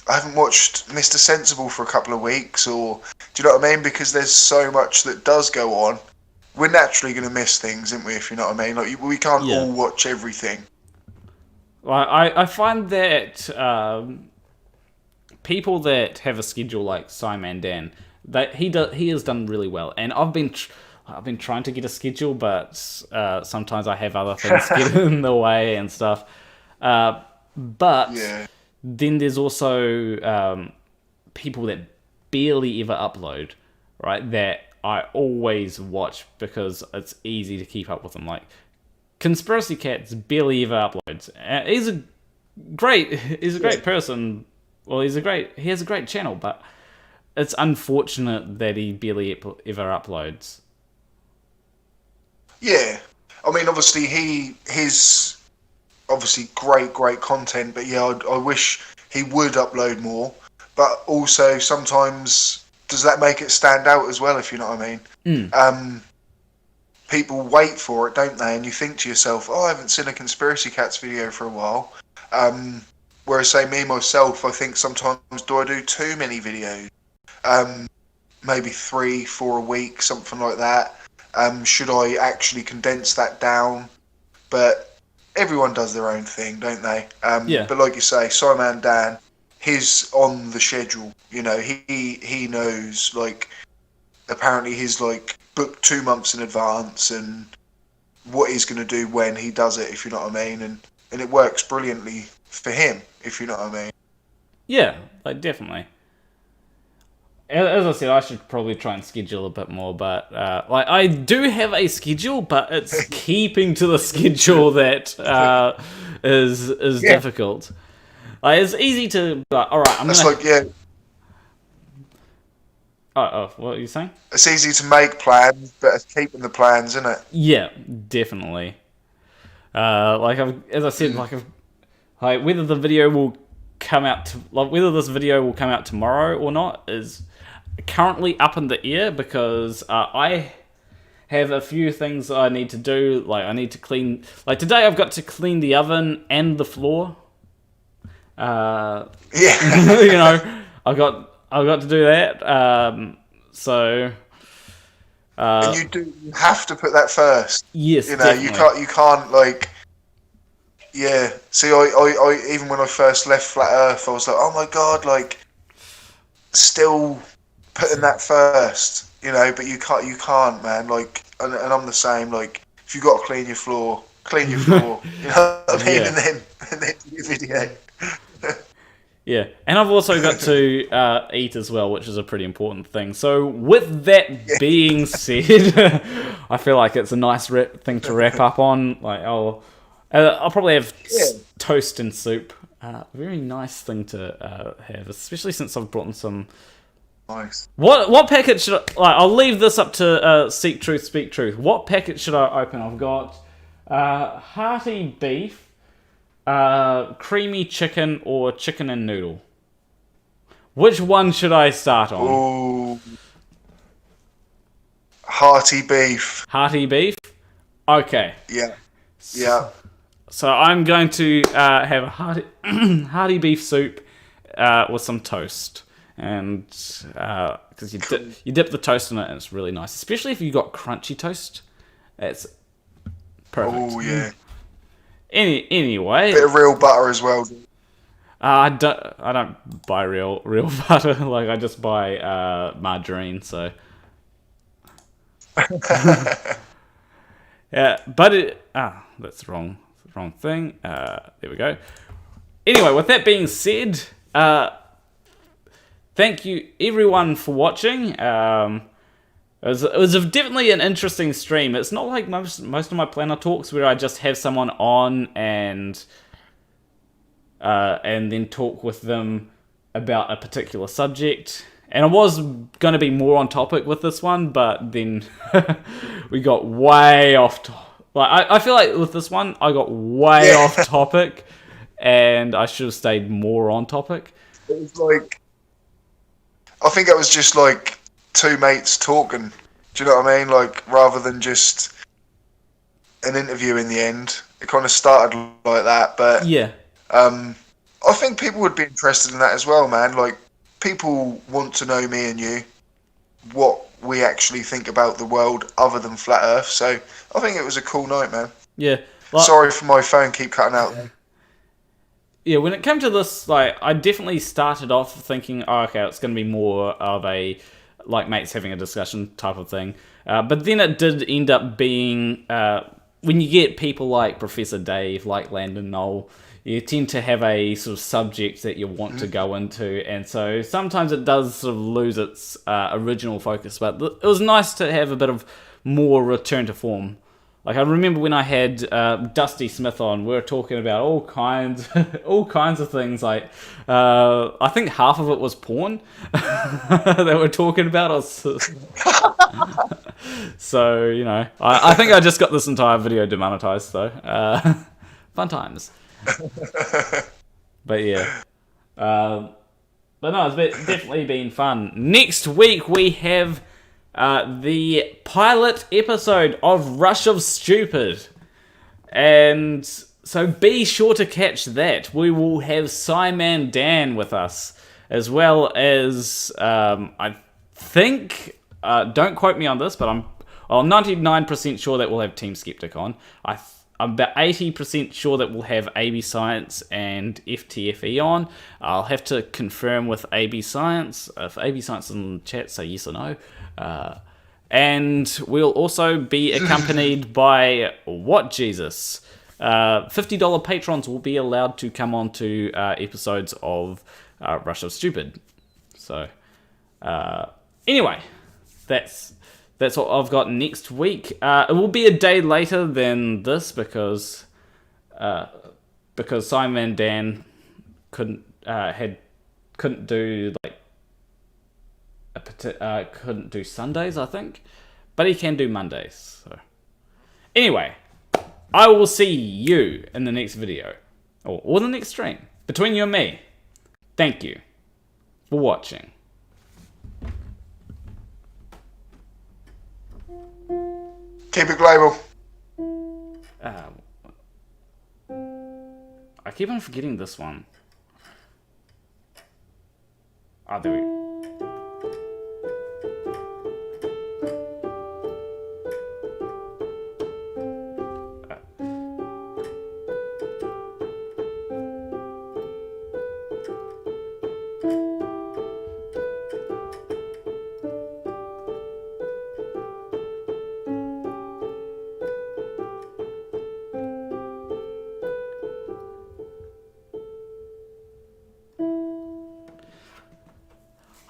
I haven't watched Mr. Sensible for a couple of weeks, or do you know what I mean? Because there's so much that does go on. We're naturally going to miss things, aren't we, if you know what I mean? We can't all watch everything. Well, I find that people that have a schedule like Simon Dan, that he has done really well, and I've been trying to get a schedule, but sometimes I have other things get in the way and stuff. But then there's also people that barely ever upload, right? That I always watch because it's easy to keep up with them. Conspiracy Cats barely ever uploads. He's a great person. Well, he has a great channel, but it's unfortunate that he barely ever uploads. Yeah, I mean, obviously his great content, but I wish he would upload more. But also sometimes, does that make it stand out as well? If you know what I mean. People wait for it, don't they? And you think to yourself, I haven't seen a Conspiracy Cats video for a while. Whereas, say, me, myself, I think sometimes, do I do too many videos? Maybe 3-4 a week, something like that. Should I actually condense that down? but everyone does their own thing, don't they? Yeah. But like you say, Simon Dan, he's on the schedule. You know, he knows, like, apparently he's like booked 2 months in advance and what he's going to do when he does it, if you know what I mean, and it works brilliantly for him, if you know what I mean. Yeah, like, definitely. As I said, I should probably try and schedule a bit more, but like, I do have a schedule, but it's keeping to the schedule that is difficult. Like, it's easy to, all right, That's like, yeah. Oh, what are you saying? It's easy to make plans, but it's keeping the plans, isn't it? Yeah, definitely. As I said, like whether the video will come out, whether this video will come out tomorrow or not is currently up in the air, because I have a few things I need to do. Like, I need to clean. Like, today I've got to clean the oven and the floor. Yeah. You know, I've got to do that. And you have to put that first. Yes, you know, definitely. you can't like. Yeah. See, I even when I first left Flat Earth, I was like, oh my god, like, still putting that first. You know, but you can't, man. Like, and I'm the same. Like, if you got to clean your floor. You know what I mean? Yeah. And then do your video. Yeah, and I've also got to eat as well, which is a pretty important thing. So, with that being said, I feel like it's a nice thing to wrap up on. Like, I'll probably have toast and soup. Very nice thing to have, especially since I've brought in some. Nice. What packet should I? Like, I'll leave this up to Seek Truth, Speak Truth. What packet should I open? I've got hearty beef. Creamy chicken or chicken and noodle? Which one should I start on? Ooh. Hearty beef. Hearty beef? Okay. Yeah. Yeah. So I'm going to have a hearty beef soup with some toast. And because you dip the toast in it and it's really nice. Especially if you got crunchy toast. It's perfect. Oh, yeah. Anyway, Bit of real butter as well. I don't buy real butter. Like, I just buy margarine. So yeah, but that's the wrong thing. There we go. Anyway, with that being said, thank you everyone for watching. It was definitely an interesting stream. It's not like most of my Planner Talks where I just have someone on and then talk with them about a particular subject. And I was going to be more on topic with this one, but then we got way off. I feel like with this one, I got way off topic, and I should have stayed more on topic. It was like, I think it was just like two mates talking. Do you know what I mean? Like, rather than just an interview in the end. It kind of started like that, but yeah. I think people would be interested in that as well, man. Like, people want to know me and you, what we actually think about the world other than Flat Earth. So I think it was a cool night, man. Yeah. Sorry for my phone keep cutting out there. Yeah, when it came to this, like, I definitely started off thinking, oh, okay, it's going to be more of a, like, mates having a discussion type of thing. But then it did end up being, when you get people like Professor Dave, like Landon Knoll, you tend to have a sort of subject that you want to go into, and so sometimes it does sort of lose its original focus, but it was nice to have a bit of more return to form. Like, I remember when I had Dusty Smith on, we were talking about all kinds of things. Like, I think half of it was porn that we're talking about. So, you know, I think I just got this entire video demonetized, though. Fun times. But yeah. But no, it's definitely been fun. Next week we have the pilot episode of Rush of Stupid. And so be sure to catch that. We will have Simon Dan with us, as well as, I think, don't quote me on this, but I'm 99% sure that we'll have Team Skeptic on. I'm about 80% sure that we'll have AB Science and FTFE on. I'll have to confirm with AB Science. If AB Science is in the chat, say yes or no. And we'll also be accompanied by What Jesus. $50 patrons will be allowed to come on to episodes of Rush of Stupid. So, anyway, that's what I've got next week. It will be a day later than this because Simon and Dan couldn't do couldn't do Sundays, I think, but he can do Mondays. So, anyway, I will see you in the next video or the next stream between you and me. Thank you for watching. Keep it global. I keep on forgetting this one. There we go.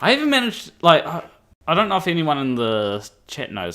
I haven't managed, I don't know if anyone in the chat knows,